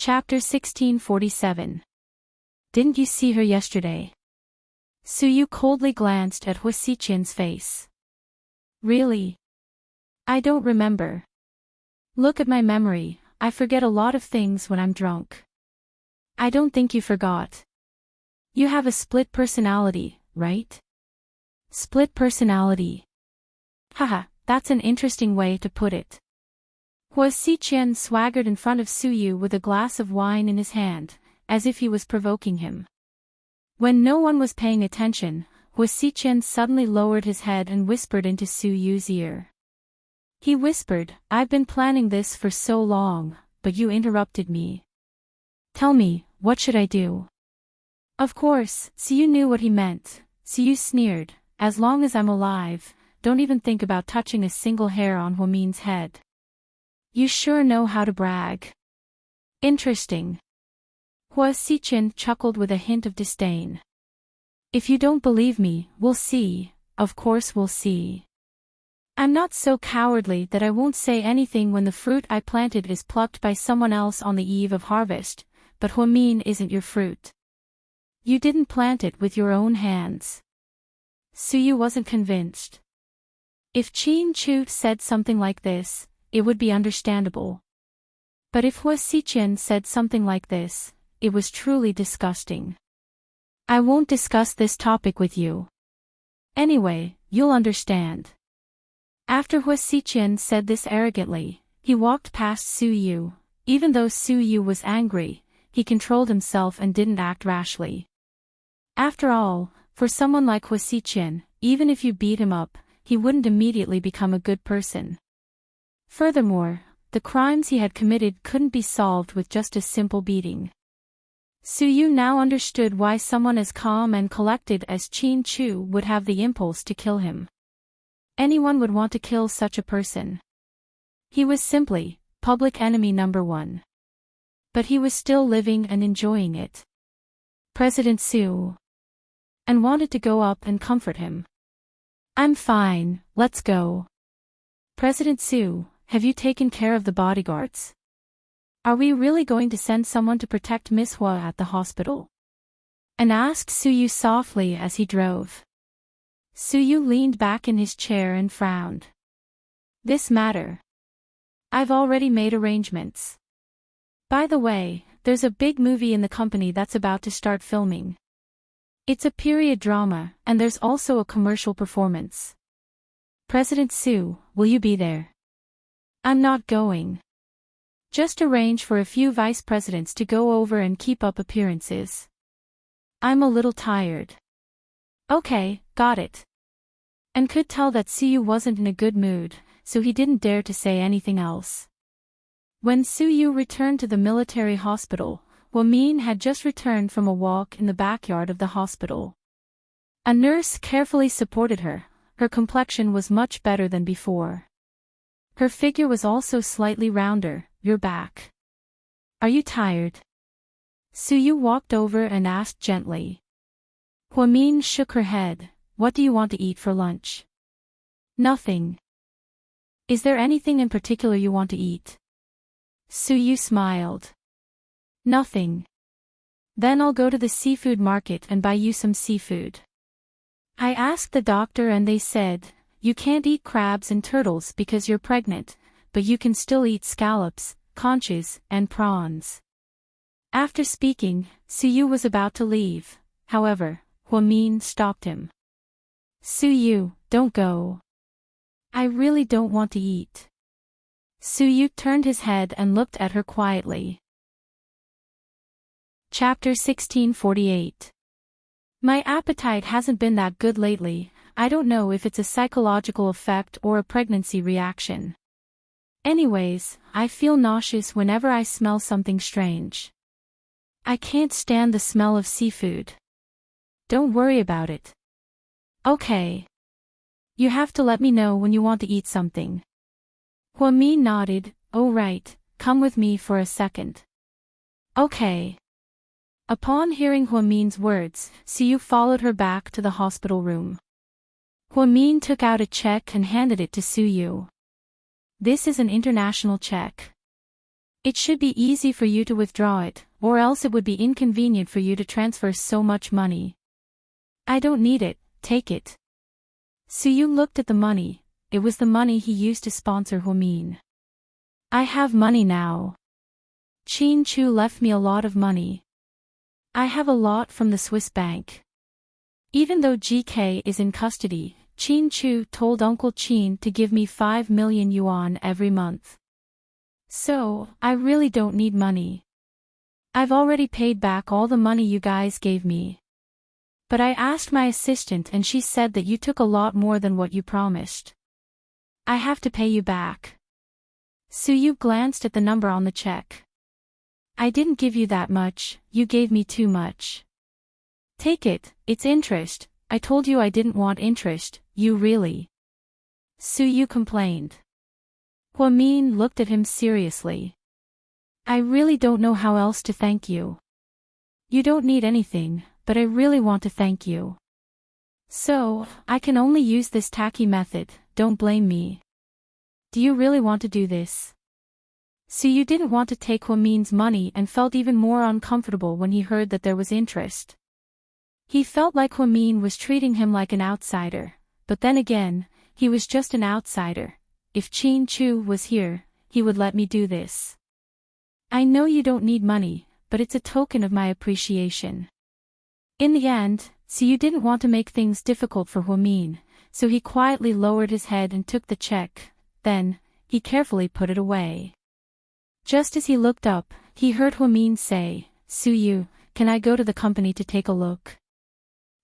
Chapter 1647. Didn't you see her yesterday? Suyu coldly glanced at Hua Xiqian's face. Really? I don't remember. Look at my memory, I forget a lot of things when I'm drunk. I don't think you forgot. You have a split personality, right? Split personality. Haha, that's an interesting way to put it. Hua Xiqian swaggered in front of Suyu with a glass of wine in his hand, as if he was provoking him. When no one was paying attention, Hua Xiqian suddenly lowered his head and whispered into Suyu's ear. He whispered, I've been planning this for so long, but you interrupted me. Tell me, what should I do? Of course, Suyu knew what he meant. Suyu sneered, as long as I'm alive, don't even think about touching a single hair on Huamin's head. You sure know how to brag. Interesting. Hua Xiqian chuckled with a hint of disdain. If you don't believe me, we'll see, of course we'll see. I'm not so cowardly that I won't say anything when the fruit I planted is plucked by someone else on the eve of harvest, but Huamin isn't your fruit. You didn't plant it with your own hands. Suyu wasn't convinced. If Qin Chu said something like this, it would be understandable. But if Hua Xiqian said something like this, it was truly disgusting. I won't discuss this topic with you. Anyway, you'll understand. After Hua Xiqian said this arrogantly, he walked past Suyu. Even though Suyu was angry, he controlled himself and didn't act rashly. After all, for someone like Hua Xiqian, even if you beat him up, he wouldn't immediately become a good person. Furthermore, the crimes he had committed couldn't be solved with just a simple beating. Suyu now understood why someone as calm and collected as Qin Chu would have the impulse to kill him. Anyone would want to kill such a person. He was simply public enemy number one. But he was still living and enjoying it. President Su. And wanted to go up and comfort him. I'm fine, let's go. President Su, have you taken care of the bodyguards? Are we really going to send someone to protect Miss Hua at the hospital? And asked Suyu softly as he drove. Suyu leaned back in his chair and frowned. This matter. I've already made arrangements. By the way, there's a big movie in the company that's about to start filming. It's a period drama, and there's also a commercial performance. President Su, will you be there? I'm not going. Just arrange for a few vice presidents to go over and keep up appearances. I'm a little tired. Okay, got it. And could tell that Suyu wasn't in a good mood, so he didn't dare to say anything else. When Suyu returned to the military hospital, Huamin had just returned from a walk in the backyard of the hospital. A nurse carefully supported her. Her complexion was much better than before. Her figure was also slightly rounder. You're back. Are you tired? Suyu walked over and asked gently. Huamin shook her head. What do you want to eat for lunch? Nothing. Is there anything in particular you want to eat? Suyu smiled. Nothing. Then I'll go to the seafood market and buy you some seafood. I asked the doctor and they said, you can't eat crabs and turtles because you're pregnant, but you can still eat scallops, conches, and prawns. After speaking, Suyu was about to leave. However, Huamin stopped him. Suyu, don't go. I really don't want to eat. Suyu turned his head and looked at her quietly. Chapter 1648. My appetite hasn't been that good lately. I don't know if it's a psychological effect or a pregnancy reaction. Anyways, I feel nauseous whenever I smell something strange. I can't stand the smell of seafood. Don't worry about it. Okay. You have to let me know when you want to eat something. Huamin nodded. Oh right, come with me for a second. Okay. Upon hearing Huamin's words, Suyu followed her back to the hospital room. Huamin took out a check and handed it to Suyu. This is an international check. It should be easy for you to withdraw it, or else it would be inconvenient for you to transfer so much money. I don't need it, take it. Suyu looked at the money. It was the money he used to sponsor Huamin. I have money now. Chin Chu left me a lot of money. I have a lot from the Swiss bank. Even though GK is in custody, Chin Chu told Uncle Chin to give me 5 million yuan every month. So, I really don't need money. I've already paid back all the money you guys gave me. But I asked my assistant and she said that you took a lot more than what you promised. I have to pay you back. Suyu glanced at the number on the check. I didn't give you that much, you gave me too much. Take it, it's interest. I told you I didn't want interest, you really. Suyu complained. Huamin looked at him seriously. I really don't know how else to thank you. You don't need anything, but I really want to thank you. So, I can only use this tacky method, don't blame me. Do you really want to do this? Suyu didn't want to take Huamin's money and felt even more uncomfortable when he heard that there was interest. He felt like Huamin was treating him like an outsider, but then again, he was just an outsider. If Chin Chu was here, he would let me do this. I know you don't need money, but it's a token of my appreciation. In the end, Suyu didn't want to make things difficult for Huamin, so he quietly lowered his head and took the check, then, he carefully put it away. Just as he looked up, he heard Huamin say, Suyu, can I go to the company to take a look?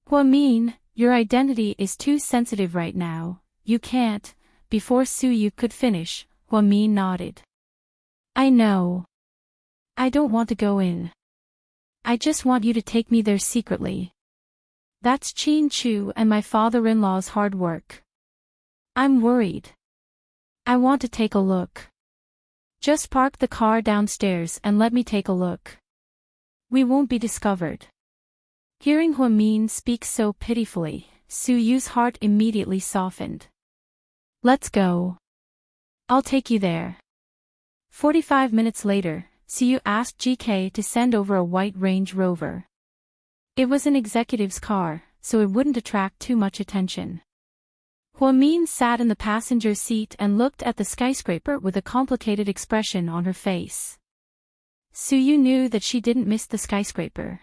Huamin, your identity is too sensitive right now, you can't. Before Suyu could finish, Huamin nodded. I know. I don't want to go in. I just want you to take me there secretly. That's Chin Chu and my father-in-law's hard work. I'm worried. I want to take a look. Just park the car downstairs and let me take a look. We won't be discovered. Hearing Huamin speak so pitifully, Suyu's heart immediately softened. Let's go. I'll take you there. 45 minutes later, Suyu asked GK to send over a white Range Rover. It was an executive's car, so it wouldn't attract too much attention. Huamin sat in the passenger seat and looked at the skyscraper with a complicated expression on her face. Suyu knew that she didn't miss the skyscraper.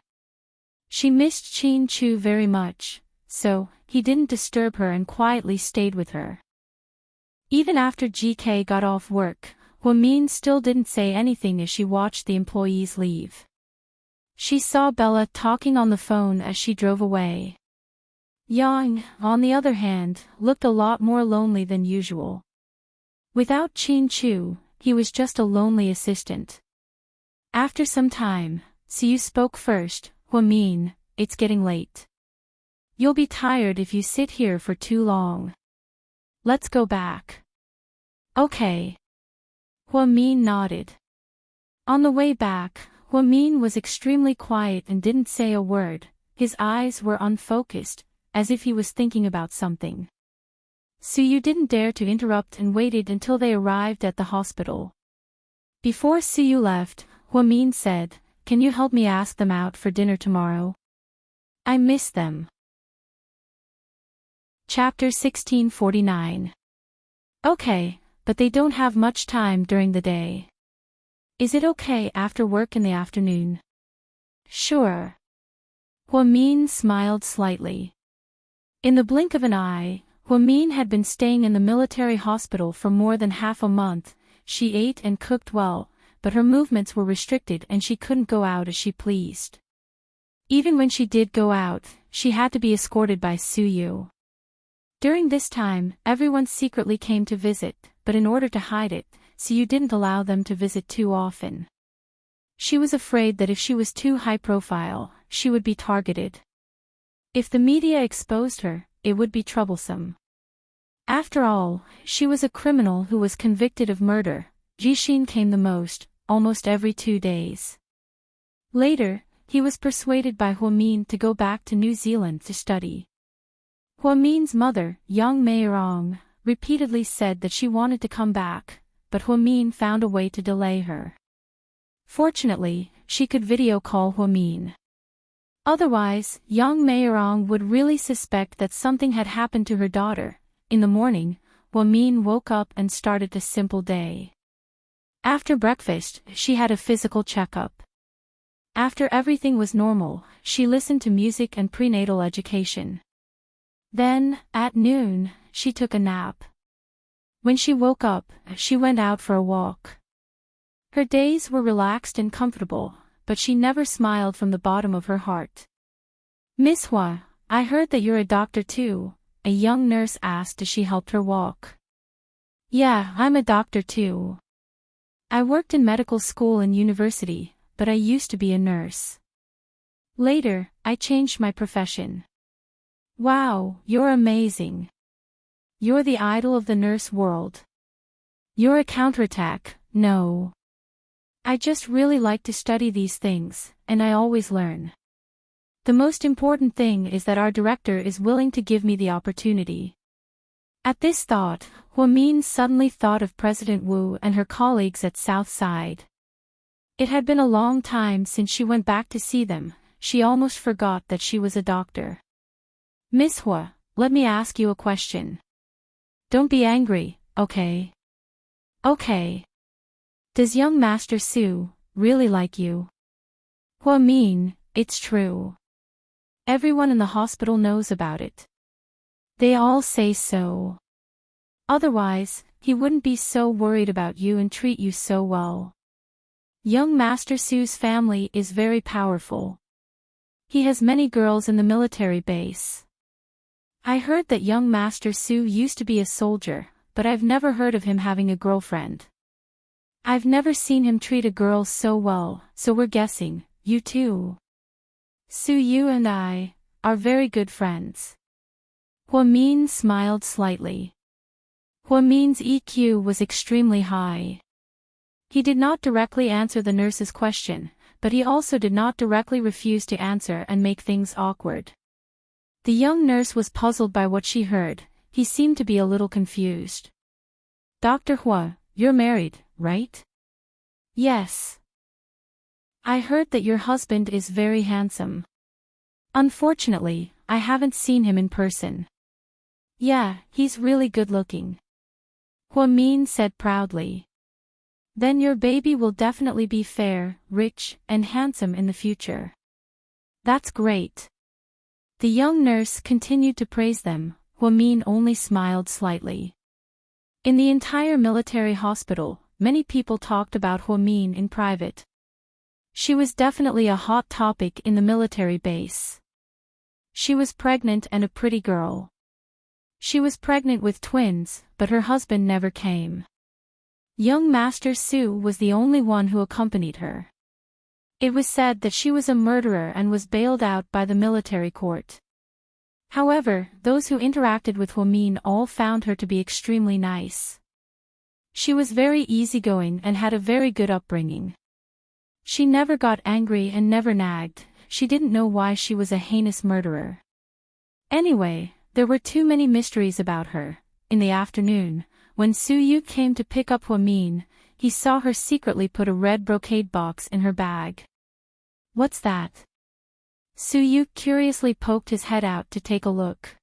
She missed Chin Chu very much, so he didn't disturb her and quietly stayed with her. Even after GK got off work, Huamin still didn't say anything as she watched the employees leave. She saw Bella talking on the phone as she drove away. Yang, on the other hand, looked a lot more lonely than usual. Without Chin Chu, he was just a lonely assistant. After some time, Suyu spoke first. Huamin, it's getting late. You'll be tired if you sit here for too long. Let's go back. Okay. Huamin nodded. On the way back, Huamin was extremely quiet and didn't say a word. His eyes were unfocused, as if he was thinking about something. Suyu didn't dare to interrupt and waited until they arrived at the hospital. Before Suyu left, Huamin said, Can you help me ask them out for dinner tomorrow? I miss them. Chapter 1649. Okay, but they don't have much time during the day. Is it okay after work in the afternoon? Sure. Huamin smiled slightly. In the blink of an eye, Huamin had been staying in the military hospital for more than half a month. She ate and cooked well, but her movements were restricted and she couldn't go out as she pleased. Even when she did go out, she had to be escorted by Suyu. During this time, everyone secretly came to visit, but in order to hide it, Suyu didn't allow them to visit too often. She was afraid that if she was too high profile, she would be targeted. If the media exposed her, it would be troublesome. After all, she was a criminal who was convicted of murder. Jishin came the most, almost every 2 days. Later, he was persuaded by Huamin to go back to New Zealand to study. Huamin's mother, young Meirong, repeatedly said that she wanted to come back, but Huamin found a way to delay her. Fortunately, she could video call Huamin. Otherwise, young Mayorong would really suspect that something had happened to her daughter. In the morning, Huamin woke up and started a simple day. After breakfast, she had a physical checkup. After everything was normal, she listened to music and prenatal education. Then, at noon, she took a nap. When she woke up, she went out for a walk. Her days were relaxed and comfortable, but she never smiled from the bottom of her heart. "Miss Hua, I heard that you're a doctor too," a young nurse asked as she helped her walk. "Yeah, I'm a doctor too. I worked in medical school and university, but I used to be a nurse. Later, I changed my profession." "Wow, you're amazing. You're the idol of the nurse world." "You're a counterattack." "No. I just really like to study these things, and I always learn. The most important thing is that our director is willing to give me the opportunity." At this thought, Huamin suddenly thought of President Wu and her colleagues at Southside. It had been a long time since she went back to see them. She almost forgot that she was a doctor. "Miss Hua, let me ask you a question. Don't be angry, okay?" "Okay. Does young Master Su really like you?" "Huamin, it's true. Everyone in the hospital knows about it. They all say so. Otherwise, he wouldn't be so worried about you and treat you so well. Young Master Su's family is very powerful. He has many girls in the military base. I heard that young Master Su used to be a soldier, but I've never heard of him having a girlfriend. I've never seen him treat a girl so well, so we're guessing, you too. Su Yu and I are very good friends." Huamin smiled slightly. Huamin's EQ was extremely high. He did not directly answer the nurse's question, but he also did not directly refuse to answer and make things awkward. The young nurse was puzzled by what she heard. He seemed to be a little confused. "Dr. Hua, you're married, right?" "Yes. I heard that your husband is very handsome." "Unfortunately, I haven't seen him in person." "Yeah, he's really good-looking," Huamin said proudly. "Then your baby will definitely be fair, rich, and handsome in the future." "That's great." The young nurse continued to praise them. Huamin only smiled slightly. In the entire military hospital, many people talked about Huamin in private. She was definitely a hot topic in the military base. She was pregnant and a pretty girl. She was pregnant with twins, but her husband never came. Young Master Su was the only one who accompanied her. It was said that she was a murderer and was bailed out by the military court. However, those who interacted with Huamin all found her to be extremely nice. She was very easygoing and had a very good upbringing. She never got angry and never nagged. She didn't know why she was a heinous murderer. Anyway, there were too many mysteries about her. In the afternoon, when Su Yu came to pick up Huamin, he saw her secretly put a red brocade box in her bag. "What's that?" Su Yu curiously poked his head out to take a look.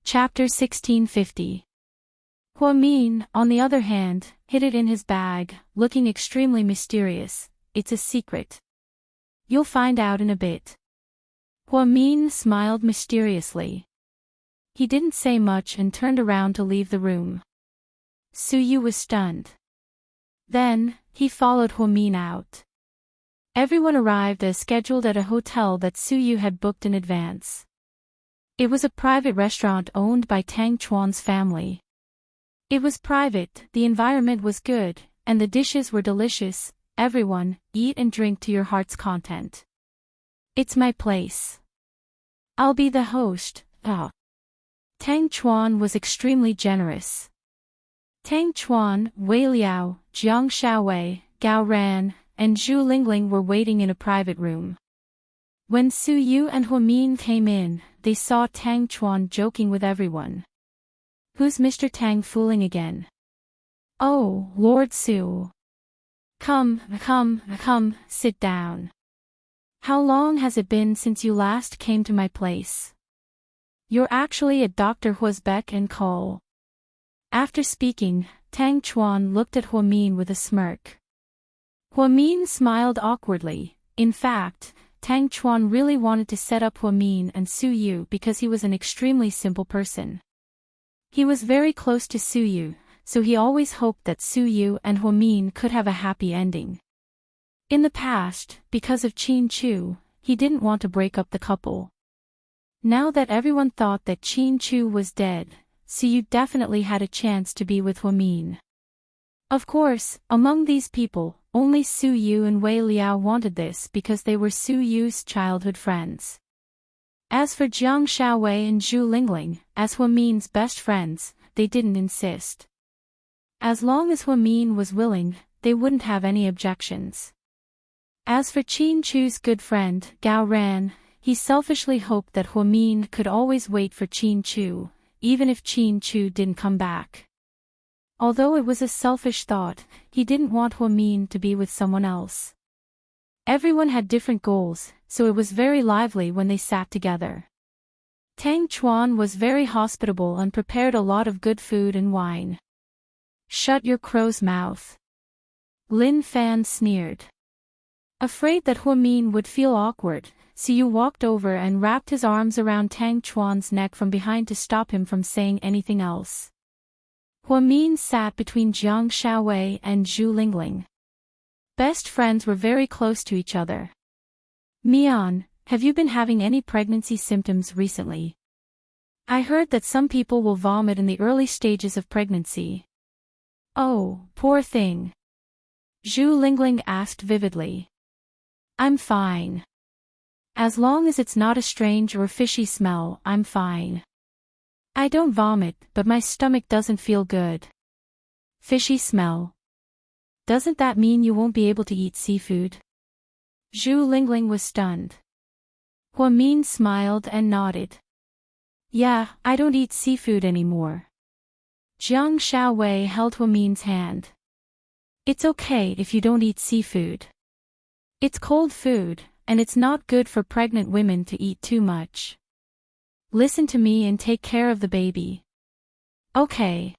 Chapter 1650. Huamin, on the other hand, hid it in his bag, looking extremely mysterious. "It's a secret. You'll find out in a bit." Huamin smiled mysteriously. He didn't say much and turned around to leave the room. Su Yu was stunned. Then, he followed Huamin out. Everyone arrived as scheduled at a hotel that Su Yu had booked in advance. It was a private restaurant owned by Tang Chuan's family. It was private, the environment was good, and the dishes were delicious. Everyone, eat and drink to your heart's content. "It's my place. I'll be the host." Tang Chuan was extremely generous. Tang Chuan, Wei Liao, Jiang Xiaowei, Gao Ran, and Zhu Lingling were waiting in a private room. When Su Yu and Huamin came in, they saw Tang Chuan joking with everyone. "Who's Mr. Tang fooling again?" "Oh, Lord Su. Come, sit down. How long has it been since you last came to my place? You're actually at Dr. Hua's beck and call. After speaking, Tang Chuan looked at Huamin with a smirk. Huamin smiled awkwardly. In fact, Tang Chuan really wanted to set up Huamin and Su Yu because he was an extremely simple person. He was very close to Su Yu, so he always hoped that Su Yu and Huamin could have a happy ending. In the past, because of Qin Chu, he didn't want to break up the couple. Now that everyone thought that Qin Chu was dead, Su Yu definitely had a chance to be with Huamin. Of course, among these people, only Su Yu and Wei Liao wanted this because they were Su Yu's childhood friends. As for Jiang Xiaowei and Zhu Lingling, as Huamin's best friends, they didn't insist. As long as Huamin was willing, they wouldn't have any objections. As for Qin Chu's good friend, Gao Ran, he selfishly hoped that Huamin could always wait for Qin Chu, even if Qin Chu didn't come back. Although it was a selfish thought, he didn't want Huamin to be with someone else. Everyone had different goals, so it was very lively when they sat together. Tang Chuan was very hospitable and prepared a lot of good food and wine. Shut your crow's mouth. Lin Fan sneered. Afraid that Huamin would feel awkward, Su Yu walked over and wrapped his arms around Tang Chuan's neck from behind to stop him from saying anything else. Huamin sat between Jiang Xiaowei and Zhu Lingling. Best friends were very close to each other. Mian, have you been having any pregnancy symptoms recently? I heard that some people will vomit in the early stages of pregnancy. Oh, poor thing. Zhu Lingling asked vividly. I'm fine. As long as it's not a strange or fishy smell, I'm fine. I don't vomit, but my stomach doesn't feel good. Fishy smell. Doesn't that mean you won't be able to eat seafood? Zhu Lingling was stunned. Huamin smiled and nodded. Yeah, I don't eat seafood anymore. Jiang Xiaowei held Huamin's hand. It's okay if you don't eat seafood. It's cold food, and it's not good for pregnant women to eat too much. Listen to me and take care of the baby. Okay.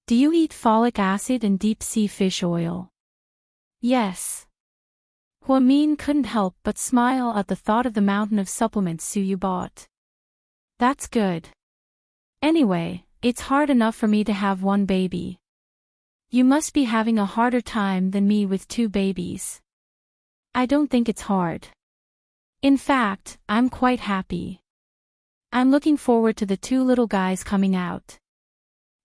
Do you eat folic acid and deep-sea fish oil? Yes. Huamin couldn't help but smile at the thought of the mountain of supplements Su Yu bought. That's good. Anyway, it's hard enough for me to have one baby. You must be having a harder time than me with 2 babies. I don't think it's hard. In fact, I'm quite happy. I'm looking forward to the 2 little guys coming out.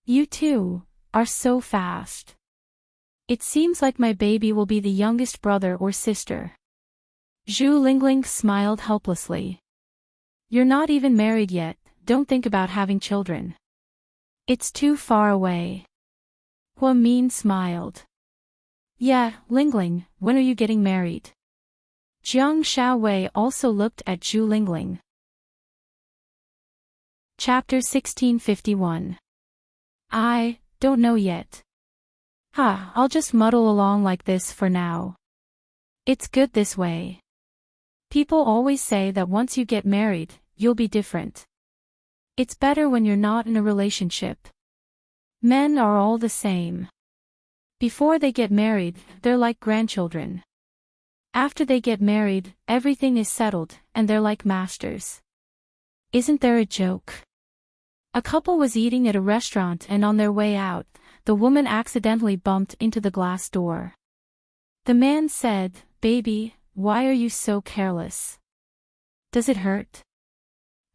You two are so fast. It seems like my baby will be the youngest brother or sister. Zhu Lingling smiled helplessly. You're not even married yet, don't think about having children. It's too far away. Huamin smiled. Yeah, Lingling, when are you getting married? Jiang Xiaowei also looked at Zhu Lingling. Chapter 1651. I don't know yet. I'll just muddle along like this for now. It's good this way. People always say that once you get married, you'll be different. It's better when you're not in a relationship. Men are all the same. Before they get married, they're like grandchildren. After they get married, everything is settled, and they're like masters. Isn't there a joke? A couple was eating at a restaurant and on their way out, the woman accidentally bumped into the glass door. The man said, "Baby, why are you so careless? Does it hurt?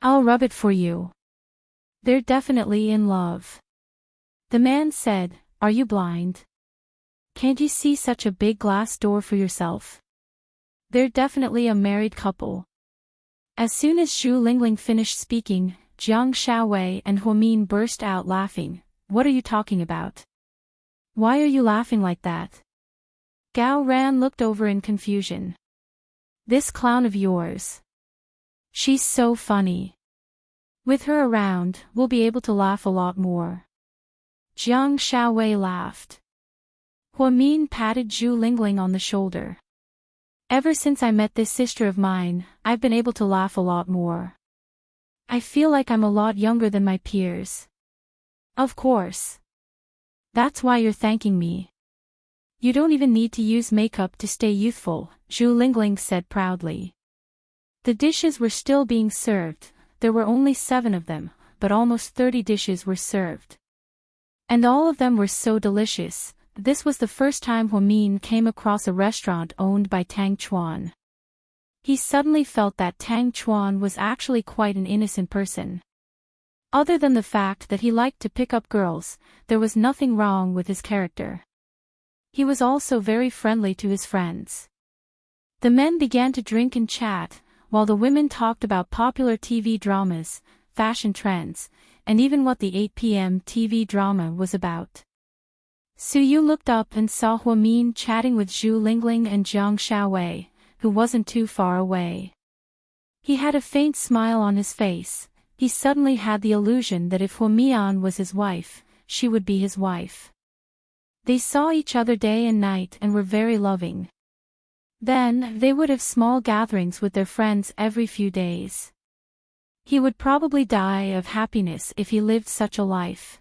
I'll rub it for you." They're definitely in love. The man said, "Are you blind? Can't you see such a big glass door for yourself?" They're definitely a married couple. As soon as Zhu Lingling finished speaking, Jiang Xiaowei and Huamin burst out laughing. What are you talking about? Why are you laughing like that? Gao Ran looked over in confusion. This clown of yours. She's so funny. With her around, we'll be able to laugh a lot more. Jiang Xiaowei laughed. Min patted Zhu Lingling on the shoulder. Ever since I met this sister of mine, I've been able to laugh a lot more. I feel like I'm a lot younger than my peers. Of course. That's why you're thanking me. You don't even need to use makeup to stay youthful, Zhu Lingling said proudly. The dishes were still being served. There were only 7 of them, but almost 30 dishes were served. And all of them were so delicious. This was the first time Min came across a restaurant owned by Tang Chuan. He suddenly felt that Tang Chuan was actually quite an innocent person. Other than the fact that he liked to pick up girls, there was nothing wrong with his character. He was also very friendly to his friends. The men began to drink and chat, while the women talked about popular TV dramas, fashion trends, and even what the 8 p.m. TV drama was about. Suyu looked up and saw Min chatting with Zhu Lingling and Jiang Xiaowei, who wasn't too far away. He had a faint smile on his face. He suddenly had the illusion that if Mian was his wife, she would be his wife. They saw each other day and night and were very loving. Then, they would have small gatherings with their friends every few days. He would probably die of happiness if he lived such a life.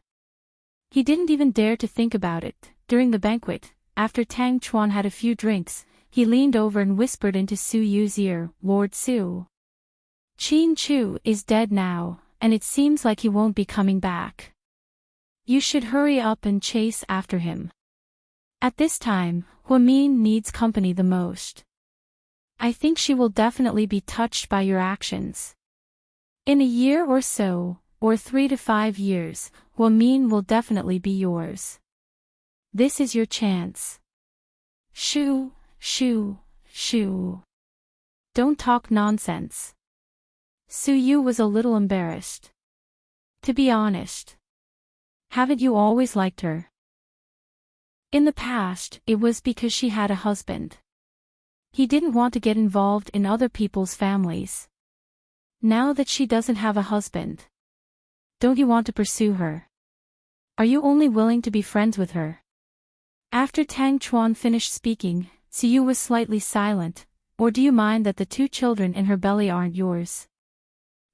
He didn't even dare to think about it. During the banquet, after Tang Chuan had a few drinks, he leaned over and whispered into Su Yu's ear, "Lord Su. Qin Chu is dead now, and it seems like he won't be coming back. You should hurry up and chase after him. At this time, Min needs company the most. I think she will definitely be touched by your actions. In a year or so, or 3 to 5 years, Min will definitely be yours. This is your chance." Shoo, shoo, shoo. Don't talk nonsense. Su Yu was a little embarrassed. To be honest. Haven't you always liked her? In the past, it was because she had a husband. He didn't want to get involved in other people's families. Now that she doesn't have a husband, don't you want to pursue her? Are you only willing to be friends with her? After Tang Chuan finished speaking, Su Yu was slightly silent. Or do you mind that the 2 children in her belly aren't yours?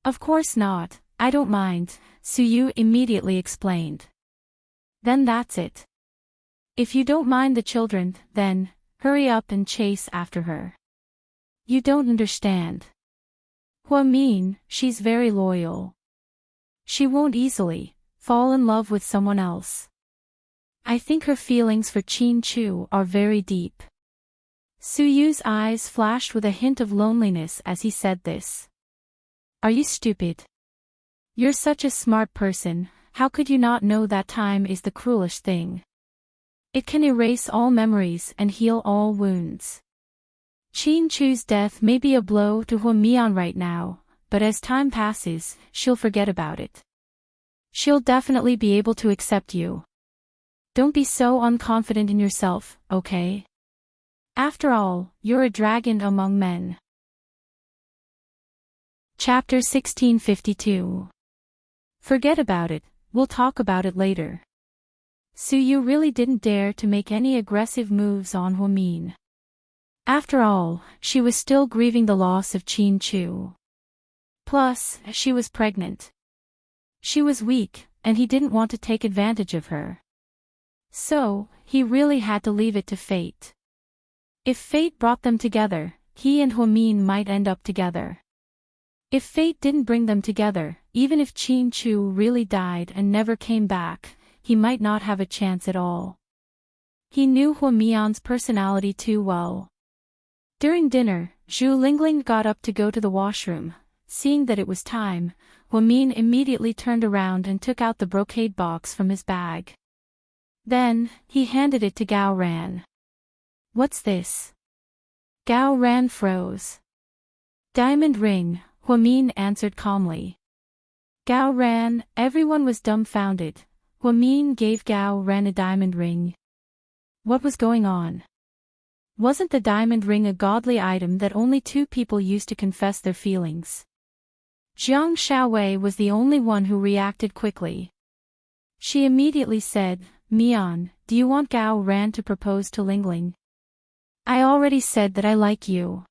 Of course not, I don't mind, Su Yu immediately explained. Then that's it. If you don't mind the children, then, hurry up and chase after her. You don't understand. Min, she's very loyal. She won't easily fall in love with someone else. I think her feelings for Qin Chu are very deep. Su Yu's eyes flashed with a hint of loneliness as he said this. Are you stupid? You're such a smart person, how could you not know that time is the cruelest thing? It can erase all memories and heal all wounds. Qin Chu's death may be a blow to Mian right now, but as time passes, she'll forget about it. She'll definitely be able to accept you. Don't be so unconfident in yourself, okay? After all, you're a dragon among men. Chapter 1652. Forget about it, we'll talk about it later. Su Yu really didn't dare to make any aggressive moves on Min. After all, she was still grieving the loss of Qin Chu. Plus, she was pregnant. She was weak, and he didn't want to take advantage of her. So, he really had to leave it to fate. If fate brought them together, he and Min might end up together. If fate didn't bring them together, even if Qin Chu really died and never came back, he might not have a chance at all. He knew Mian's personality too well. During dinner, Zhu Lingling got up to go to the washroom. Seeing that it was time, Min immediately turned around and took out the brocade box from his bag. Then, he handed it to Gao Ran. What's this? Gao Ran froze. Diamond ring, Min answered calmly. Gao Ran, everyone was dumbfounded. Min gave Gao Ran a diamond ring. What was going on? Wasn't the diamond ring a godly item that only 2 people used to confess their feelings? Jiang Xiaowei was the only one who reacted quickly. She immediately said, Mian, do you want Gao Ran to propose to Lingling? I already said that I like you.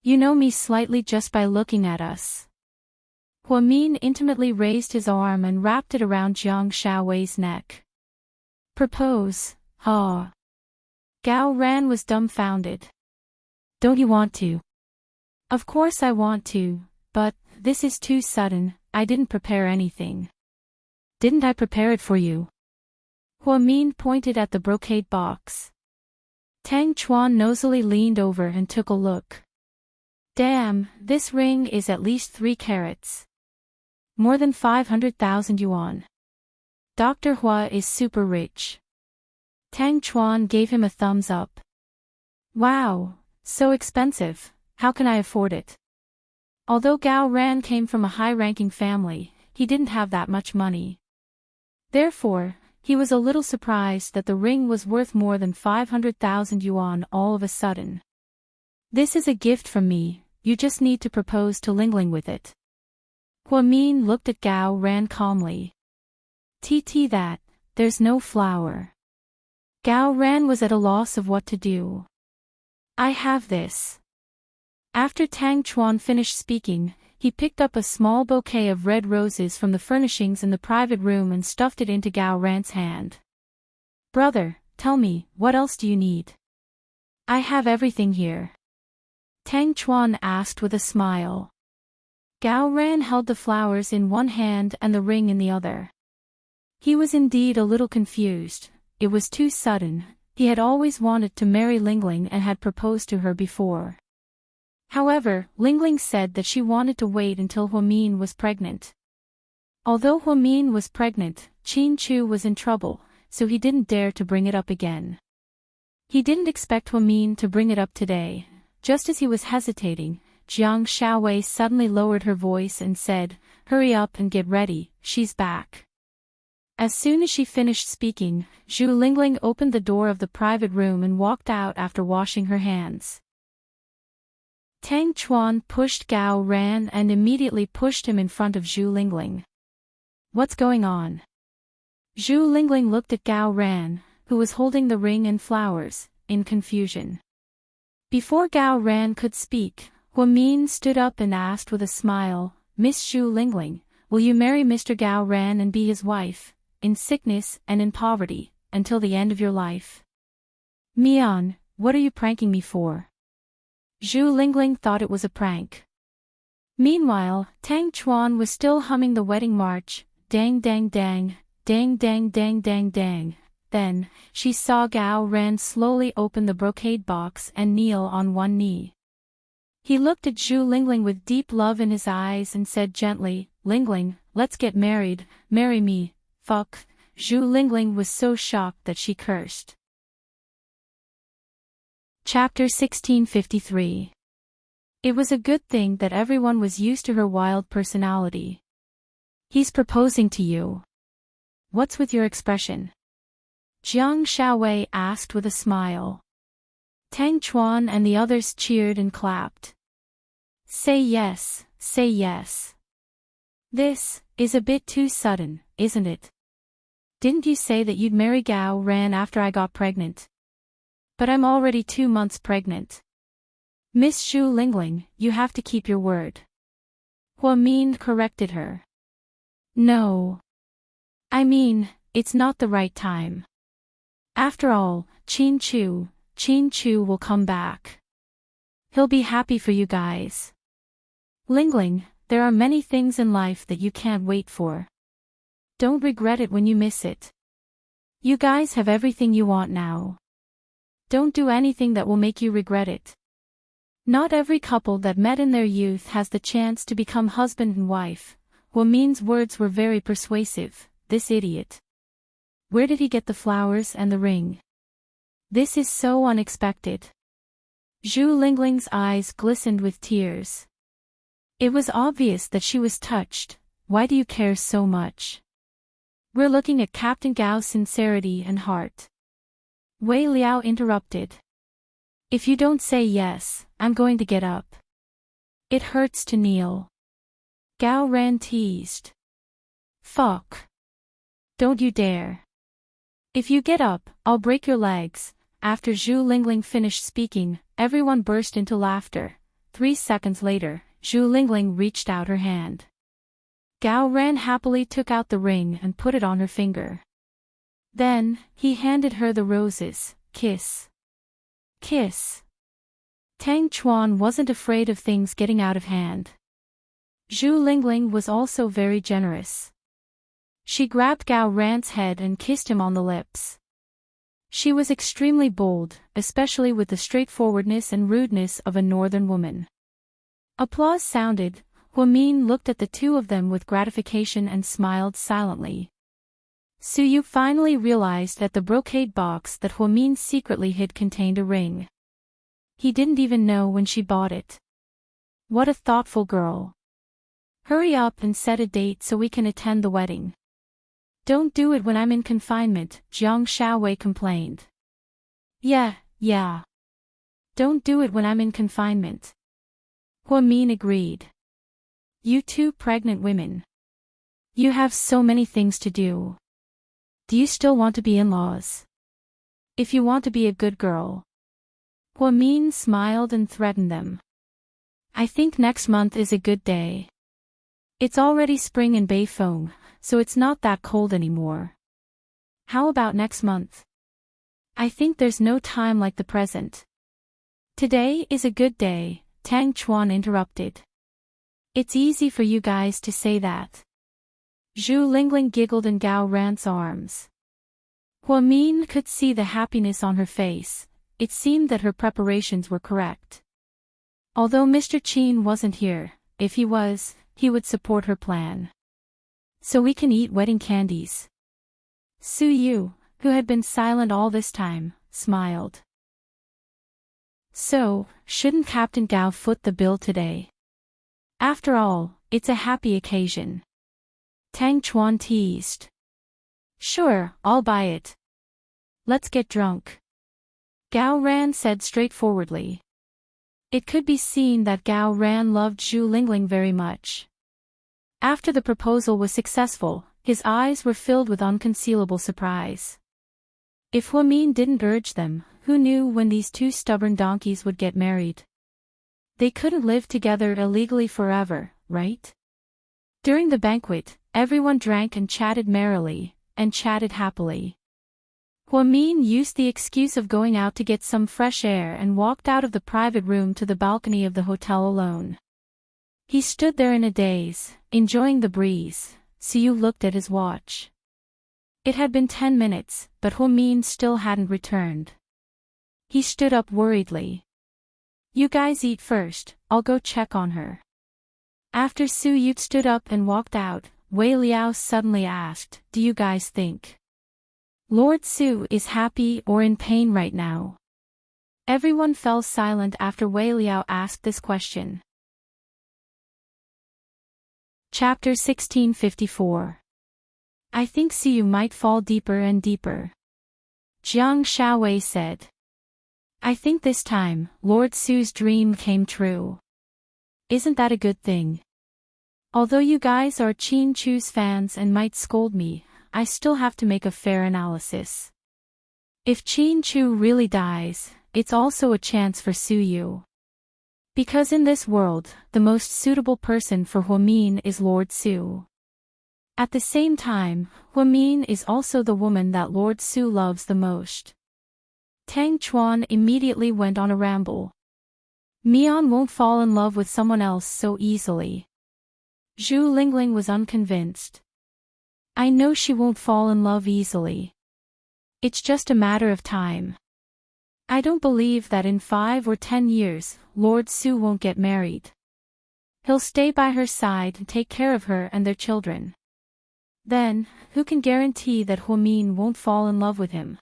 You know me slightly just by looking at us. Huamin intimately raised his arm and wrapped it around Jiang Shaowei's neck. Propose, ah. Gao Ran was dumbfounded. Don't you want to? Of course I want to, but this is too sudden. I didn't prepare anything. Didn't I prepare it for you? Huamin pointed at the brocade box. Tang Chuan nosily leaned over and took a look. Damn, this ring is at least 3 carats. More than 500,000 yuan. Dr. Hua is super rich. Tang Chuan gave him a thumbs up. Wow, so expensive, how can I afford it? Although Gao Ran came from a high-ranking family, he didn't have that much money. Therefore, he was a little surprised that the ring was worth more than 500,000 yuan all of a sudden. This is a gift from me, you just need to propose to Lingling with it. Huamin looked at Gao Ran calmly. That, there's no flower. Gao Ran was at a loss of what to do. I have this. After Tang Chuan finished speaking, he picked up a small bouquet of red roses from the furnishings in the private room and stuffed it into Gao Ran's hand. Brother, tell me, what else do you need? I have everything here. Tang Chuan asked with a smile. Gao Ran held the flowers in one hand and the ring in the other. He was indeed a little confused, it was too sudden, he had always wanted to marry Lingling and had proposed to her before. However, Lingling said that she wanted to wait until Huamin was pregnant. Although Huamin was pregnant, Qin Chu was in trouble, so he didn't dare to bring it up again. He didn't expect Huamin to bring it up today. Just as he was hesitating, Jiang Shaowei suddenly lowered her voice and said, "Hurry up and get ready, she's back." As soon as she finished speaking, Zhu Lingling opened the door of the private room and walked out after washing her hands. Tang Chuan pushed Gao Ran and immediately pushed him in front of Zhu Lingling. What's going on? Zhu Lingling looked at Gao Ran, who was holding the ring and flowers, in confusion. Before Gao Ran could speak, Huamin stood up and asked with a smile, Miss Zhu Lingling, will you marry Mr. Gao Ran and be his wife, in sickness and in poverty, until the end of your life? Mian, what are you pranking me for? Zhu Lingling thought it was a prank. Meanwhile, Tang Chuan was still humming the wedding march, dang dang dang, dang dang dang dang dang. Then, she saw Gao Ran slowly open the brocade box and kneel on one knee. He looked at Zhu Lingling with deep love in his eyes and said gently, Lingling, let's get married, marry me, fuck. Zhu Lingling was so shocked that she cursed. Chapter 1653. It was a good thing that everyone was used to her wild personality. He's proposing to you. What's with your expression? Jiang Shaowei asked with a smile. Tang Chuan and the others cheered and clapped. Say yes, say yes. This is a bit too sudden, isn't it? Didn't you say that you'd marry Gao Ran after I got pregnant? But I'm already 2 months pregnant. Miss Zhu Lingling, you have to keep your word. Huamin corrected her. No. I mean, it's not the right time. After all, Qin Chu will come back. He'll be happy for you guys. Lingling, there are many things in life that you can't wait for. Don't regret it when you miss it. You guys have everything you want now. Don't do anything that will make you regret it. Not every couple that met in their youth has the chance to become husband and wife. Huamin's words were very persuasive, this idiot. Where did he get the flowers and the ring? This is so unexpected. Zhu Lingling's eyes glistened with tears. It was obvious that she was touched. Why do you care so much? We're looking at Captain Gao's sincerity and heart. Wei Liao interrupted. If you don't say yes, I'm going to get up. It hurts to kneel. Gao Ran teased. Fuck. Don't you dare. If you get up, I'll break your legs. After Zhu Lingling finished speaking, everyone burst into laughter. 3 seconds later, Zhu Lingling reached out her hand. Gao Ran happily took out the ring and put it on her finger. Then, he handed her the roses. Kiss. Kiss. Tang Chuan wasn't afraid of things getting out of hand. Zhu Lingling was also very generous. She grabbed Gao Ran's head and kissed him on the lips. She was extremely bold, especially with the straightforwardness and rudeness of a northern woman. Applause sounded. Huamin looked at the two of them with gratification and smiled silently. Suyu finally realized that the brocade box that Huamin secretly hid contained a ring. He didn't even know when she bought it. What a thoughtful girl. Hurry up and set a date so we can attend the wedding. Don't do it when I'm in confinement, Jiang Shaowei complained. Yeah. Don't do it when I'm in confinement. Huamin agreed. You two pregnant women. You have so many things to do. Do you still want to be in-laws? If you want to be a good girl. Huamin smiled and threatened them. I think next month is a good day. It's already spring in Beifeng, so it's not that cold anymore. How about next month? I think there's no time like the present. Today is a good day, Tang Chuan interrupted. It's easy for you guys to say that. Zhu Lingling giggled in Gao Ran's arms. Huamin could see the happiness on her face. It seemed that her preparations were correct. Although Mr. Qin wasn't here, if he was, he would support her plan. So we can eat wedding candies. Su Yu, who had been silent all this time, smiled. So, shouldn't Captain Gao foot the bill today? After all, it's a happy occasion. Tang Chuan teased. Sure, I'll buy it. Let's get drunk. Gao Ran said straightforwardly. It could be seen that Gao Ran loved Zhu Lingling very much. After the proposal was successful, his eyes were filled with unconcealable surprise. If Huamin didn't urge them, who knew when these two stubborn donkeys would get married? They couldn't live together illegally forever, right? During the banquet, everyone drank and chatted merrily, and chatted happily. Huamin used the excuse of going out to get some fresh air and walked out of the private room to the balcony of the hotel alone. He stood there in a daze, enjoying the breeze. Suyu looked at his watch. It had been 10 minutes, but Huamin still hadn't returned. He stood up worriedly. You guys eat first, I'll go check on her. After Suyu stood up and walked out, Wei Liao suddenly asked, do you guys think Lord Su is happy or in pain right now? Everyone fell silent after Wei Liao asked this question. Chapter 1654. I think Suyu might fall deeper and deeper. Jiang Shaowei said. I think this time, Lord Su's dream came true. Isn't that a good thing? Although you guys are Qin Chu's fans and might scold me, I still have to make a fair analysis. If Qin Chu really dies, it's also a chance for Suyu. Because in this world, the most suitable person for Huamin is Lord Su. At the same time, Huamin is also the woman that Lord Su loves the most. Tang Chuan immediately went on a ramble. Mian won't fall in love with someone else so easily. Zhu Lingling was unconvinced. I know she won't fall in love easily. It's just a matter of time. I don't believe that in 5 or 10 years, Lord Su won't get married. He'll stay by her side and take care of her and their children. Then, who can guarantee that Huamin won't fall in love with him?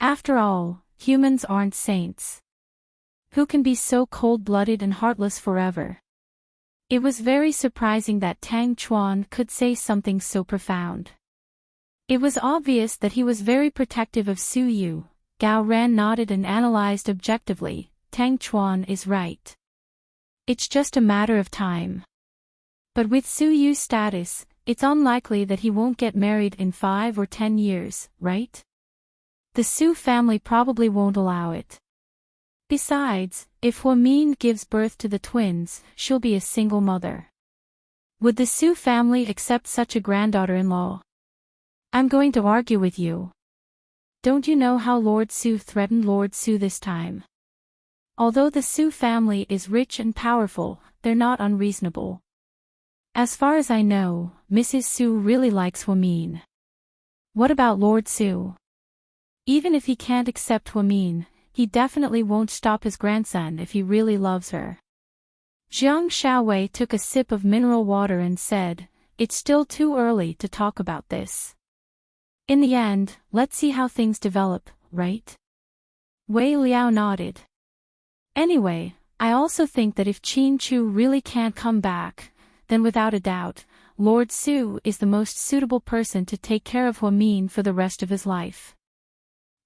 After all, humans aren't saints. Who can be so cold-blooded and heartless forever? It was very surprising that Tang Chuan could say something so profound. It was obvious that he was very protective of Su Yu. Gao Ran nodded and analyzed objectively. Tang Chuan is right. It's just a matter of time. But with Su Yu's status, it's unlikely that he won't get married in 5 or 10 years, right? The Su family probably won't allow it. Besides, if Huamin gives birth to the twins, she'll be a single mother. Would the Su family accept such a granddaughter-in-law? I'm going to argue with you. Don't you know how Lord Su threatened Lord Su this time? Although the Su family is rich and powerful, they're not unreasonable. As far as I know, Mrs. Su really likes Huamin. What about Lord Su? Even if he can't accept Huamin, he definitely won't stop his grandson if he really loves her. Jiang Shaowei took a sip of mineral water and said, "It's still too early to talk about this. In the end, let's see how things develop, right?" Wei Liao nodded. "Anyway, I also think that if Qin Chu really can't come back, then without a doubt, Lord Su is the most suitable person to take care of Huamin for the rest of his life."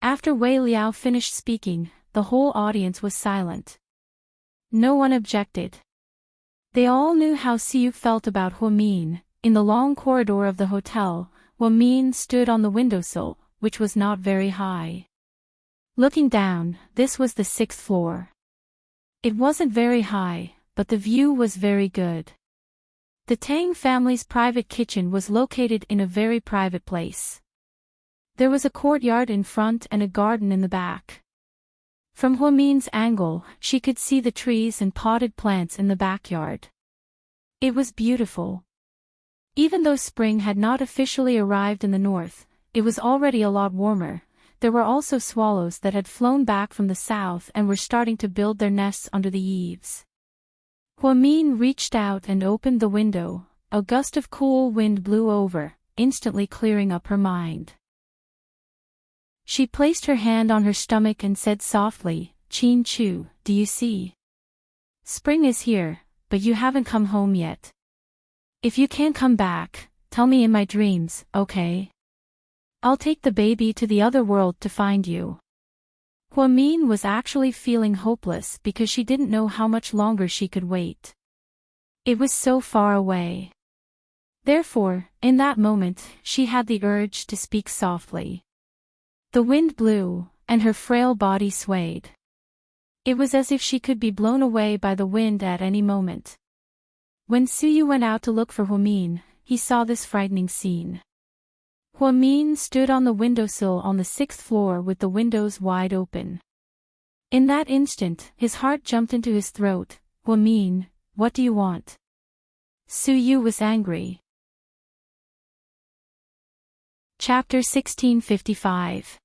After Wei Liao finished speaking, the whole audience was silent. No one objected. They all knew how Siyu felt about Huamin. In the long corridor of the hotel, Huamin stood on the windowsill, which was not very high. Looking down, this was the 6th floor. It wasn't very high, but the view was very good. The Tang family's private kitchen was located in a very private place. There was a courtyard in front and a garden in the back. From Huamin's angle, she could see the trees and potted plants in the backyard. It was beautiful. Even though spring had not officially arrived in the north, it was already a lot warmer. There were also swallows that had flown back from the south and were starting to build their nests under the eaves. Huamin reached out and opened the window. A gust of cool wind blew over, instantly clearing up her mind. She placed her hand on her stomach and said softly, "Qin Chu, do you see? Spring is here, but you haven't come home yet. If you can't come back, tell me in my dreams, okay? I'll take the baby to the other world to find you." Huamin was actually feeling hopeless because she didn't know how much longer she could wait. It was so far away. Therefore, in that moment, she had the urge to speak softly. The wind blew, and her frail body swayed. It was as if she could be blown away by the wind at any moment. When Suyu went out to look for Huamin, he saw this frightening scene. Huamin stood on the windowsill on the 6th floor with the windows wide open. In that instant, his heart jumped into his throat. "Huamin, what do you want?" Suyu was angry. Chapter 1655.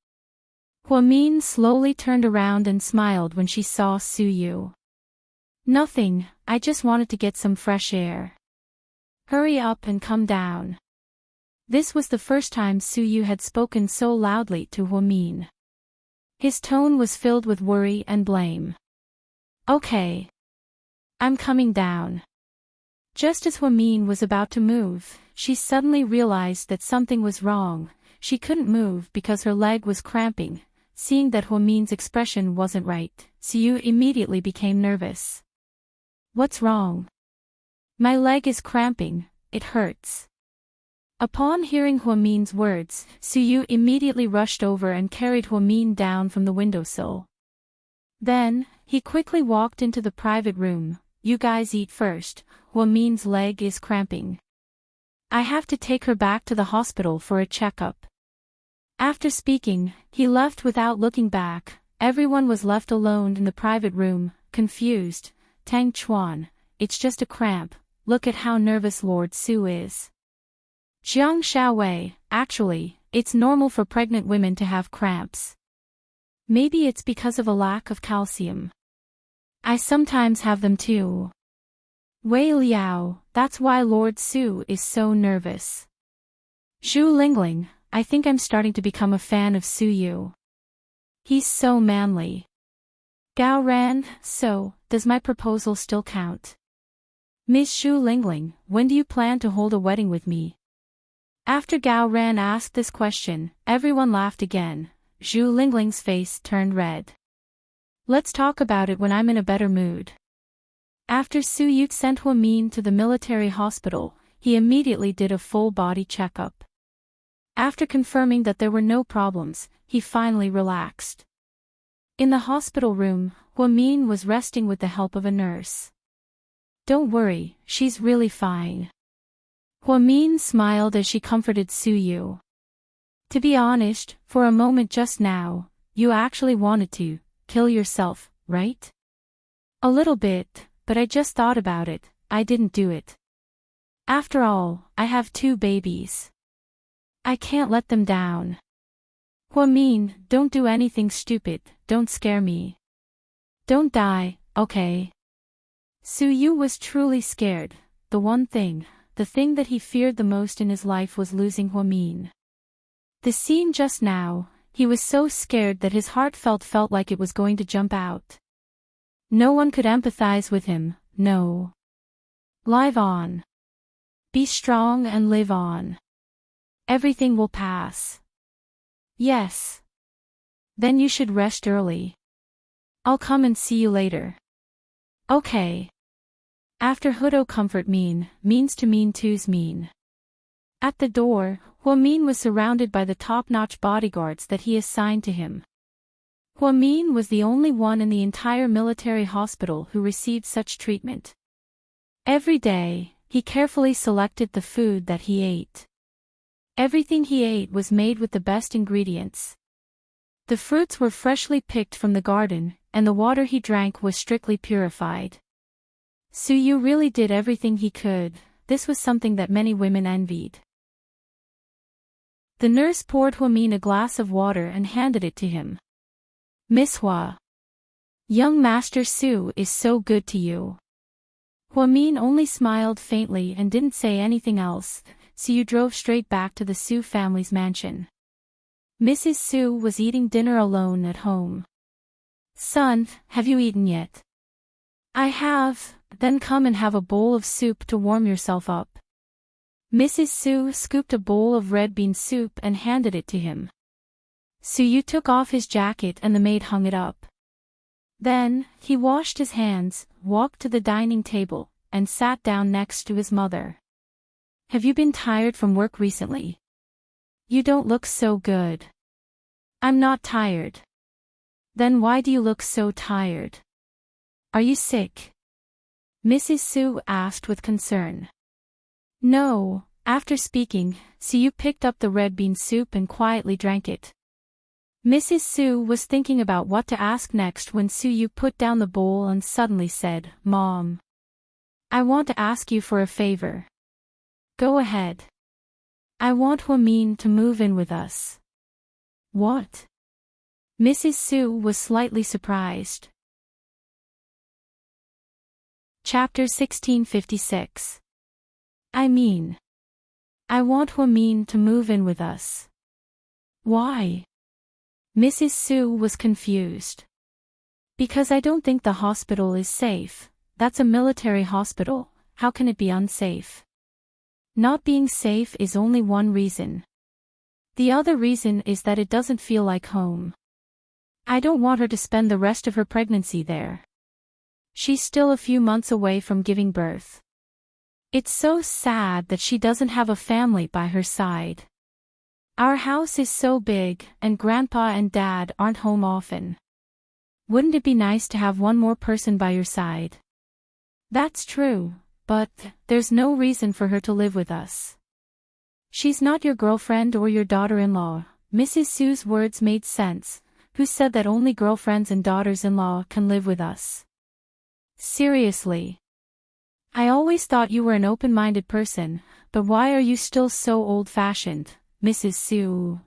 Huamin slowly turned around and smiled when she saw Suyu. "Nothing, I just wanted to get some fresh air. Hurry up and come down." This was the first time Suyu had spoken so loudly to Huamin. His tone was filled with worry and blame. "Okay. I'm coming down." Just as Huamin was about to move, she suddenly realized that something was wrong. She couldn't move because her leg was cramping. Seeing that Huamin's expression wasn't right, Suyu immediately became nervous. "What's wrong?" "My leg is cramping, it hurts." Upon hearing Huamin's words, Suyu immediately rushed over and carried Huamin down from the windowsill. Then, he quickly walked into the private room. "You guys eat first, Huamin's leg is cramping. I have to take her back to the hospital for a checkup." After speaking, he left without looking back. Everyone was left alone in the private room, confused. "Tang Chuan, it's just a cramp, look at how nervous Lord Su is." Jiang Shaowei, "Actually, it's normal for pregnant women to have cramps. Maybe it's because of a lack of calcium. I sometimes have them too." Wei Liao, "That's why Lord Su is so nervous." Zhu Lingling, "I think I'm starting to become a fan of Suyu. He's so manly." Gao Ran, "So, does my proposal still count?" Ms. Zhu Lingling, "When do you plan to hold a wedding with me?" After Gao Ran asked this question, everyone laughed again. Zhu Lingling's face turned red. "Let's talk about it when I'm in a better mood." After Su Yu sent Huamin to the military hospital, he immediately did a full body checkup. After confirming that there were no problems, he finally relaxed. In the hospital room, Huamin was resting with the help of a nurse. "Don't worry, she's really fine." Huamin smiled as she comforted Suyu. "To be honest, for a moment just now, you actually wanted to kill yourself, right?" "A little bit, but I just thought about it, I didn't do it. After all, I have 2 babies. I can't let them down." "Huamin, don't do anything stupid, don't scare me. Don't die, okay?" Suyu was truly scared. The thing that he feared the most in his life was losing Huamin. The scene just now, he was so scared that his heart felt like it was going to jump out. No one could empathize with him, no. Live on. Be strong and live on. Everything will pass. Yes. Then you should rest early. I'll come and see you later. Okay. After Hudo comfort means to mean to's mean. At the door, Huamin was surrounded by the top-notch bodyguards that he assigned to him. Huamin was the only one in the entire military hospital who received such treatment. Every day, he carefully selected the food that he ate. Everything he ate was made with the best ingredients. The fruits were freshly picked from the garden, and the water he drank was strictly purified. Suyu really did everything he could. This was something that many women envied. The nurse poured Huamin a glass of water and handed it to him. "Miss Hua. Young Master Su is so good to you." Huamin only smiled faintly and didn't say anything else. Suyu drove straight back to the Su family's mansion. Mrs. Su was eating dinner alone at home. "Son, have you eaten yet?" "I have." "Then come and have a bowl of soup to warm yourself up." Mrs. Su scooped a bowl of red bean soup and handed it to him. Suyu took off his jacket and the maid hung it up. Then, he washed his hands, walked to the dining table, and sat down next to his mother. "Have you been tired from work recently? You don't look so good." "I'm not tired." "Then why do you look so tired? Are you sick?" Mrs. Su asked with concern. "No." After speaking, Suyu picked up the red bean soup and quietly drank it. Mrs. Su was thinking about what to ask next when Suyu put down the bowl and suddenly said, "Mom. I want to ask you for a favor." "Go ahead." "I want Huamin to move in with us." "What?" Mrs. Su was slightly surprised. Chapter 1656. I want Huamin to move in with us." "Why?" Mrs. Su was confused. "Because I don't think the hospital is safe. That's a military hospital, how can it be unsafe?" "Not being safe is only one reason. The other reason is that it doesn't feel like home. I don't want her to spend the rest of her pregnancy there. She's still a few months away from giving birth. It's so sad that she doesn't have a family by her side. Our house is so big, and Grandpa and Dad aren't home often. Wouldn't it be nice to have one more person by your side?" "That's true, but there's no reason for her to live with us. She's not your girlfriend or your daughter-in-law." Mrs. Su's words made sense. Who said that only girlfriends and daughters-in-law can live with us? Seriously. I always thought you were an open-minded person, but why are you still so old-fashioned, Mrs. Su?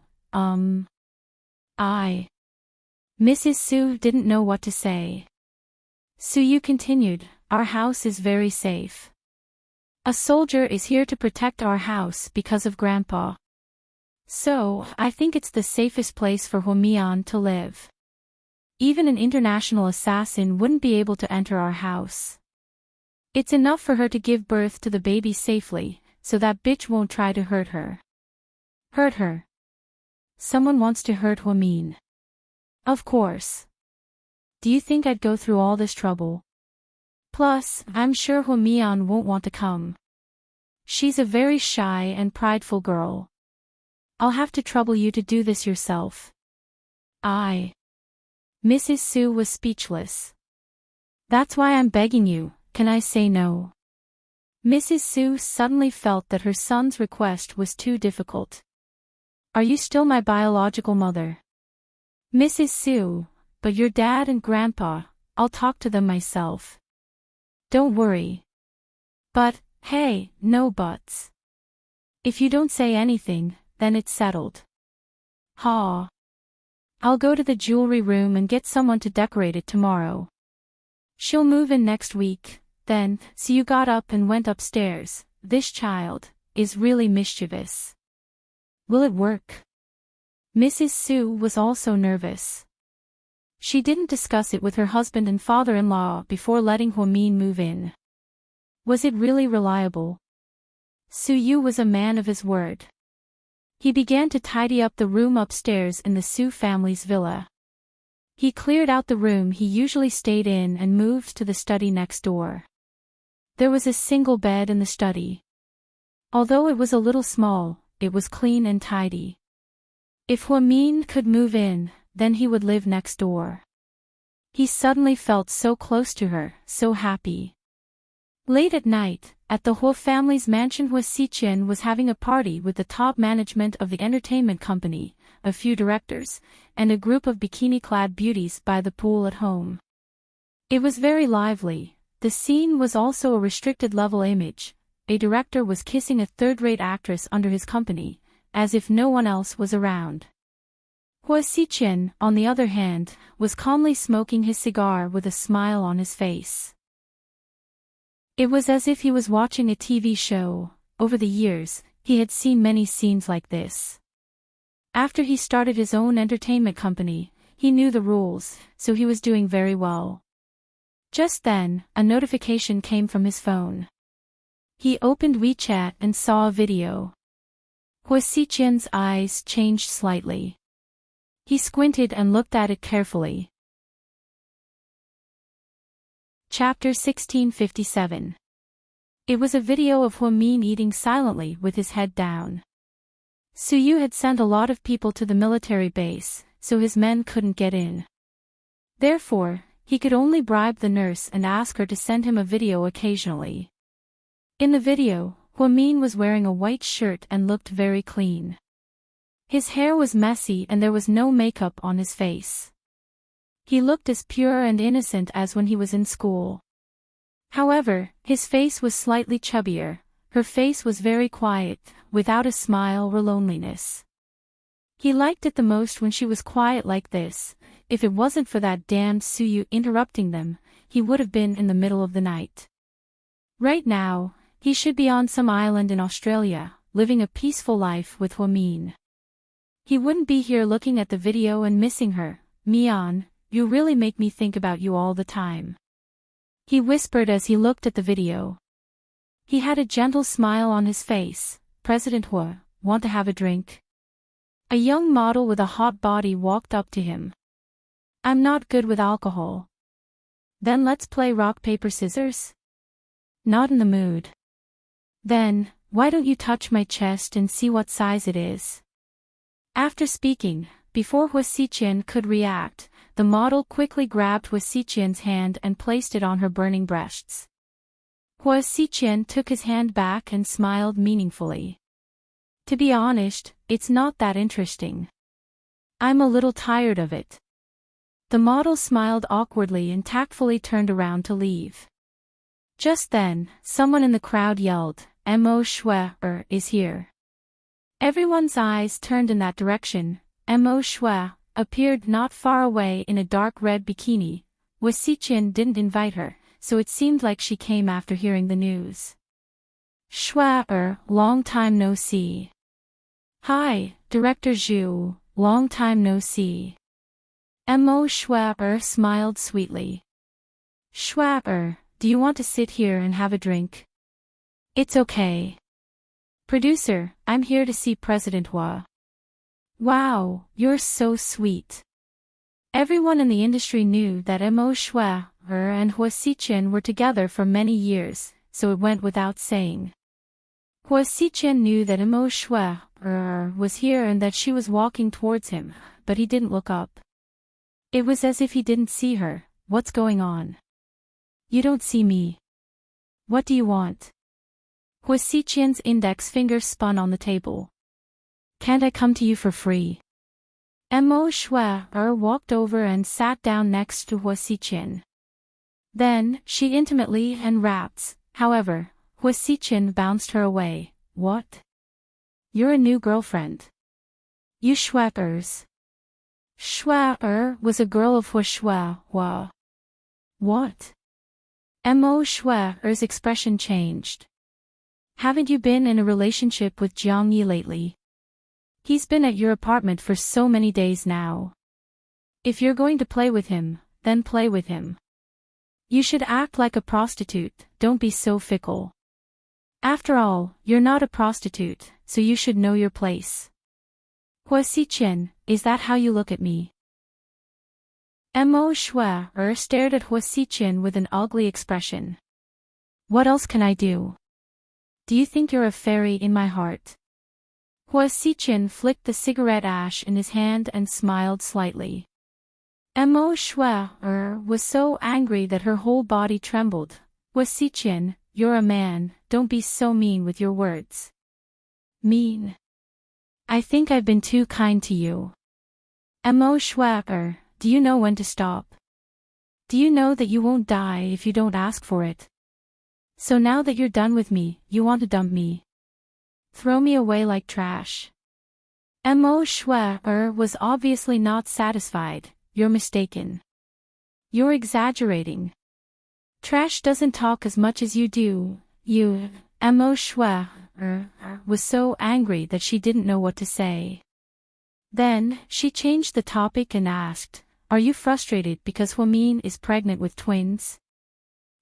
Mrs. Su didn't know what to say. Suyu continued, "Our house is very safe. A soldier is here to protect our house because of Grandpa. So, I think it's the safest place for Huamian to live. Even an international assassin wouldn't be able to enter our house. It's enough for her to give birth to the baby safely, so that bitch won't try to hurt her." "Hurt her? Someone wants to hurt Huamin." "Of course. Do you think I'd go through all this trouble? Plus, I'm sure Huamian won't want to come. She's a very shy and prideful girl." I'll have to trouble you to do this yourself. Mrs. Su was speechless. That's why I'm begging you, can I say no? Mrs. Su suddenly felt that her son's request was too difficult. Are you still my biological mother? Mrs. Su, but your dad and grandpa, I'll talk to them myself. Don't worry. But, hey, no buts. If you don't say anything, then it's settled. Ha. I'll go to the jewelry room and get someone to decorate it tomorrow. She'll move in next week, then. So you got up and went upstairs. This child is really mischievous. Will it work? Mrs. Su was also nervous. She didn't discuss it with her husband and father-in-law before letting Huamin move in. Was it really reliable? Su Yu was a man of his word. He began to tidy up the room upstairs in the Su family's villa. He cleared out the room he usually stayed in and moved to the study next door. There was a single bed in the study. Although it was a little small, it was clean and tidy. If Huamin could move in, then he would live next door. He suddenly felt so close to her, so happy. Late at night, at the Hua family's mansion, Hua Xiqian was having a party with the top management of the entertainment company, a few directors, and a group of bikini-clad beauties by the pool at home. It was very lively. The scene was also a restricted-level image. A director was kissing a third-rate actress under his company, as if no one else was around. Hua Xiqian, on the other hand, was calmly smoking his cigar with a smile on his face. It was as if he was watching a TV show. Over the years, he had seen many scenes like this. After he started his own entertainment company, he knew the rules, so he was doing very well. Just then, a notification came from his phone. He opened WeChat and saw a video. Hua Xiqian's eyes changed slightly. He squinted and looked at it carefully. Chapter 1657. It was a video of Huamin eating silently with his head down. Su Yu had sent a lot of people to the military base, so his men couldn't get in. Therefore, he could only bribe the nurse and ask her to send him a video occasionally. In the video, Huamin was wearing a white shirt and looked very clean. His hair was messy and there was no makeup on his face. He looked as pure and innocent as when he was in school. However, his face was slightly chubbier. Her face was very quiet, without a smile or loneliness. He liked it the most when she was quiet like this. If it wasn't for that damned Su Yu interrupting them, he would have been in the middle of the night. Right now, he should be on some island in Australia, living a peaceful life with Huamin. He wouldn't be here looking at the video and missing her. Mian, you really make me think about you all the time. He whispered as he looked at the video. He had a gentle smile on his face. President Hua, want to have a drink? A young model with a hot body walked up to him. I'm not good with alcohol. Then let's play rock paper scissors? Not in the mood. Then, why don't you touch my chest and see what size it is? After speaking, before Hua Xiqian could react, the model quickly grabbed Hua Xiqian's hand and placed it on her burning breasts. Hua Xiqian took his hand back and smiled meaningfully. To be honest, it's not that interesting. I'm a little tired of it. The model smiled awkwardly and tactfully turned around to leave. Just then, someone in the crowd yelled, Mo Shui is here. Everyone's eyes turned in that direction. Mo Shui appeared not far away in a dark red bikini. Hua Xiqian didn't invite her, so it seemed like she came after hearing the news. Shui, long time no see. Hi, Director Zhu, long time no see. Mo Shui smiled sweetly. Shui, do you want to sit here and have a drink? It's okay. Producer, I'm here to see President Hua. Wow, you're so sweet. Everyone in the industry knew that Mo Shui and Hua Xiqian were together for many years, so it went without saying. Hua Xiqian knew that Mo Shui was here and that she was walking towards him, but he didn't look up. It was as if he didn't see her. What's going on? You don't see me. What do you want? Hua Xiqian's index finger spun on the table. Can't I come to you for free? Mo Shui walked over and sat down next to Hua Xiqian. Then, she intimately and rapt, however, Hua Xiqian bounced her away. What? You're a new girlfriend. You Shui-ers. Shui-er was a girl of Hua Shui. What? Mo Shui-er's expression changed. Haven't you been in a relationship with Jiang Yi lately? He's been at your apartment for so many days now. If you're going to play with him, then play with him. You should act like a prostitute, don't be so fickle. After all, you're not a prostitute, so you should know your place. Hua Xiqian, is that how you look at me? Mo Shui stared at Hua Xiqian with an ugly expression. What else can I do? Do you think you're a fairy in my heart? Hua Xiqian flicked the cigarette ash in his hand and smiled slightly. Mo Shui was so angry that her whole body trembled. Hua Xiqian, you're a man, don't be so mean with your words. Mean? I think I've been too kind to you. Mo Shui, do you know when to stop? Do you know that you won't die if you don't ask for it? So now that you're done with me, you want to dump me? Throw me away like trash. Mo Shui was obviously not satisfied. You're mistaken. You're exaggerating. Trash doesn't talk as much as you do. You, Mo Shui was so angry that she didn't know what to say. Then, she changed the topic and asked, are you frustrated because Huamin is pregnant with twins?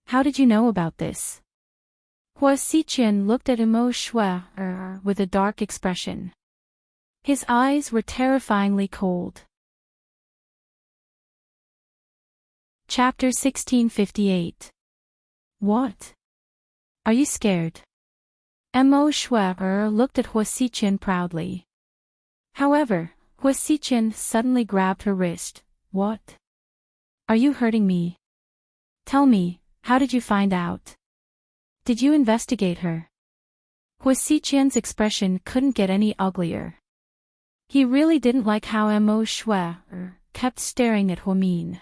How did you know about this? Hua Xiqian looked at Mo Shui with a dark expression. His eyes were terrifyingly cold. Chapter 1658. What? Are you scared? Mo Shui looked at Hua Xiqian proudly. However, Hua Xiqian suddenly grabbed her wrist. What? Are you hurting me? Tell me, how did you find out? Did you investigate her? Hua Xiqian's expression couldn't get any uglier. He really didn't like how Mo Shui kept staring at Huamin.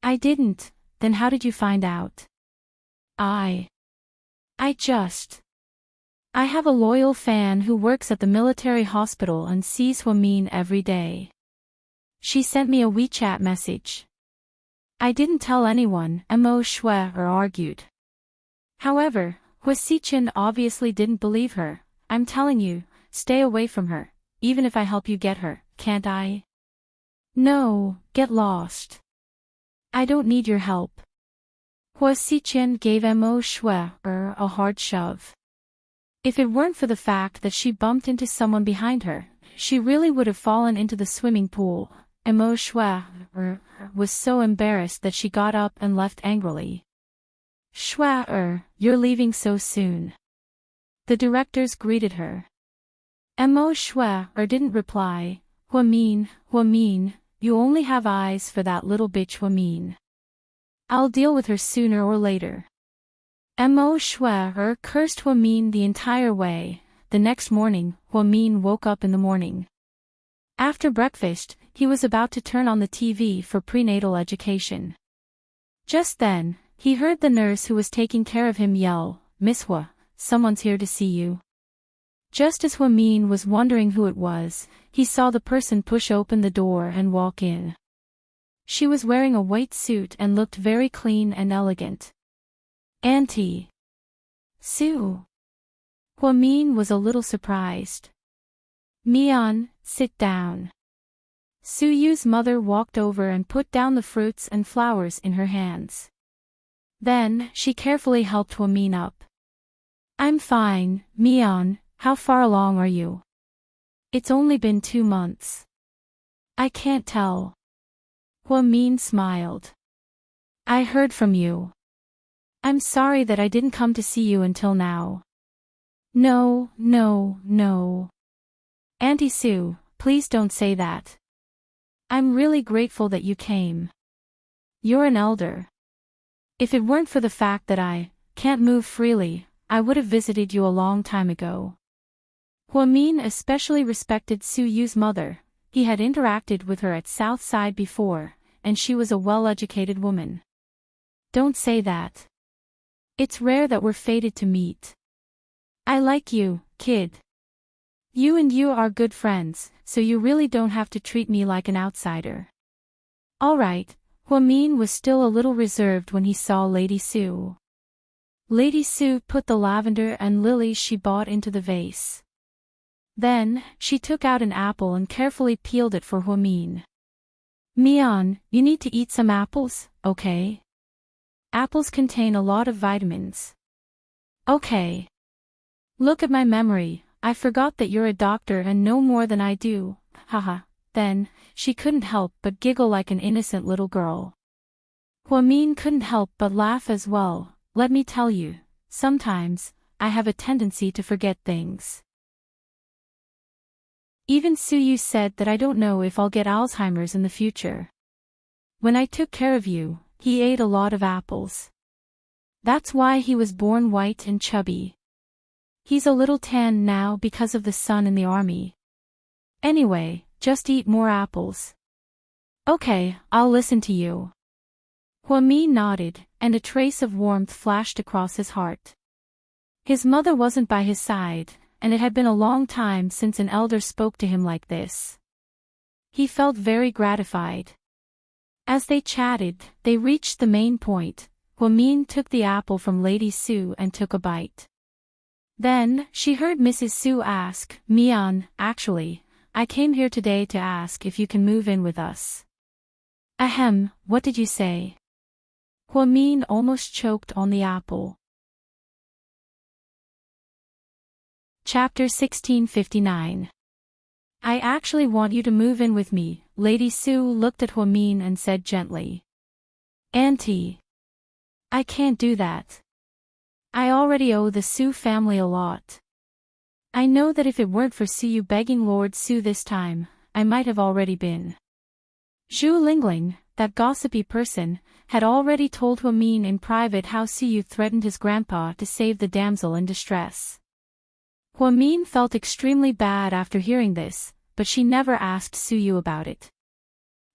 I didn't, then how did you find out? I have a loyal fan who works at the military hospital and sees Huamin every day. She sent me a WeChat message. I didn't tell anyone, Mo Shui argued. However, Hua Xiqian obviously didn't believe her. I'm telling you, stay away from her, even if I help you get her, can't I? No, get lost. I don't need your help. Hua Xiqian gave Mo Shui a hard shove. If it weren't for the fact that she bumped into someone behind her, she really would have fallen into the swimming pool. Mo Shui was so embarrassed that she got up and left angrily. Shui, you're leaving so soon. The directors greeted her. Mo Shui didn't reply. Huamin, you only have eyes for that little bitch Huamin. I'll deal with her sooner or later. Mo Shui cursed Huamin the entire way. The next morning, Huamin woke up in the morning. After breakfast, he was about to turn on the TV for prenatal education. Just then, he heard the nurse who was taking care of him yell, Miss Hua, someone's here to see you. Just as Huamin was wondering who it was, he saw the person push open the door and walk in. She was wearing a white suit and looked very clean and elegant. Auntie. Sue. Huamin was a little surprised. Mian, sit down. Su Yu's mother walked over and put down the fruits and flowers in her hands. Then, she carefully helped Huamin up. I'm fine, Mian, how far along are you? It's only been 2 months. I can't tell. Huamin smiled. I heard from you. I'm sorry that I didn't come to see you until now. No. Auntie Sue, please don't say that. I'm really grateful that you came. You're an elder. If it weren't for the fact that I can't move freely, I would have visited you a long time ago. Huamin especially respected Su Yu's mother. He had interacted with her at Southside before, and she was a well-educated woman. Don't say that. It's rare that we're fated to meet. I like you, kid. You and you are good friends, so you really don't have to treat me like an outsider. All right. Huamin was still a little reserved when he saw Lady Su. Lady Su put the lavender and lilies she bought into the vase. Then, she took out an apple and carefully peeled it for Huamin. Mian, you need to eat some apples, okay? Apples contain a lot of vitamins. Okay. Look at my memory, I forgot that you're a doctor and know more than I do, haha. Then, she couldn't help but giggle like an innocent little girl. Huamin couldn't help but laugh as well. Let me tell you, sometimes, I have a tendency to forget things. Even Su Yu said that I don't know if I'll get Alzheimer's in the future. When I took care of you, he ate a lot of apples. That's why he was born white and chubby. He's a little tan now because of the sun in the army. Anyway, just eat more apples. Okay, I'll listen to you. Huamin nodded, and a trace of warmth flashed across his heart. His mother wasn't by his side, and it had been a long time since an elder spoke to him like this. He felt very gratified. As they chatted, they reached the main point. Huamin took the apple from Lady Su and took a bite. Then, she heard Mrs. Su ask, Mian, actually, I came here today to ask if you can move in with us. Ahem, what did you say? Huamin almost choked on the apple. Chapter 1659. I actually want you to move in with me, Lady Su looked at Huamin and said gently. Auntie. I can't do that. I already owe the Su family a lot. I know that if it weren't for Su Yu begging Lord Su this time, I might have already been. Zhu Lingling, that gossipy person, had already told Huamin in private how Su Yu threatened his grandpa to save the damsel in distress. Huamin felt extremely bad after hearing this, but she never asked Su Yu about it.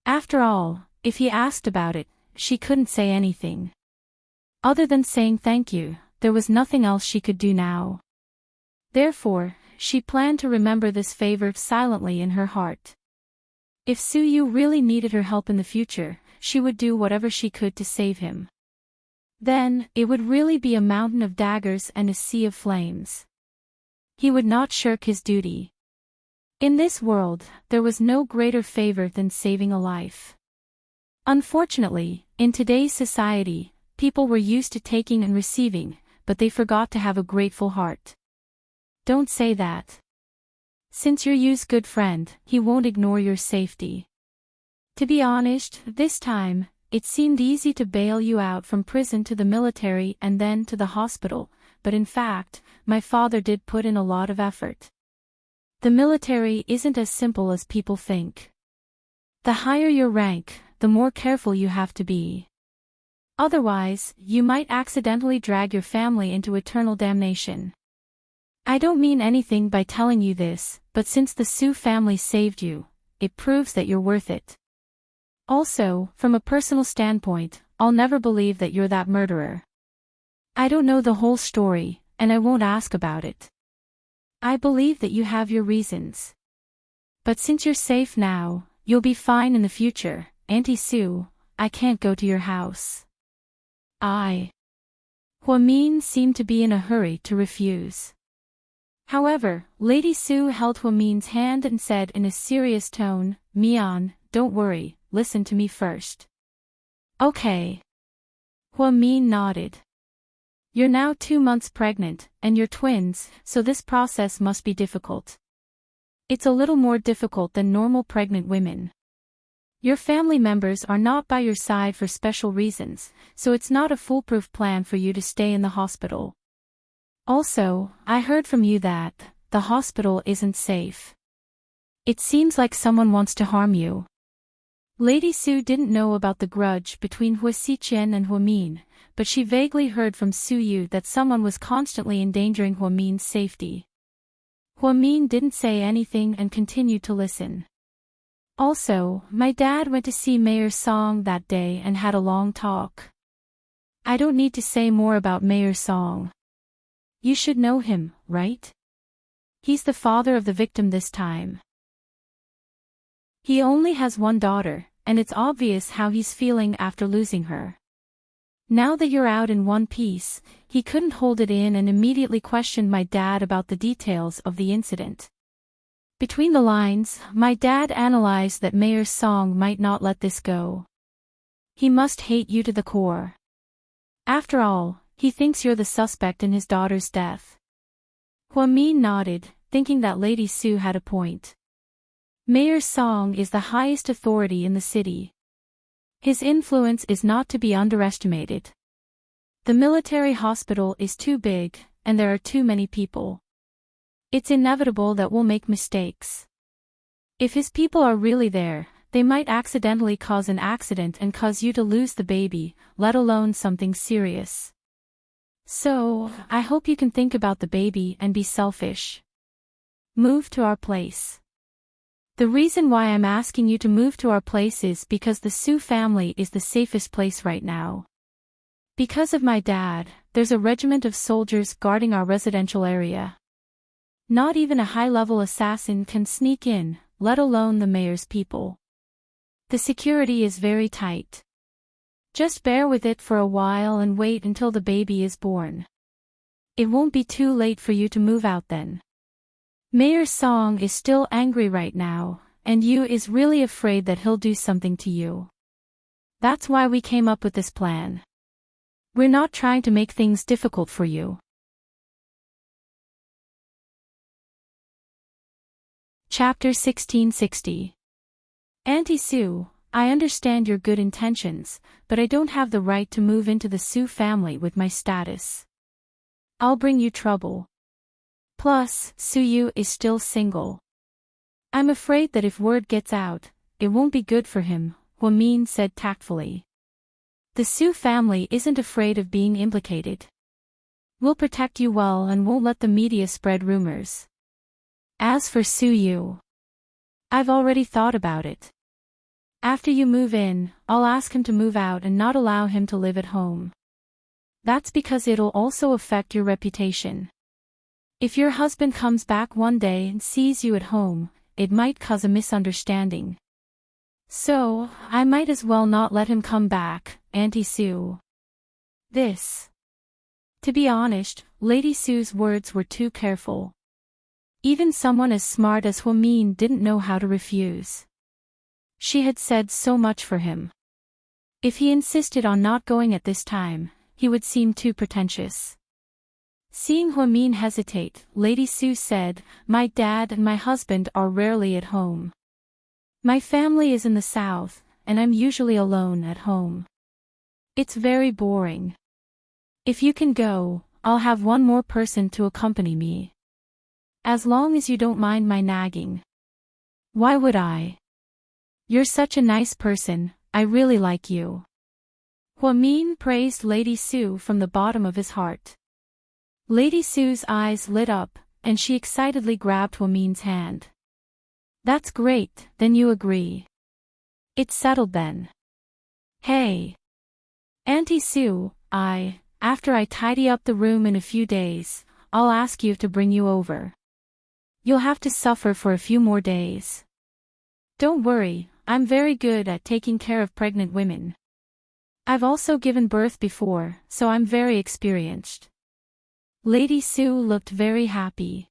After all, if he asked about it, she couldn't say anything. Other than saying thank you, there was nothing else she could do now. Therefore, she planned to remember this favor silently in her heart. If Su Yu really needed her help in the future, she would do whatever she could to save him. Then, it would really be a mountain of daggers and a sea of flames. He would not shirk his duty. In this world, there was no greater favor than saving a life. Unfortunately, in today's society, people were used to taking and receiving, but they forgot to have a grateful heart. Don't say that. Since you're Yu's good friend, he won't ignore your safety. To be honest, this time, it seemed easy to bail you out from prison to the military and then to the hospital, but in fact, my father did put in a lot of effort. The military isn't as simple as people think. The higher your rank, the more careful you have to be. Otherwise, you might accidentally drag your family into eternal damnation. I don't mean anything by telling you this, but since the Su family saved you, it proves that you're worth it. Also, from a personal standpoint, I'll never believe that you're that murderer. I don't know the whole story, and I won't ask about it. I believe that you have your reasons. But since you're safe now, you'll be fine in the future. Auntie Su, I can't go to your house. Huamin seemed to be in a hurry to refuse. However, Lady Su held Huamin's hand and said in a serious tone, Mian, don't worry, listen to me first. Okay. Huamin nodded. You're now 2 months pregnant, and you're twins, so this process must be difficult. It's a little more difficult than normal pregnant women. Your family members are not by your side for special reasons, so it's not a foolproof plan for you to stay in the hospital. Also, I heard from you that the hospital isn't safe. It seems like someone wants to harm you. Lady Su didn't know about the grudge between Hua Xiqian and Hua Min, but she vaguely heard from Su Yu that someone was constantly endangering Hua Min's safety. Hua Min didn't say anything and continued to listen. Also, my dad went to see Mayor Song that day and had a long talk. I don't need to say more about Mayor Song. You should know him, right? He's the father of the victim this time. He only has one daughter, and it's obvious how he's feeling after losing her. Now that you're out in one piece, he couldn't hold it in and immediately questioned my dad about the details of the incident. Between the lines, my dad analyzed that Mayor Song might not let this go. He must hate you to the core. After all, he thinks you're the suspect in his daughter's death. Hua Min nodded, thinking that Lady Su had a point. Mayor Song is the highest authority in the city. His influence is not to be underestimated. The military hospital is too big, and there are too many people. It's inevitable that we'll make mistakes. If his people are really there, they might accidentally cause an accident and cause you to lose the baby, let alone something serious. So, I hope you can think about the baby and be selfish. Move to our place. The reason why I'm asking you to move to our place is because the Su family is the safest place right now. Because of my dad, there's a regiment of soldiers guarding our residential area. Not even a high-level assassin can sneak in, let alone the mayor's people. The security is very tight. Just bear with it for a while and wait until the baby is born. It won't be too late for you to move out then. Mayor Song is still angry right now, and Yu is really afraid that he'll do something to you. That's why we came up with this plan. We're not trying to make things difficult for you. Chapter 1660. Auntie Su, I understand your good intentions, but I don't have the right to move into the Su family with my status. I'll bring you trouble. Plus, Su Yu is still single. I'm afraid that if word gets out, it won't be good for him, Hua Min said tactfully. The Su family isn't afraid of being implicated. We'll protect you well and won't let the media spread rumors. As for Su Yu, I've already thought about it. After you move in, I'll ask him to move out and not allow him to live at home. That's because it'll also affect your reputation. If your husband comes back one day and sees you at home, it might cause a misunderstanding. So, I might as well not let him come back, Auntie Su. To be honest, Lady Su's words were too careful. Even someone as smart as Hua Min didn't know how to refuse. She had said so much for him. If he insisted on not going at this time, he would seem too pretentious. Seeing Hua Min hesitate, Lady Su said, "My dad and my husband are rarely at home. My family is in the south, and I'm usually alone at home. It's very boring. If you can go, I'll have one more person to accompany me. As long as you don't mind my nagging." "Why would I? You're such a nice person, I really like you." Hua Min praised Lady Su from the bottom of his heart. Lady Su's eyes lit up, and she excitedly grabbed Hua Min's hand. "That's great, then you agree. It's settled then. Hey, Auntie Su, after I tidy up the room in a few days, I'll ask you to bring you over. You'll have to suffer for a few more days. Don't worry, I'm very good at taking care of pregnant women. I've also given birth before, so I'm very experienced." Lady Su looked very happy.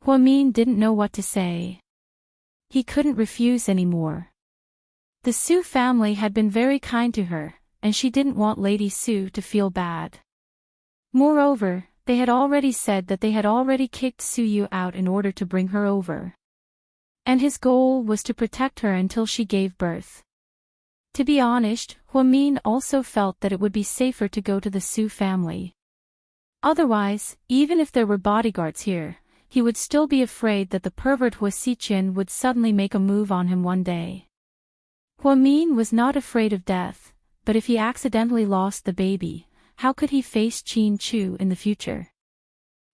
Hua Min didn't know what to say. He couldn't refuse anymore. The Su family had been very kind to her, and she didn't want Lady Su to feel bad. Moreover, they had already said that they had already kicked Su Yu out in order to bring her over. And his goal was to protect her until she gave birth. To be honest, Hua Min also felt that it would be safer to go to the Su family. Otherwise, even if there were bodyguards here, he would still be afraid that the pervert Hua Xiqin would suddenly make a move on him one day. Hua Min was not afraid of death, but if he accidentally lost the baby, how could he face Qin Chu in the future?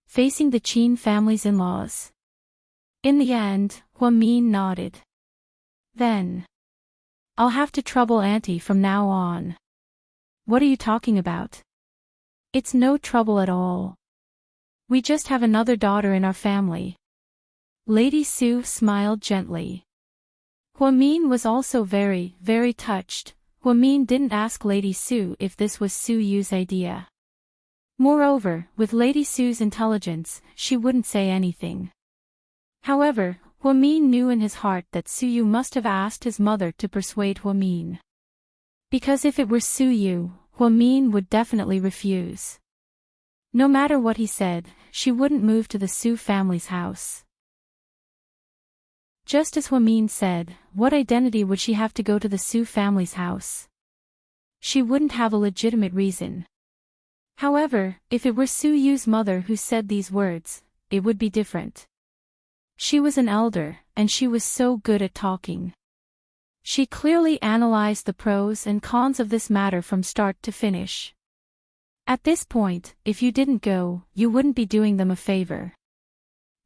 Facing the Qin family's in-laws. In the end, Hua Min nodded. Then. I'll have to trouble Auntie from now on. What are you talking about? It's no trouble at all. We just have another daughter in our family. Lady Su smiled gently. Hua Min was also very, very touched. Hua Min didn't ask Lady Su if this was Su Yu's idea. Moreover, with Lady Su's intelligence, she wouldn't say anything. However, Hua Min knew in his heart that Su Yu must have asked his mother to persuade Hua Min. Because if it were Su Yu, Hua Min would definitely refuse. No matter what he said, she wouldn't move to the Su family's house. Just as Hua Min said, what identity would she have to go to the Su family's house? She wouldn't have a legitimate reason. However, if it were Su Yu's mother who said these words, it would be different. She was an elder, and she was so good at talking. She clearly analyzed the pros and cons of this matter from start to finish. At this point, if you didn't go, you wouldn't be doing them a favor.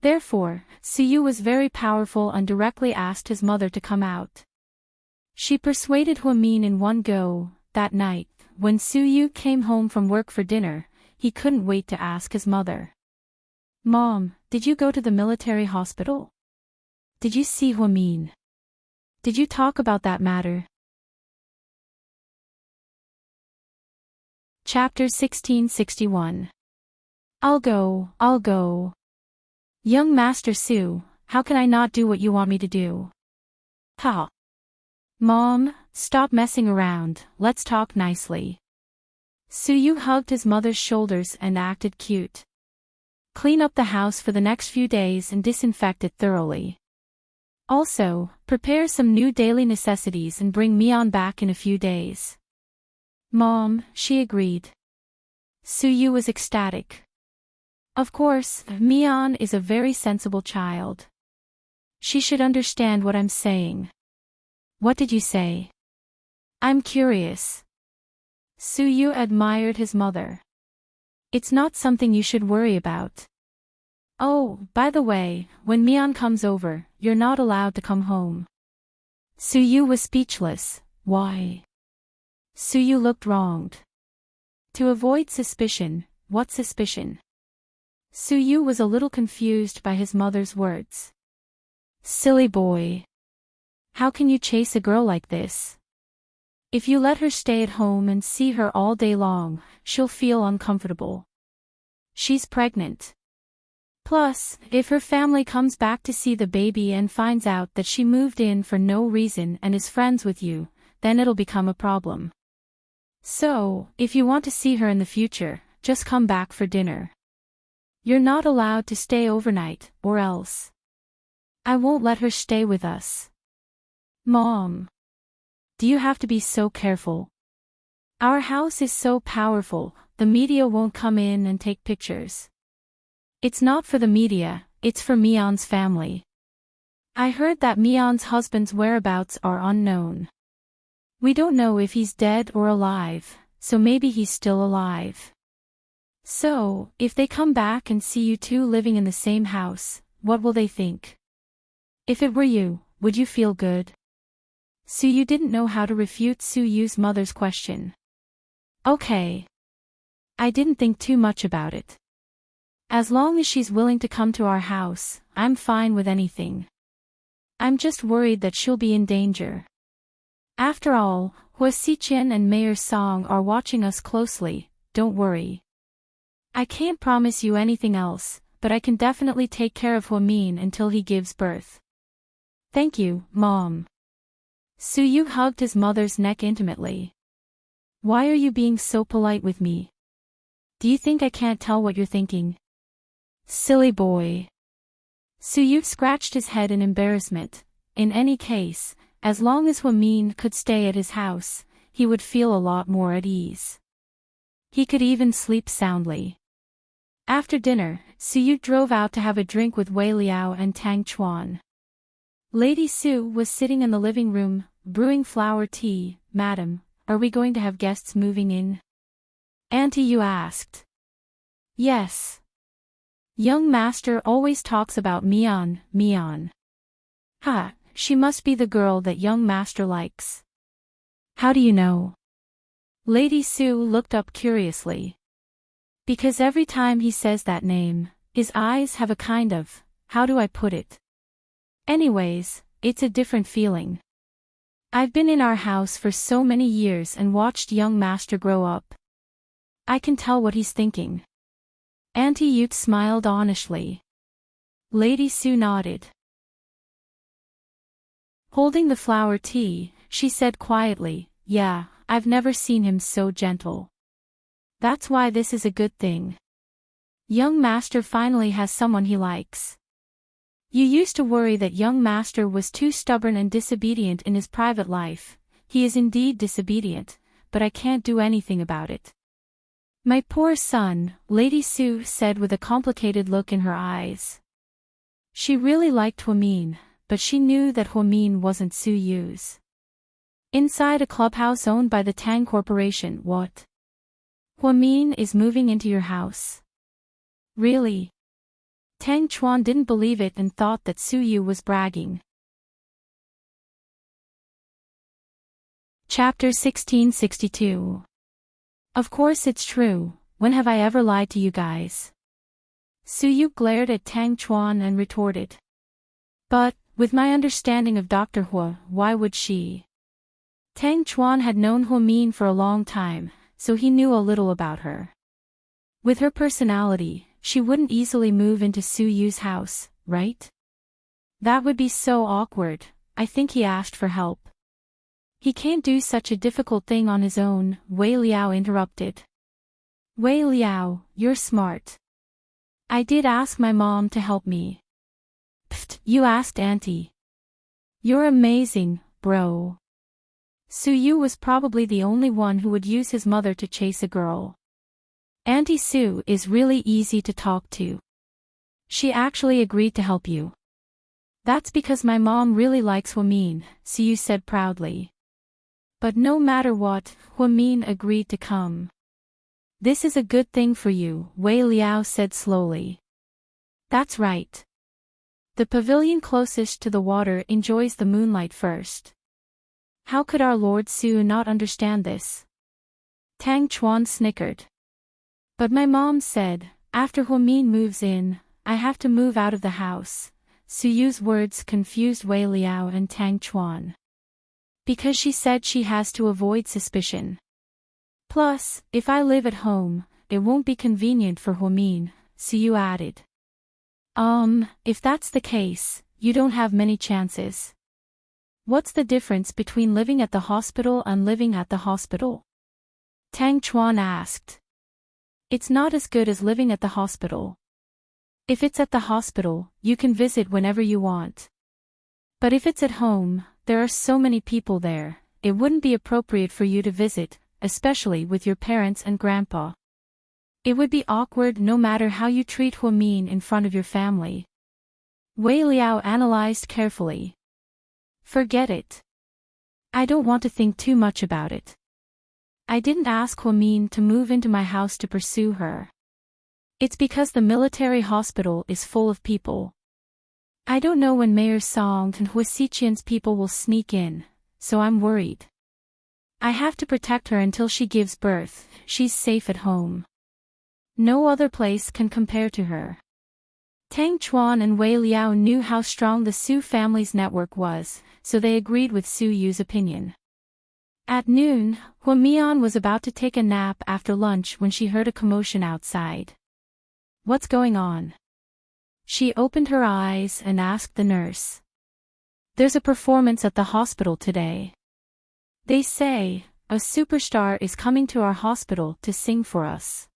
Therefore, Su Yu was very powerful and directly asked his mother to come out. She persuaded Hua Min in one go. That night, when Su Yu came home from work for dinner, he couldn't wait to ask his mother. Mom, did you go to the military hospital? Did you see Hua Min? Did you talk about that matter? Chapter 1661. I'll go. Young Master Su, how can I not do what you want me to do? Ha! Mom, stop messing around, let's talk nicely. Su Yu hugged his mother's shoulders and acted cute. Clean up the house for the next few days and disinfect it thoroughly. Also, prepare some new daily necessities and bring Mian back in a few days. Mom, she agreed. Su Yu was ecstatic. Of course, Mian is a very sensible child. She should understand what I'm saying. What did you say? I'm curious. Su Yu admired his mother. It's not something you should worry about. Oh, by the way, when Mian comes over, you're not allowed to come home. Su Yu was speechless. Why? Su Yu looked wronged. To avoid suspicion. What suspicion? Su Yu was a little confused by his mother's words. Silly boy. How can you chase a girl like this? If you let her stay at home and see her all day long, she'll feel uncomfortable. She's pregnant. Plus, if her family comes back to see the baby and finds out that she moved in for no reason and is friends with you, then it'll become a problem. So, if you want to see her in the future, just come back for dinner. You're not allowed to stay overnight, or else. I won't let her stay with us. Mom. Do you have to be so careful? Our house is so powerful, the media won't come in and take pictures. It's not for the media, it's for Mian's family. I heard that Mian's husband's whereabouts are unknown. We don't know if he's dead or alive, so maybe he's still alive. So, if they come back and see you two living in the same house, what will they think? If it were you, would you feel good? Su Yu didn't know how to refute Su Yu's mother's question. Okay. I didn't think too much about it. As long as she's willing to come to our house, I'm fine with anything. I'm just worried that she'll be in danger. After all, Hua Xiqian and Mayor Song are watching us closely, don't worry. I can't promise you anything else, but I can definitely take care of Hua Min until he gives birth. Thank you, Mom. Su Yu hugged his mother's neck intimately. Why are you being so polite with me? Do you think I can't tell what you're thinking? Silly boy. Su Yu scratched his head in embarrassment. In any case, as long as Hua Min could stay at his house, he would feel a lot more at ease. He could even sleep soundly. After dinner, Su drove out to have a drink with Wei Liao and Tang Chuan. Lady Su was sitting in the living room, brewing flower tea. "Madam, are we going to have guests moving in?" Auntie Yu asked. "Yes. Young master always talks about Mian. Ha, she must be the girl that young master likes." "How do you know?" Lady Su looked up curiously. "Because every time he says that name, his eyes have a kind of, how do I put it? Anyways, it's a different feeling. I've been in our house for so many years and watched young master grow up. I can tell what he's thinking." Auntie Ute smiled honestly. Lady Su nodded. Holding the flower tea, she said quietly, "Yeah, I've never seen him so gentle. That's why this is a good thing. Young master finally has someone he likes. You used to worry that young master was too stubborn and disobedient in his private life. He is indeed disobedient, but I can't do anything about it." "My poor son," Lady Su said with a complicated look in her eyes. She really liked Huamin, but she knew that Huamin wasn't Su Yu's. Inside a clubhouse owned by the Tang Corporation. "What? Huamin is moving into your house? Really?" Tang Chuan didn't believe it and thought that Su Yu was bragging. Chapter 1662. "Of course it's true. When have I ever lied to you guys?" Su Yu glared at Tang Chuan and retorted. "But, with my understanding of Dr. Hua, why would she?" Tang Chuan had known Huamin for a long time, so he knew a little about her. With her personality, she wouldn't easily move into Su Yu's house, right? That would be so awkward. I think he asked for help. "He can't do such a difficult thing on his own," Wei Liao interrupted. "Wei Liao, you're smart. I did ask my mom to help me." "Pfft, you asked Auntie. You're amazing, bro." Su Yu was probably the only one who would use his mother to chase a girl. "Auntie Su is really easy to talk to. She actually agreed to help you." "That's because my mom really likes Huamin," Su Yu said proudly. "But no matter what, Huamin agreed to come." "This is a good thing for you," Wei Liao said slowly. "That's right. The pavilion closest to the water enjoys the moonlight first. How could our Lord Su not understand this?" Tang Chuan snickered. "But my mom said, after Huamin moves in, I have to move out of the house." Su Yu's words confused Wei Liao and Tang Chuan. "Because she said she has to avoid suspicion. Plus, if I live at home, it won't be convenient for Huamin," Su Yu added. If that's the case, you don't have many chances." "What's the difference between living at the hospital and living at the hospital?" Tang Chuan asked. "It's not as good as living at the hospital. If it's at the hospital, you can visit whenever you want. But if it's at home, there are so many people there, it wouldn't be appropriate for you to visit, especially with your parents and grandpa. It would be awkward no matter how you treat Huamin in front of your family." Wei Liao analyzed carefully. "Forget it. I don't want to think too much about it. I didn't ask Huamin to move into my house to pursue her. It's because the military hospital is full of people. I don't know when Mayor Song and Huasiqian's people will sneak in, so I'm worried. I have to protect her until she gives birth. She's safe at home. No other place can compare to her." Tang Chuan and Wei Liao knew how strong the Su family's network was, so they agreed with Su Yu's opinion. At noon, Huamian was about to take a nap after lunch when she heard a commotion outside. "What's going on?" She opened her eyes and asked the nurse. "There's a performance at the hospital today. They say, a superstar is coming to our hospital to sing for us.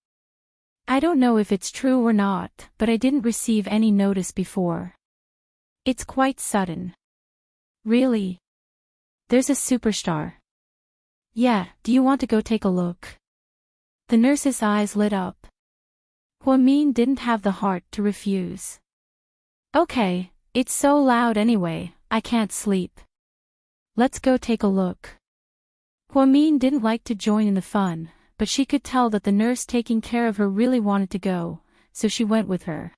I don't know if it's true or not, but I didn't receive any notice before. It's quite sudden." "Really? There's a superstar?" "Yeah, do you want to go take a look?" The nurse's eyes lit up. Huamin didn't have the heart to refuse. Okay, it's so loud anyway, I can't sleep. Let's go take a look. Huamin didn't like to join in the fun, but she could tell that the nurse taking care of her really wanted to go, so she went with her.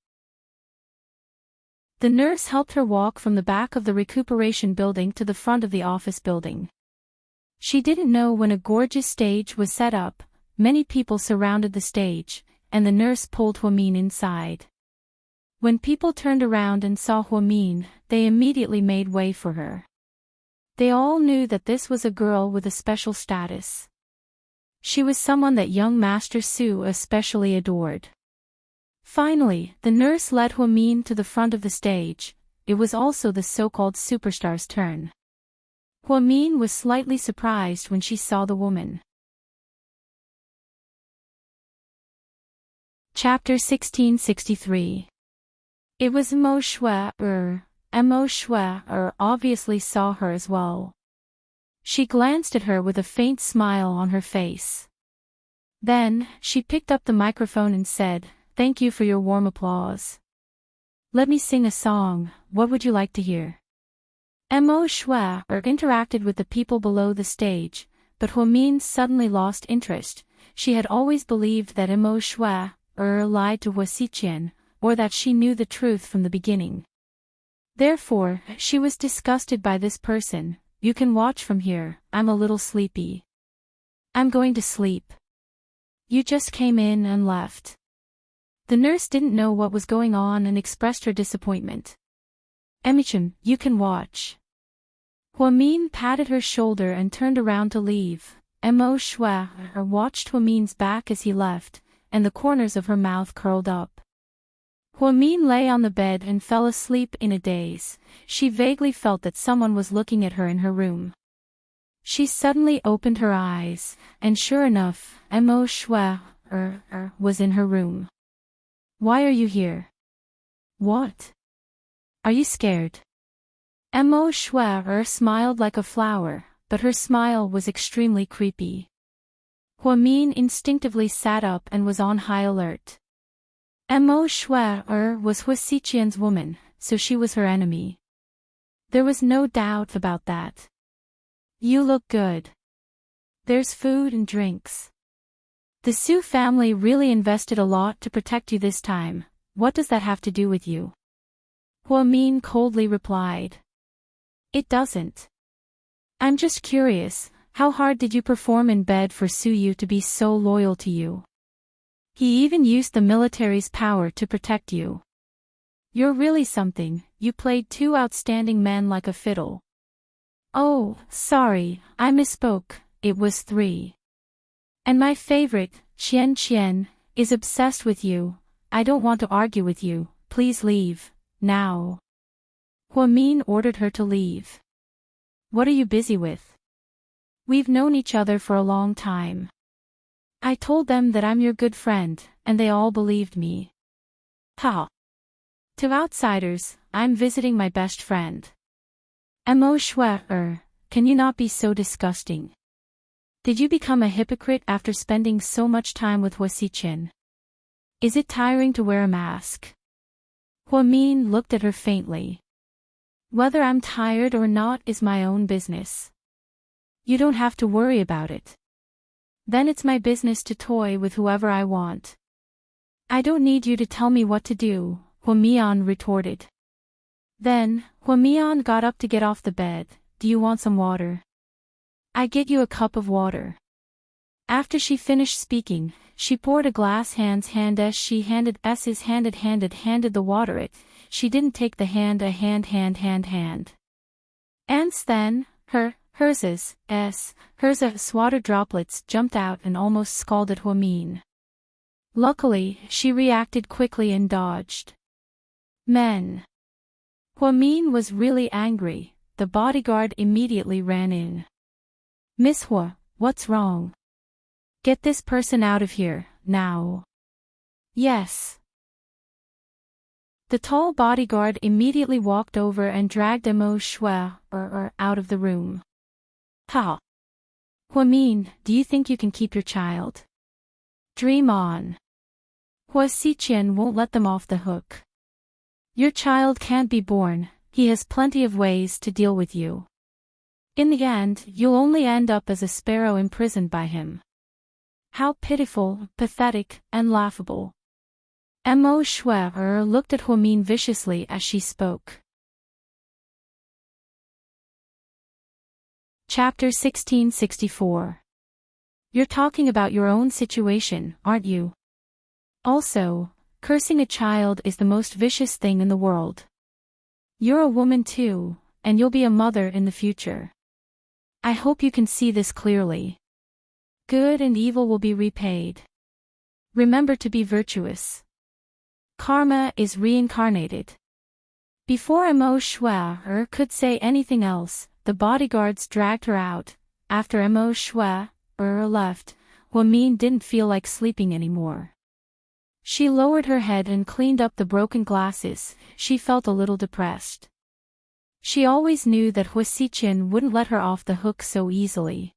The nurse helped her walk from the back of the recuperation building to the front of the office building. She didn't know when a gorgeous stage was set up, many people surrounded the stage, and the nurse pulled Huamin inside. When people turned around and saw Huamin, they immediately made way for her. They all knew that this was a girl with a special status. She was someone that young Master Su especially adored. Finally, the nurse led Huamin to the front of the stage. It was also the so-called superstar's turn. Huamin was slightly surprised when she saw the woman. Chapter 1663. It was Mo Shui. Mo Shui obviously saw her as well. She glanced at her with a faint smile on her face. Then, she picked up the microphone and said, "Thank you for your warm applause. Let me sing a song, what would you like to hear?" Mo Shui interacted with the people below the stage, but Huamin suddenly lost interest. She had always believed that Mo Shui lied to Hua Xiqian, or that she knew the truth from the beginning. Therefore, she was disgusted by this person. "You can watch from here, I'm a little sleepy." "I'm going to sleep." "You just came in and left." The nurse didn't know what was going on and expressed her disappointment. "Emichim, you can watch." Huamin patted her shoulder and turned around to leave. Mo Shui watched Huamin's back as he left, and the corners of her mouth curled up. Huamin lay on the bed and fell asleep in a daze. She vaguely felt that someone was looking at her in her room. She suddenly opened her eyes, and sure enough, Mo Shui was in her room. "Why are you here?" "What? Are you scared?" Mo Shui smiled like a flower, but her smile was extremely creepy. Huamin instinctively sat up and was on high alert. Mo Shui was Hua Xiqian's woman, so she was her enemy. There was no doubt about that. "You look good. There's food and drinks. The Su family really invested a lot to protect you this time. What does that have to do with you?" Huamin coldly replied. "It doesn't. I'm just curious, how hard did you perform in bed for Su Yu to be so loyal to you? He even used the military's power to protect you. You're really something, you played two outstanding men like a fiddle." "Oh, sorry, I misspoke, it was 3. And my favorite, Qian, is obsessed with you. I don't want to argue with you, please leave, now." Huamin ordered her to leave. "What are you busy with? We've known each other for a long time. I told them that I'm your good friend, and they all believed me. Ha! To outsiders, I'm visiting my best friend. Mo Shui, can you not be so disgusting? Did you become a hypocrite after spending so much time with Hua Xiqian? Is it tiring to wear a mask?" Huamin looked at her faintly. "Whether I'm tired or not is my own business. You don't have to worry about it. Then it's my business to toy with whoever I want." "I don't need you to tell me what to do," Huamian retorted. Then, Huamian got up to get off the bed. "Do you want some water?" "I get you a cup of water." After she finished speaking, she poured a glass hand as she handed the water it. She didn't take the hand. Ants then, hers water droplets jumped out and almost scalded Huamin. Luckily, she reacted quickly and dodged. "Men." Huamin was really angry. The bodyguard immediately ran in. "Miss Hua, what's wrong? Get this person out of here, now." "Yes." The tall bodyguard immediately walked over and dragged Mo Shui out of the room. "Ha! Huamin, do you think you can keep your child? Dream on." Hua Xiqian won't let them off the hook. Your child can't be born, he has plenty of ways to deal with you. In the end, you'll only end up as a sparrow imprisoned by him. How pitiful, pathetic, and laughable. Mo Shui looked at Huamin viciously as she spoke. Chapter 1664. You're talking about your own situation, aren't you? Also, cursing a child is the most vicious thing in the world. You're a woman too, and you'll be a mother in the future. I hope you can see this clearly. Good and evil will be repaid. Remember to be virtuous. Karma is reincarnated. Before Mo Shui could say anything else, the bodyguards dragged her out. After Mo Shui left, Huamin didn't feel like sleeping anymore. She lowered her head and cleaned up the broken glasses. She felt a little depressed. She always knew that Hua Xiqian wouldn't let her off the hook so easily.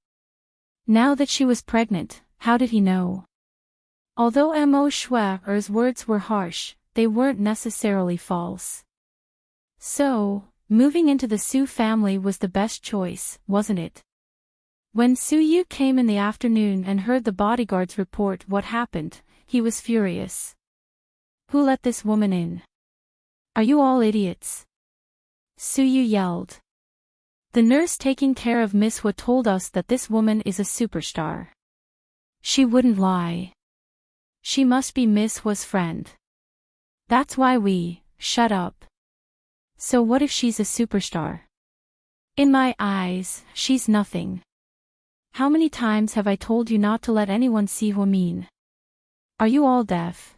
Now that she was pregnant, how did he know? Although Mo Shui's words were harsh, they weren't necessarily false. So, moving into the Su family was the best choice, wasn't it? When Su Yu came in the afternoon and heard the bodyguards report what happened, he was furious. Who let this woman in? Are you all idiots? Su Yu yelled. The nurse taking care of Miss Hua told us that this woman is a superstar. She wouldn't lie. She must be Miss Hua's friend. That's why we, shut up. So what if she's a superstar? In my eyes, she's nothing. How many times have I told you not to let anyone see Huamin? Are you all deaf?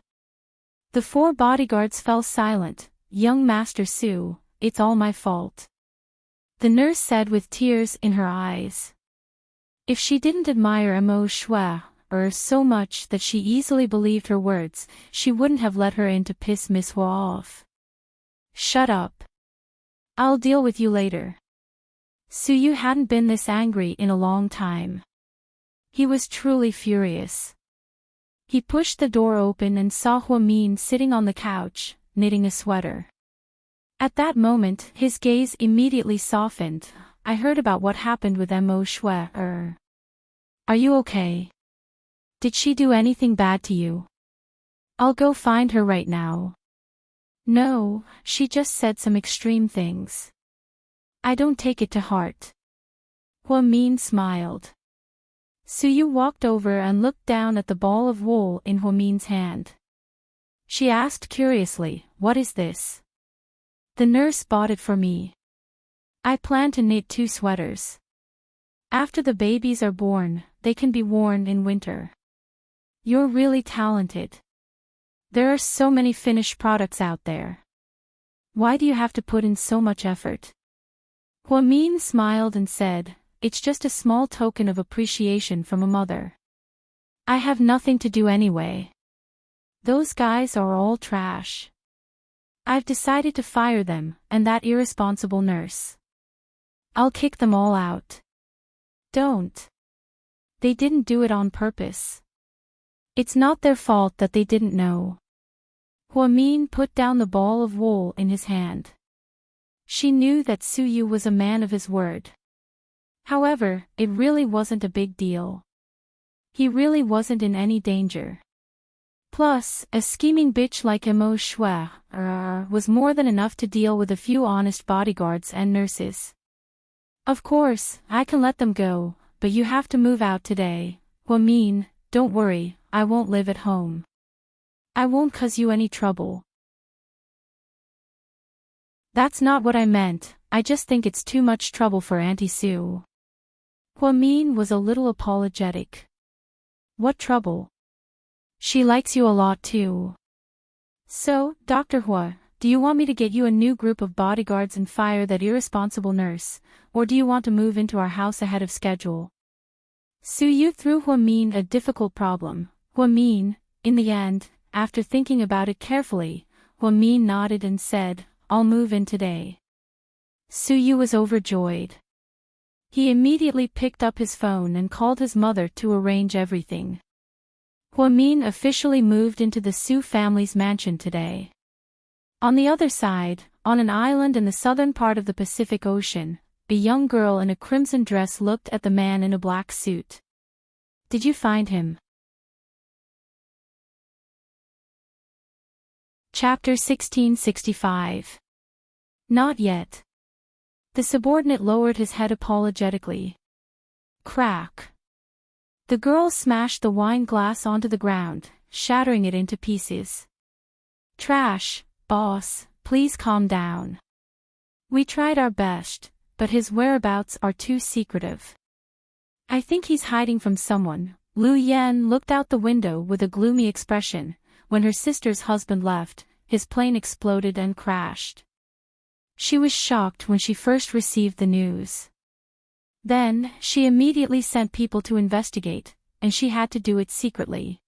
The four bodyguards fell silent. Young Master Su, it's all my fault. The nurse said with tears in her eyes. If she didn't admire Mo Shui so much that she easily believed her words, she wouldn't have let her in to piss Miss Hua off. Shut up. I'll deal with you later. Su Yu hadn't been this angry in a long time. He was truly furious. He pushed the door open and saw Huamin sitting on the couch, knitting a sweater. At that moment, his gaze immediately softened. I heard about what happened with Mo Shui. Are you okay? Did she do anything bad to you? I'll go find her right now. No, she just said some extreme things. I don't take it to heart. Huamin smiled. Su Yu walked over and looked down at the ball of wool in Huamin's hand. She asked curiously, what is this? The nurse bought it for me. I plan to knit 2 sweaters. After the babies are born, they can be worn in winter. You're really talented. There are so many finished products out there. Why do you have to put in so much effort? Huamin smiled and said, it's just a small token of appreciation from a mother. I have nothing to do anyway. Those guys are all trash. I've decided to fire them, and that irresponsible nurse. I'll kick them all out. Don't. They didn't do it on purpose. It's not their fault that they didn't know. Huamin put down the ball of wool in his hand. She knew that Su Yu was a man of his word. However, it really wasn't a big deal. He really wasn't in any danger. Plus, a scheming bitch like Mo Shui was more than enough to deal with a few honest bodyguards and nurses. Of course, I can let them go, but you have to move out today. Huamin, don't worry, I won't live at home. I won't cause you any trouble. That's not what I meant, I just think it's too much trouble for Auntie Su. Huamin was a little apologetic. What trouble? She likes you a lot too. So, Dr. Hua, do you want me to get you a new group of bodyguards and fire that irresponsible nurse, or do you want to move into our house ahead of schedule? Su Yu threw Huamin a difficult problem. Huamin, in the end, after thinking about it carefully, Huamin nodded and said, I'll move in today. Su Yu was overjoyed. He immediately picked up his phone and called his mother to arrange everything. Huamin officially moved into the Su family's mansion today. On the other side, on an island in the southern part of the Pacific Ocean, a young girl in a crimson dress looked at the man in a black suit. Did you find him? Chapter 1665. Not yet. The subordinate lowered his head apologetically. Crack. The girl smashed the wine glass onto the ground, shattering it into pieces. Trash, boss, please calm down. We tried our best, but his whereabouts are too secretive. I think he's hiding from someone. Lu Yan looked out the window with a gloomy expression. When her sister's husband left, his plane exploded and crashed. She was shocked when she first received the news. Then, she immediately sent people to investigate, and she had to do it secretly.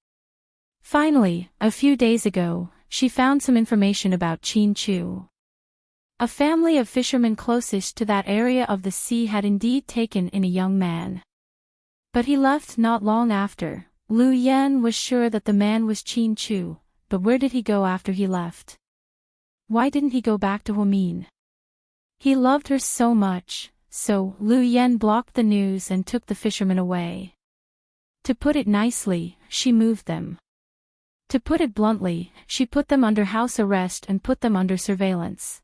Finally, a few days ago, she found some information about Qin Chu. A family of fishermen closest to that area of the sea had indeed taken in a young man. But he left not long after. Lu Yan was sure that the man was Qin Chu, but where did he go after he left? Why didn't he go back to Huamin? He loved her so much. So, Lu Yan blocked the news and took the fishermen away. To put it nicely, she moved them. To put it bluntly, she put them under house arrest and put them under surveillance.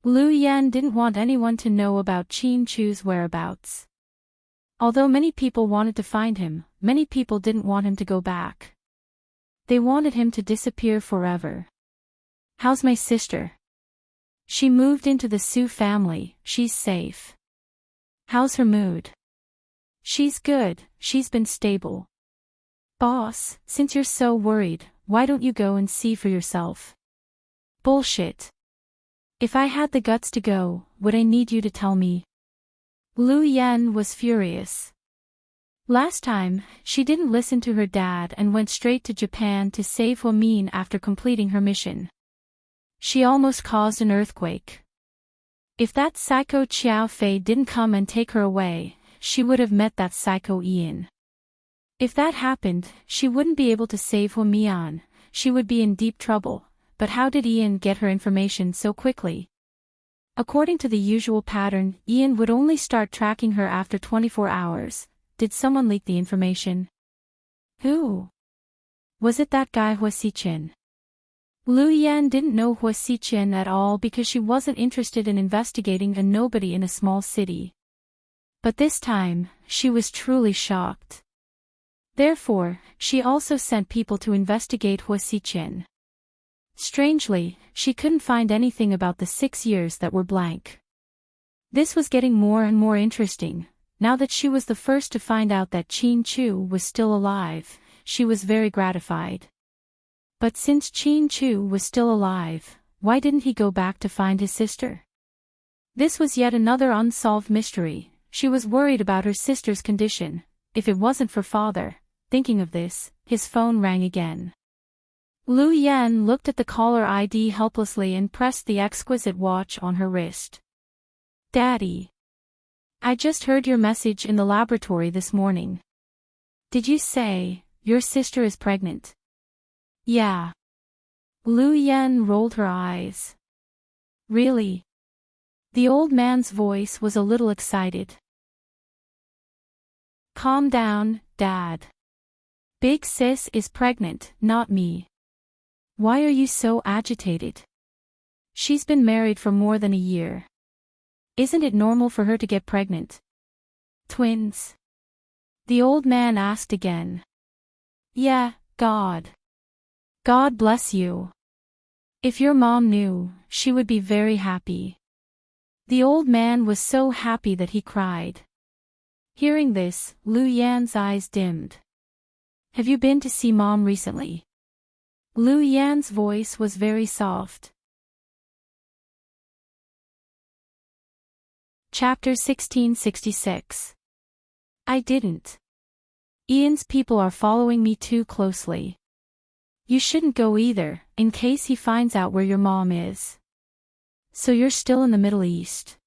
Lu Yan didn't want anyone to know about Qin Chu's whereabouts. Although many people wanted to find him, many people didn't want him to go back. They wanted him to disappear forever. How's my sister? She moved into the Su family, she's safe. How's her mood? She's good, she's been stable. Boss, since you're so worried, why don't you go and see for yourself? Bullshit. If I had the guts to go, would I need you to tell me? Lu Yan was furious. Last time, she didn't listen to her dad and went straight to Japan to save Huamin after completing her mission. She almost caused an earthquake. If that psycho Qiao Fei didn't come and take her away, she would have met that psycho Ian. If that happened, she wouldn't be able to save Huamian, she would be in deep trouble, but how did Ian get her information so quickly? According to the usual pattern, Ian would only start tracking her after 24 hours. Did someone leak the information? Who? Was it that guy Hua Xichen? Lu Yan didn't know Hua Xichen at all because she wasn't interested in investigating a nobody in a small city. But this time, she was truly shocked. Therefore, she also sent people to investigate Hua Xichen. Strangely, she couldn't find anything about the 6 years that were blank. This was getting more and more interesting. Now that she was the first to find out that Qin Chu was still alive, she was very gratified. But since Qin Chu was still alive, why didn't he go back to find his sister? This was yet another unsolved mystery. She was worried about her sister's condition. If it wasn't for father. Thinking of this, his phone rang again. Lu Yan looked at the caller ID helplessly and pressed the exquisite watch on her wrist. Daddy. I just heard your message in the laboratory this morning. Did you say, your sister is pregnant? Yeah. Lu Yan rolled her eyes. Really? The old man's voice was a little excited. Calm down, Dad. Big sis is pregnant, not me. Why are you so agitated? She's been married for more than a year. Isn't it normal for her to get pregnant? Twins? The old man asked again. Yeah, God. God bless you. If your mom knew, she would be very happy. The old man was so happy that he cried. Hearing this, Lu Yan's eyes dimmed. Have you been to see Mom recently? Lu Yan's voice was very soft. Chapter 1666. I didn't. Ian's people are following me too closely. You shouldn't go either, in case he finds out where your mom is. So you're still in the Middle East.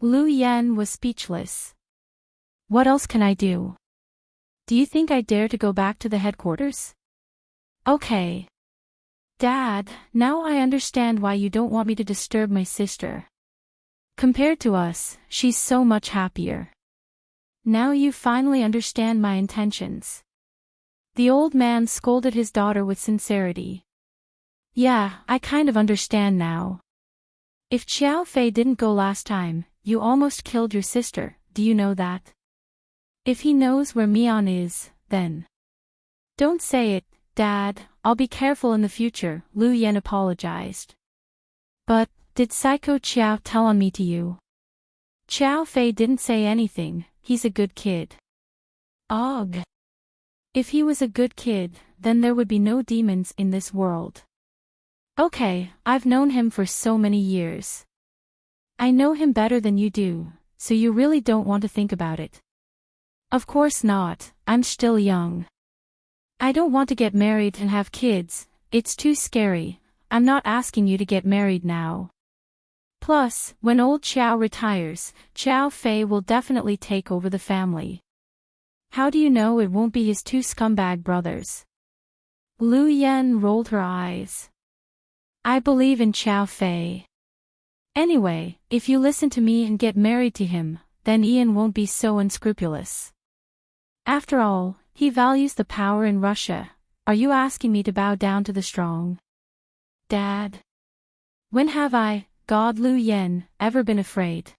Lu Yan was speechless. What else can I do? Do you think I dare to go back to the headquarters? Okay. Dad, now I understand why you don't want me to disturb my sister. Compared to us, she's so much happier. Now you finally understand my intentions. The old man scolded his daughter with sincerity. Yeah, I kind of understand now. If Xiao Fei didn't go last time, you almost killed your sister, do you know that? If he knows where Mian is, then... Don't say it, Dad, I'll be careful in the future, Lu Yan apologized. But, did Psycho Xiao tell on me to you? Xiao Fei didn't say anything, he's a good kid. Ugh. If he was a good kid, then there would be no demons in this world. Okay, I've known him for so many years. I know him better than you do, so you really don't want to think about it. Of course not, I'm still young. I don't want to get married and have kids, it's too scary. I'm not asking you to get married now. Plus, when old Xiao retires, Xiao Fei will definitely take over the family. How do you know it won't be his two scumbag brothers? Lu Yan rolled her eyes. I believe in Xiao Fei. Anyway, if you listen to me and get married to him, then Ian won't be so unscrupulous. After all, he values the power in Russia. Are you asking me to bow down to the strong? Dad. When have I, God Lu Yan, ever been afraid?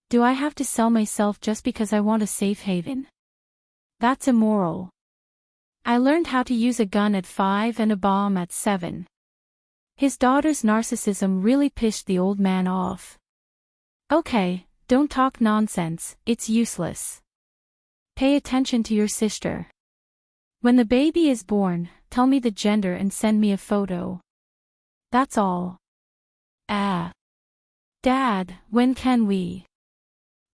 Do I have to sell myself just because I want a safe haven? That's immoral. I learned how to use a gun at 5 and a bomb at 7. His daughter's narcissism really pissed the old man off. Okay, don't talk nonsense, it's useless. Pay attention to your sister. When the baby is born, tell me the gender and send me a photo. That's all. Ah. Dad, when can we?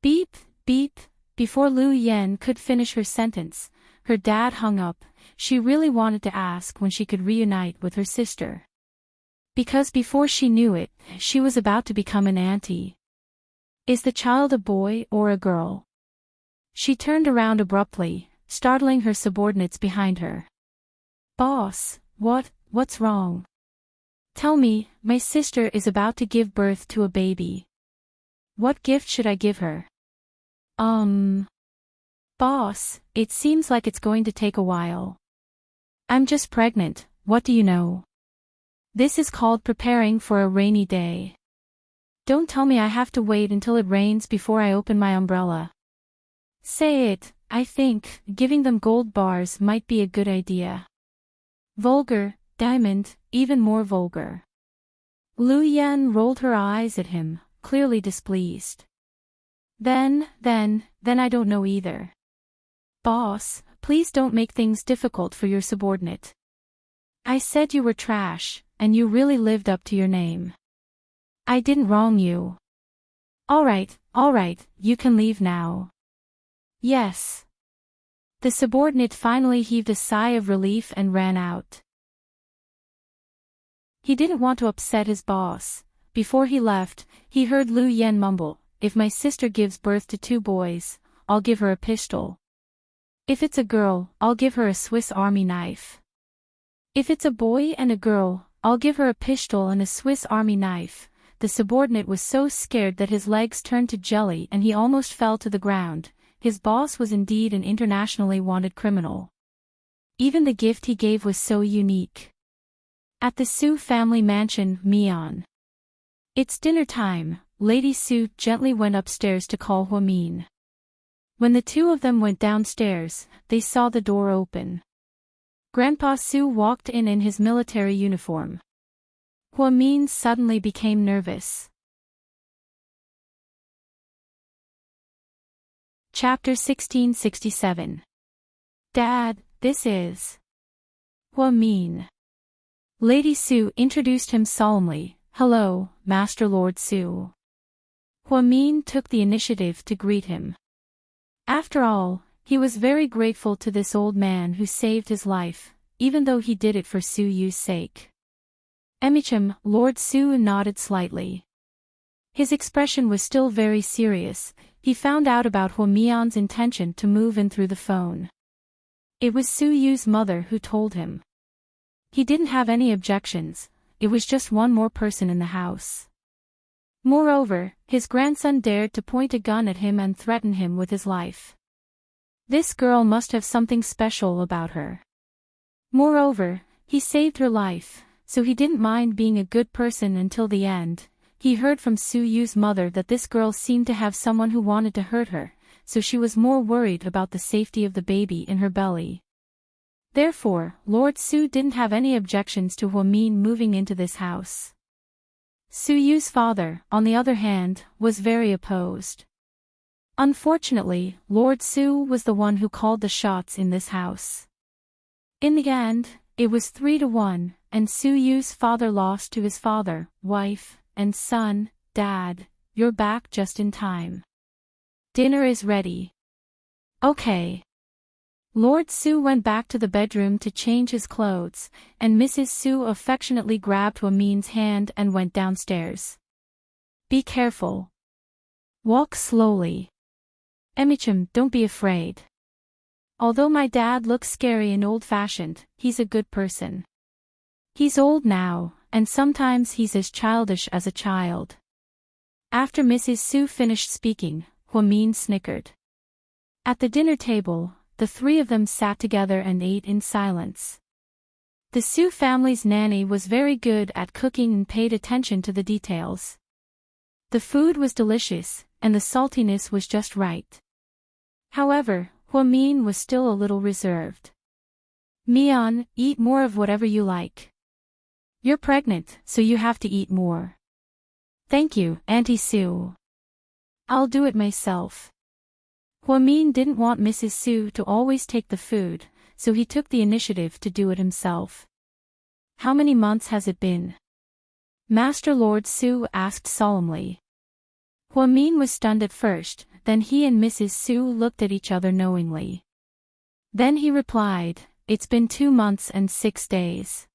Beep, beep. Before Lu Yan could finish her sentence, her dad hung up. She really wanted to ask when she could reunite with her sister. Because before she knew it, she was about to become an auntie. Is the child a boy or a girl? She turned around abruptly, startling her subordinates behind her. Boss, what's wrong? Tell me, my sister is about to give birth to a baby. What gift should I give her? Boss, it seems like it's going to take a while. I'm just pregnant, what do you know? This is called preparing for a rainy day. Don't tell me I have to wait until it rains before I open my umbrella. Say it, I think, giving them gold bars might be a good idea. Vulgar, Diamond, even more vulgar. Lu Yan rolled her eyes at him, clearly displeased. Then I don't know either. Boss, please don't make things difficult for your subordinate. I said you were trash, and you really lived up to your name. I didn't wrong you. Alright, you can leave now. Yes. The subordinate finally heaved a sigh of relief and ran out. He didn't want to upset his boss. Before he left, he heard Lu Yan mumble, if my sister gives birth to 2 boys, I'll give her a pistol. If it's a girl, I'll give her a Swiss Army knife. If it's a boy and a girl, I'll give her a pistol and a Swiss Army knife. The subordinate was so scared that his legs turned to jelly and he almost fell to the ground. His boss was indeed an internationally wanted criminal. Even the gift he gave was so unique. At the Su family mansion, Mian. It's dinner time. Lady Su gently went upstairs to call Huamin. When the two of them went downstairs, they saw the door open. Grandpa Su walked in his military uniform. Huamin suddenly became nervous. Chapter 1667. Dad, this is Huamin. Lady Su introduced him solemnly. Hello, Master Lord Su. Huamin took the initiative to greet him. After all, he was very grateful to this old man who saved his life, even though he did it for Su Yu's sake. Emicham, Lord Su nodded slightly. His expression was still very serious. He found out about Huamian's intention to move in through the phone. It was Su Yu's mother who told him. He didn't have any objections, it was just one more person in the house. Moreover, his grandson dared to point a gun at him and threaten him with his life. This girl must have something special about her. Moreover, he saved her life, so he didn't mind being a good person until the end. He heard from Su Yu's mother that this girl seemed to have someone who wanted to hurt her, so she was more worried about the safety of the baby in her belly. Therefore, Lord Su didn't have any objections to Huamin moving into this house. Su Yu's father, on the other hand, was very opposed. Unfortunately, Lord Su was the one who called the shots in this house. In the end, it was 3-1, and Su Yu's father lost to his father, wife, and son. Dad, you're back just in time. Dinner is ready. Okay. Lord Su went back to the bedroom to change his clothes, and Mrs. Su affectionately grabbed Huamin's hand and went downstairs. Be careful. Walk slowly. Emichim, don't be afraid. Although my dad looks scary and old-fashioned, he's a good person. He's old now, and sometimes he's as childish as a child. After Mrs. Su finished speaking, Huamin snickered. At the dinner table, the three of them sat together and ate in silence. The Su family's nanny was very good at cooking and paid attention to the details. The food was delicious, and the saltiness was just right. However, Huamin was still a little reserved. Mian, eat more of whatever you like. You're pregnant, so you have to eat more. Thank you, Auntie Su. I'll do it myself. Huamin didn't want Mrs. Su to always take the food, so he took the initiative to do it himself. How many months has it been? Master Lord Su asked solemnly. Huamin was stunned at first, then he and Mrs. Su looked at each other knowingly. Then he replied, it's been 2 months and 6 days.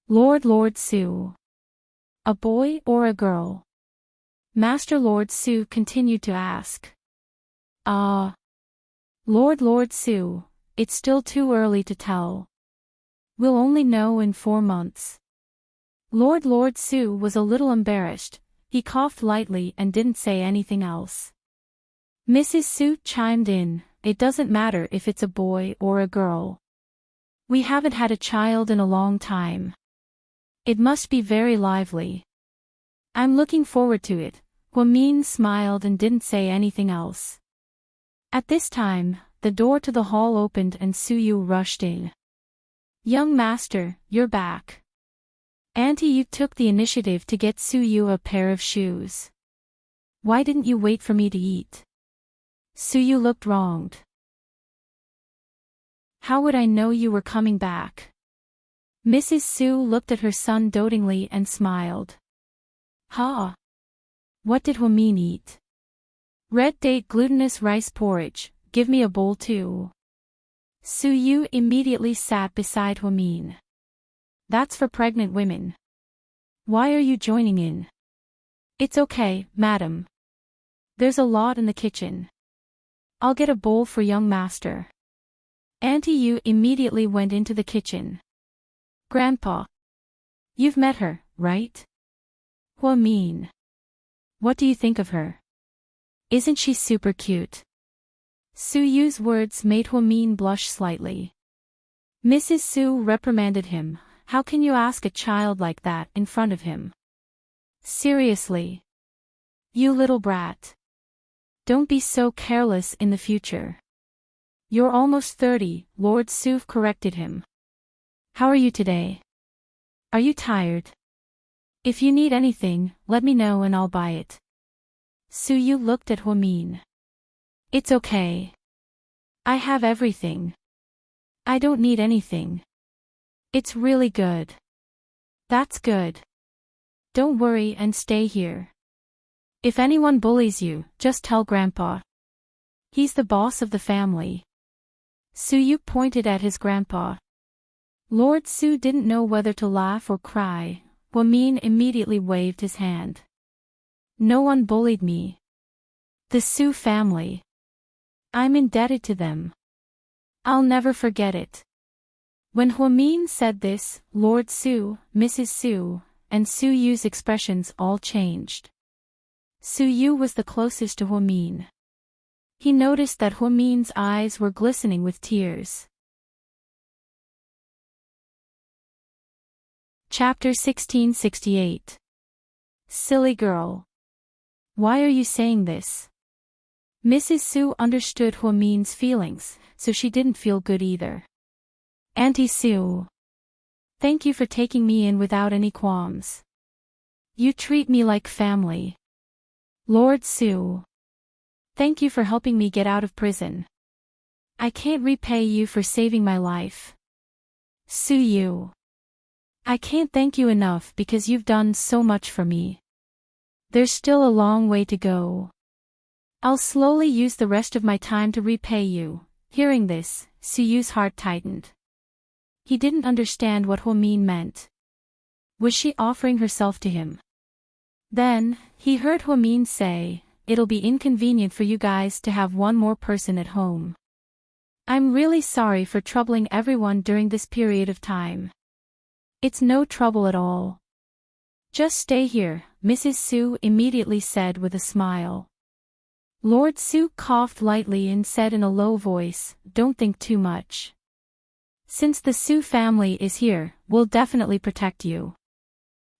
Lord Su. A boy or a girl? Master Lord Su continued to ask. Lord Su, it's still too early to tell. We'll only know in 4 months. Lord Su was a little embarrassed, he coughed lightly and didn't say anything else. Mrs. Su chimed in, it doesn't matter if it's a boy or a girl. We haven't had a child in a long time. It must be very lively. I'm looking forward to it. Huamin smiled and didn't say anything else. At this time, the door to the hall opened and Su Yu rushed in. Young master, you're back. Auntie Yu took the initiative to get Su Yu a pair of shoes. Why didn't you wait for me to eat? Su Yu looked wronged. How would I know you were coming back? Mrs. Su looked at her son dotingly and smiled. Ha! What did Huamin eat? Red date glutinous rice porridge, give me a bowl too. Su Yu immediately sat beside Huamin. That's for pregnant women. Why are you joining in? It's okay, madam. There's a lot in the kitchen. I'll get a bowl for young master. Auntie Yu immediately went into the kitchen. Grandpa. You've met her, right? Huamin. What do you think of her? Isn't she super cute? Su Yu's words made Huamin blush slightly. Mrs. Su reprimanded him. How can you ask a child like that in front of him? Seriously. You little brat. Don't be so careless in the future. You're almost 30, Lord Su corrected him. How are you today? Are you tired? If you need anything, let me know and I'll buy it. Su Yu looked at Huamin. It's okay. I have everything. I don't need anything. It's really good. That's good. Don't worry and stay here. If anyone bullies you, just tell Grandpa. He's the boss of the family. Su Yu pointed at his grandpa. Lord Su didn't know whether to laugh or cry. Huamin immediately waved his hand. No one bullied me. The Su family. I'm indebted to them. I'll never forget it. When Huamin said this, Lord Su, Mrs. Su, and Su Yu's expressions all changed. Su Yu was the closest to Huamin. He noticed that Huamin's eyes were glistening with tears. Chapter 1668. Silly girl. Why are you saying this? Mrs. Su understood Huamin's feelings, so she didn't feel good either. Auntie Su. Thank you for taking me in without any qualms. You treat me like family. Lord Su. Thank you for helping me get out of prison. I can't repay you for saving my life. Su Yu. I can't thank you enough because you've done so much for me. There's still a long way to go. I'll slowly use the rest of my time to repay you. Hearing this, Su Yu's heart tightened. He didn't understand what Huamin meant. Was she offering herself to him? Then, he heard Huamin say, "It'll be inconvenient for you guys to have one more person at home. I'm really sorry for troubling everyone during this period of time." "It's no trouble at all. Just stay here," Mrs. Su immediately said with a smile. Lord Su coughed lightly and said in a low voice, "Don't think too much. Since the Su family is here, we'll definitely protect you.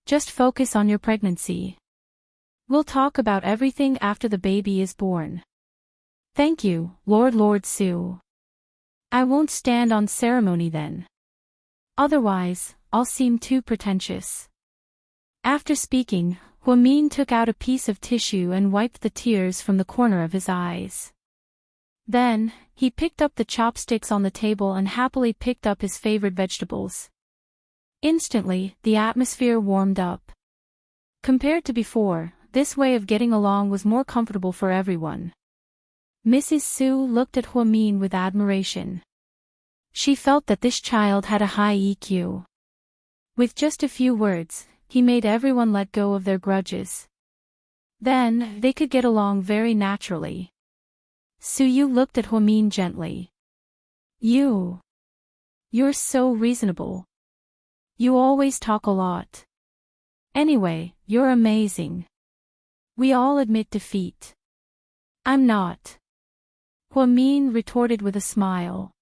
Just focus on your pregnancy. We'll talk about everything after the baby is born." "Thank you, Lord Su. I won't stand on ceremony then. Otherwise, I'll seem too pretentious." After speaking, Huamin took out a piece of tissue and wiped the tears from the corner of his eyes. Then, he picked up the chopsticks on the table and happily picked up his favorite vegetables. Instantly, the atmosphere warmed up. Compared to before, this way of getting along was more comfortable for everyone. Mrs. Su looked at Huamin with admiration. She felt that this child had a high EQ. With just a few words, he made everyone let go of their grudges. Then, they could get along very naturally. Su Yu looked at Huamin gently. You're so reasonable. You always talk a lot. Anyway, you're amazing. We all admit defeat." "I'm not," Huamin retorted with a smile.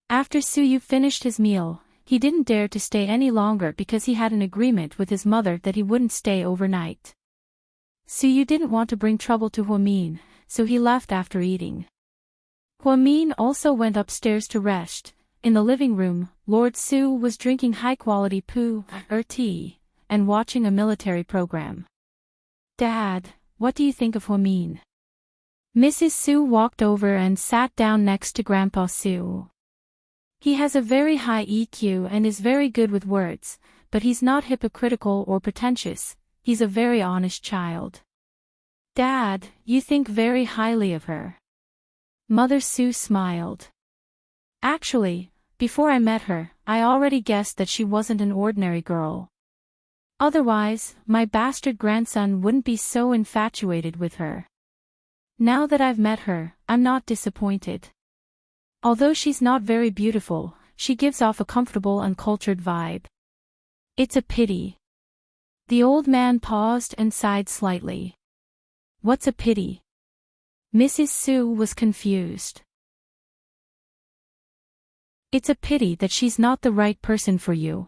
After Su Yu finished his meal, he didn't dare to stay any longer because he had an agreement with his mother that he wouldn't stay overnight. Su Yu didn't want to bring trouble to Huamin, so he left after eating. Huamin also went upstairs to rest. In the living room, Lord Su was drinking high-quality tea, and watching a military program. "Dad, what do you think of Huamin?" Mrs. Su walked over and sat down next to Grandpa Su. "He has a very high EQ and is very good with words, but he's not hypocritical or pretentious. He's a very honest child." "Dad, you think very highly of her." Mother Su smiled. "Actually, before I met her, I already guessed that she wasn't an ordinary girl. Otherwise, my bastard grandson wouldn't be so infatuated with her. Now that I've met her, I'm not disappointed. Although she's not very beautiful, she gives off a comfortable and cultured vibe. It's a pity." The old man paused and sighed slightly. "What's a pity?" Mrs. Su was confused. "It's a pity that she's not the right person for you.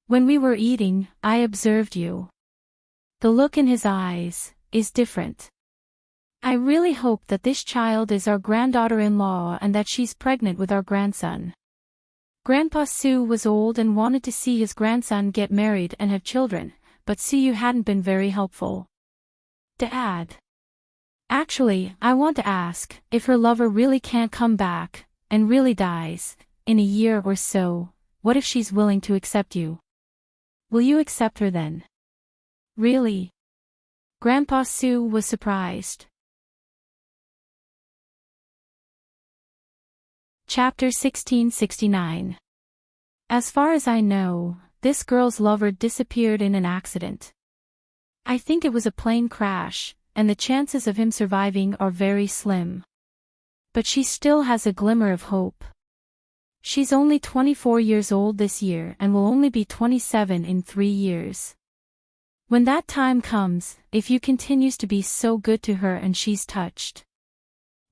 When we were eating, I observed you. The look in his eyes is different. I really hope that this child is our granddaughter-in-law and that she's pregnant with our grandson." Grandpa Su was old and wanted to see his grandson get married and have children, but Su Yu hadn't been very helpful. "Dad. Actually, I want to ask, if her lover really can't come back, and really dies, in a year or so, what if she's willing to accept you? Will you accept her then?" "Really?" Grandpa Su was surprised. Chapter 1669. As far as I know, this girl's lover disappeared in an accident. I think it was a plane crash, and the chances of him surviving are very slim. But she still has a glimmer of hope. She's only 24 years old this year and will only be 27 in 3 years. When that time comes, if you continues to be so good to her and she's touched,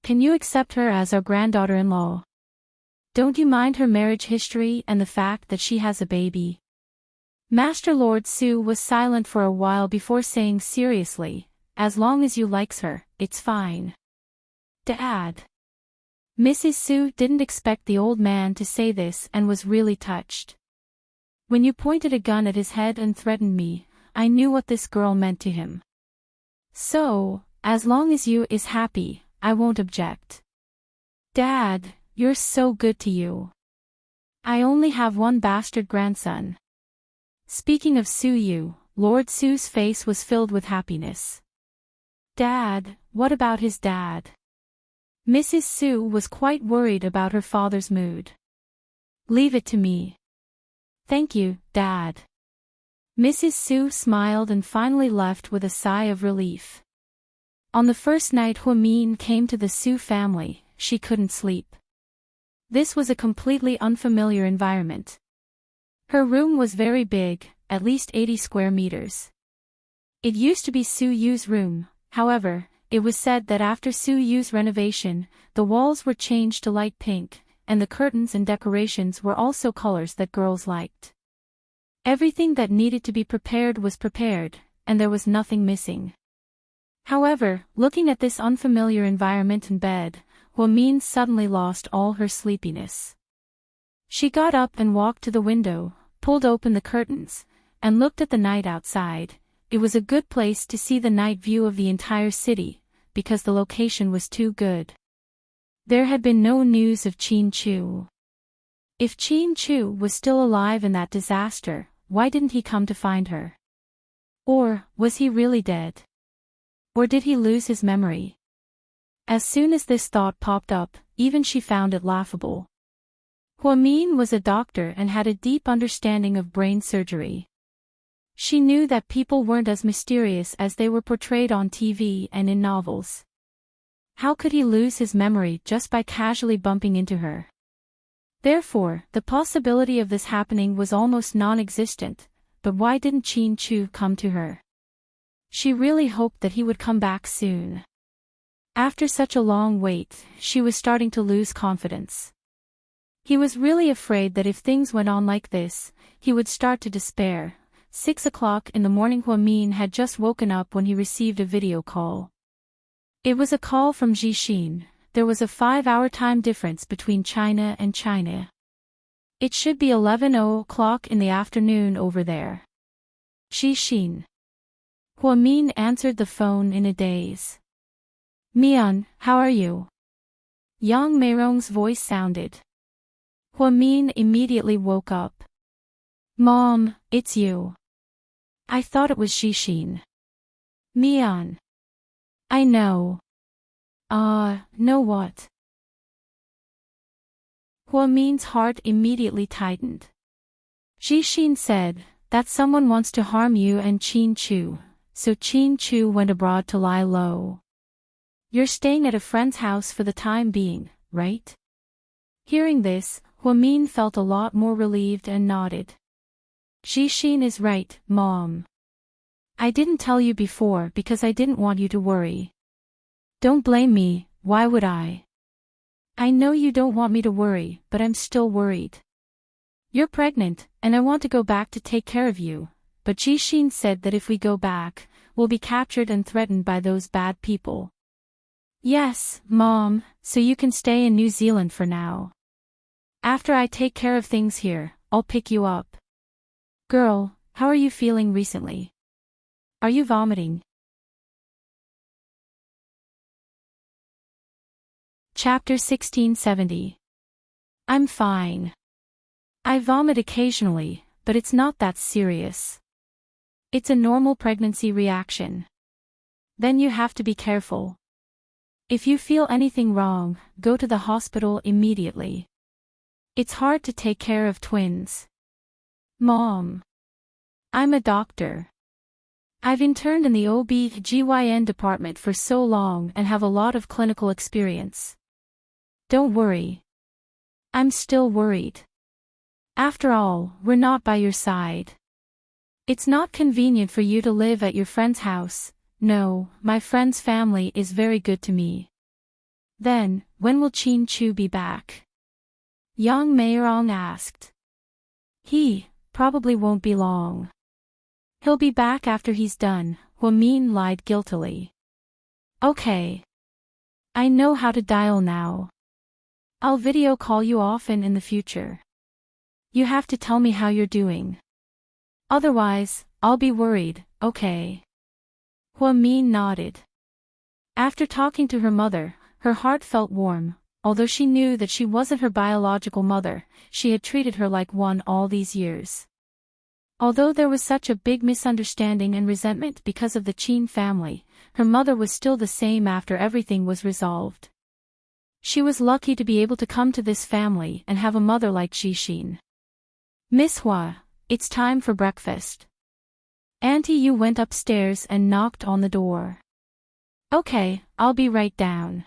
can you accept her as our granddaughter-in-law? Don't you mind her marriage history and the fact that she has a baby? Master Lord Su was silent for a while before saying seriously, as long as you likes her, it's fine. Dad. Mrs. Su didn't expect the old man to say this and was really touched. When you pointed a gun at his head and threatened me, I knew what this girl meant to him. So, as long as you is happy, I won't object. Dad, you're so good to you. I only have one bastard grandson. Speaking of Su Yu, Lord Su's face was filled with happiness. Dad, what about his dad? Mrs. Su was quite worried about her father's mood. Leave it to me. Thank you, Dad. Mrs. Su smiled and finally left with a sigh of relief. On the first night Huamin came to the Su family, she couldn't sleep. This was a completely unfamiliar environment. Her room was very big, at least 80 square meters. It used to be Su Yu's room, however, it was said that after Su Yu's renovation, the walls were changed to light pink, and the curtains and decorations were also colors that girls liked. Everything that needed to be prepared was prepared, and there was nothing missing. However, looking at this unfamiliar environment in bed, Huamin suddenly lost all her sleepiness. She got up and walked to the window, pulled open the curtains, and looked at the night outside. It was a good place to see the night view of the entire city, because the location was too good. There had been no news of Qin Chu. If Qin Chu was still alive in that disaster, why didn't he come to find her? Or, was he really dead? Or did he lose his memory? As soon as this thought popped up, even she found it laughable. Huamin was a doctor and had a deep understanding of brain surgery. She knew that people weren't as mysterious as they were portrayed on TV and in novels. How could he lose his memory just by casually bumping into her? Therefore, the possibility of this happening was almost non-existent, but why didn't Qin Chu come to her? She really hoped that he would come back soon. After such a long wait, she was starting to lose confidence. He was really afraid that if things went on like this, he would start to despair. 6 o'clock in the morning. Huamin had just woken up when he received a video call. It was a call from Jixin. There was a 5-hour time difference between China and China. It should be 11 o'clock in the afternoon over there. Jixin. Huamin answered the phone in a daze. Mian, how are you? Yang Meirong's voice sounded. Huamin immediately woke up. Mom, it's you. I thought it was Jixin. Mian. I know. Know what? Huamin's heart immediately tightened. Jixin said that someone wants to harm you and Qin Chu, so Qin Chu went abroad to lie low. You're staying at a friend's house for the time being, right? Hearing this, Huamin felt a lot more relieved and nodded. Jixin is right, Mom. I didn't tell you before because I didn't want you to worry. Don't blame me, why would I? I know you don't want me to worry, but I'm still worried. You're pregnant, and I want to go back to take care of you, but Jixin said that if we go back, we'll be captured and threatened by those bad people. Yes, Mom, so you can stay in New Zealand for now. After I take care of things here, I'll pick you up. Girl, how are you feeling recently? Are you vomiting? Chapter 1670. I'm fine. I vomit occasionally, but it's not that serious. It's a normal pregnancy reaction. Then you have to be careful. If you feel anything wrong, go to the hospital immediately. It's hard to take care of twins. Mom. I'm a doctor. I've interned in the OB/GYN department for so long and have a lot of clinical experience. Don't worry. I'm still worried. After all, we're not by your side. It's not convenient for you to live at your friend's house. No, my friend's family is very good to me. Then, when will Chin Chu be back? Yang Meirong asked. He probably won't be long. He'll be back after he's done, Hua Min lied guiltily. Okay. I know how to dial now. I'll video call you often in the future. You have to tell me how you're doing. Otherwise, I'll be worried, okay? Hua Min nodded. After talking to her mother, her heart felt warm. Although she knew that she wasn't her biological mother, she had treated her like one all these years. Although there was such a big misunderstanding and resentment because of the Qin family, her mother was still the same after everything was resolved. She was lucky to be able to come to this family and have a mother like Xixin. Miss Hua, it's time for breakfast. Auntie Yu went upstairs and knocked on the door. Okay, I'll be right down.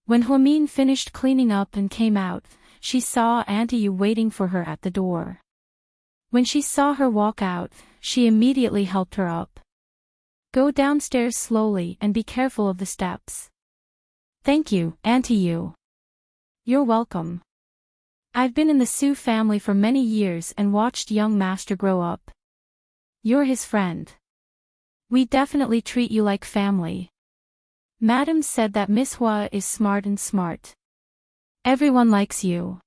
When Hua Min finished cleaning up and came out, she saw Auntie Yu waiting for her at the door. When she saw her walk out, she immediately helped her up. Go downstairs slowly and be careful of the steps. Thank you, Auntie Yu. You're welcome. I've been in the Su family for many years and watched young master grow up. You're his friend. We definitely treat you like family. Madam said that Miss Hua is smart and smart. Everyone likes you.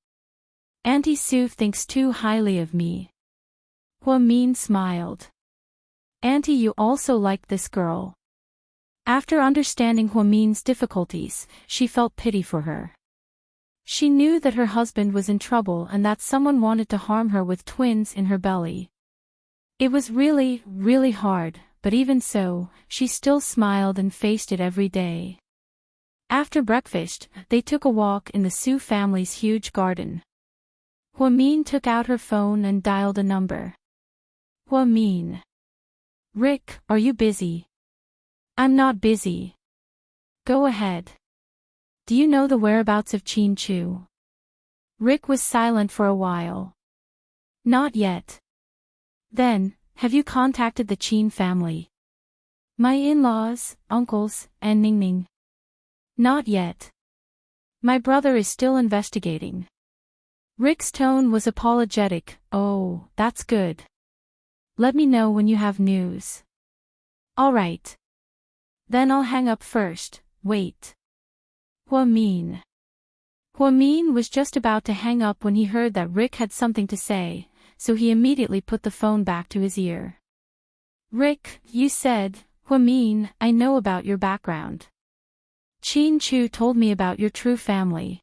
Auntie Su thinks too highly of me. Hua Min smiled. Auntie Yu also liked this girl. After understanding Hua Min's difficulties, she felt pity for her. She knew that her husband was in trouble and that someone wanted to harm her with twins in her belly. It was really, really hard, but even so, she still smiled and faced it every day. After breakfast, they took a walk in the Su family's huge garden. Hua Min took out her phone and dialed a number. Hua Min. Rick, are you busy? I'm not busy. Go ahead. Do you know the whereabouts of Chin Chu? Rick was silent for a while. Not yet. Then, have you contacted the Qin family? My in-laws, uncles, and Ningning? Not yet. My brother is still investigating. Rick's tone was apologetic. Oh, that's good. Let me know when you have news. All right. Then I'll hang up first. Wait. Hua Min. Hua Min was just about to hang up when he heard that Rick had something to say, so he immediately put the phone back to his ear. Rick, you said, Hua Min, I know about your background. Chin Chu told me about your true family.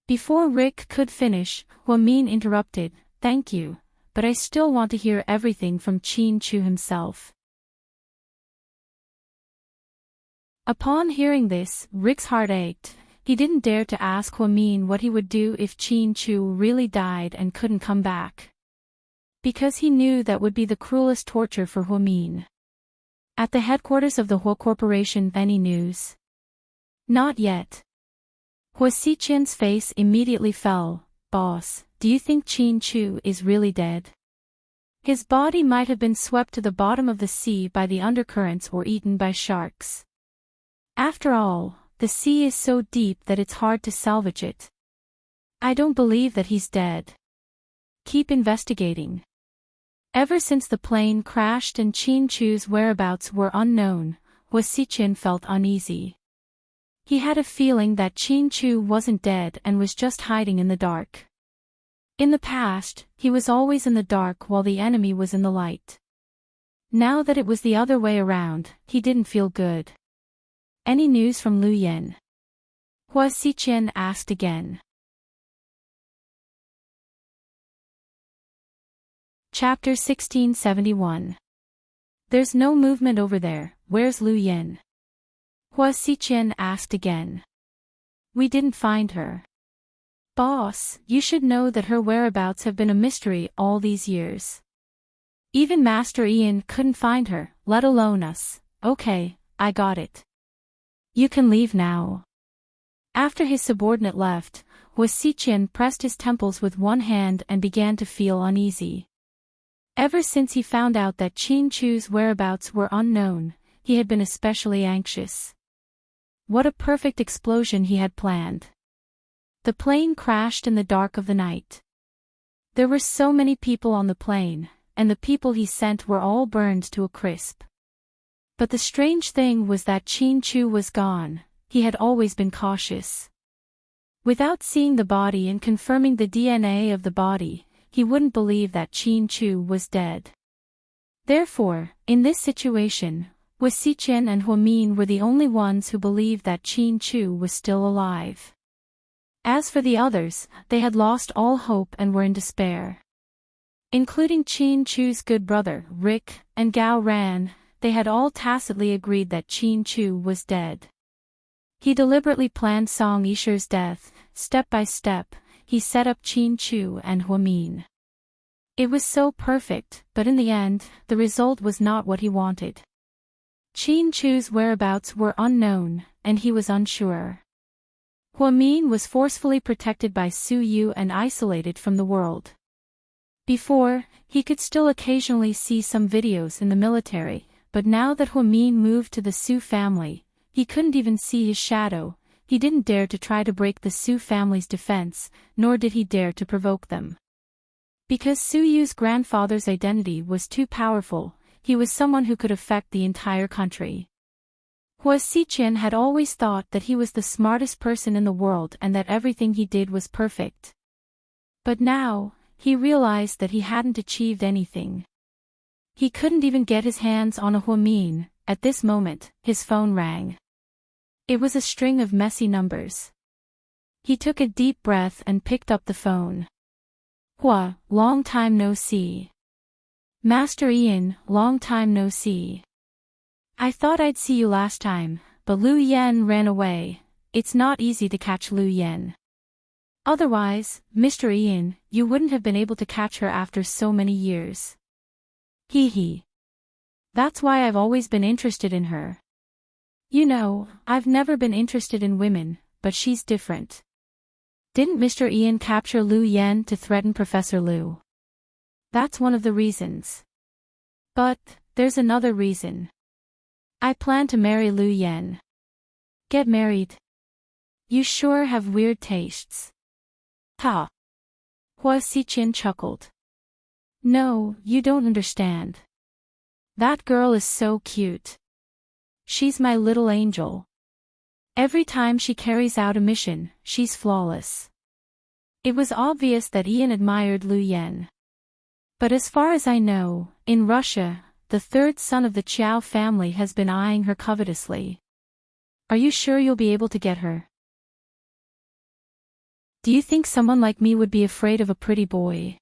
Before Rick could finish, Hua Min interrupted, thank you, but I still want to hear everything from Chin Chu himself. Upon hearing this, Rick's heart ached. He didn't dare to ask Hua Min what he would do if Chin Chu really died and couldn't come back. Because he knew that would be the cruelest torture for Hua Min. At the headquarters of the Hua Corporation, any news? Not yet. Hua Xiqian's face immediately fell. Boss, do you think Chin Chu is really dead? His body might have been swept to the bottom of the sea by the undercurrents or eaten by sharks. After all, the sea is so deep that it's hard to salvage it. I don't believe that he's dead. Keep investigating. Ever since the plane crashed and Chin Chu's whereabouts were unknown, Hua Xiqian felt uneasy. He had a feeling that Chin Chu wasn't dead and was just hiding in the dark. In the past, he was always in the dark while the enemy was in the light. Now that it was the other way around, he didn't feel good. Any news from Lu Yan? Hua Xiqian asked again. Chapter 1671. There's no movement over there, where's Lu Yan? Hua Xiqian asked again. We didn't find her. Boss, you should know that her whereabouts have been a mystery all these years. Even Master Ian couldn't find her, let alone us. Okay, I got it. You can leave now. After his subordinate left, Hua Xiqian pressed his temples with one hand and began to feel uneasy. Ever since he found out that Qin Chu's whereabouts were unknown, he had been especially anxious. What a perfect explosion he had planned. The plane crashed in the dark of the night. There were so many people on the plane, and the people he sent were all burned to a crisp. But the strange thing was that Qin Chu was gone. He had always been cautious. Without seeing the body and confirming the DNA of the body, he wouldn't believe that Qin Chu was dead. Therefore, in this situation, Hua Xiqian and Hua Min were the only ones who believed that Qin Chu was still alive. As for the others, they had lost all hope and were in despair. Including Qin Chu's good brother, Rick, and Gao Ran, they had all tacitly agreed that Qin Chu was dead. He deliberately planned Song Yishi's death. Step by step, he set up Qin Chu and Hua Min. It was so perfect, but in the end, the result was not what he wanted. Qin Chu's whereabouts were unknown, and he was unsure. Hua Min was forcefully protected by Su Yu and isolated from the world. Before, he could still occasionally see some videos in the military, but now that Hua Min moved to the Su family, he couldn't even see his shadow. He didn't dare to try to break the Su family's defense, nor did he dare to provoke them. Because Su Yu's grandfather's identity was too powerful, he was someone who could affect the entire country. Hua Xiqian had always thought that he was the smartest person in the world and that everything he did was perfect. But now, he realized that he hadn't achieved anything. He couldn't even get his hands on a Hua Min. At this moment, his phone rang. It was a string of messy numbers. He took a deep breath and picked up the phone. Hua, long time no see. Master Ian, long time no see. I thought I'd see you last time, but Lu Yen ran away. It's not easy to catch Lu Yen. Otherwise, Mr. Ian, you wouldn't have been able to catch her after so many years. Hee hee. That's why I've always been interested in her. You know, I've never been interested in women, but she's different. Didn't Mr. Ian capture Lu Yen to threaten Professor Lu? That's one of the reasons. But, there's another reason. I plan to marry Lu Yen. Get married? You sure have weird tastes. Ha! Hua Xiqian chuckled. No, you don't understand. That girl is so cute. She's my little angel. Every time she carries out a mission, she's flawless. It was obvious that Ian admired Lu Yen. But as far as I know, in Russia, the third son of the Qiao family has been eyeing her covetously. Are you sure you'll be able to get her? Do you think someone like me would be afraid of a pretty boy?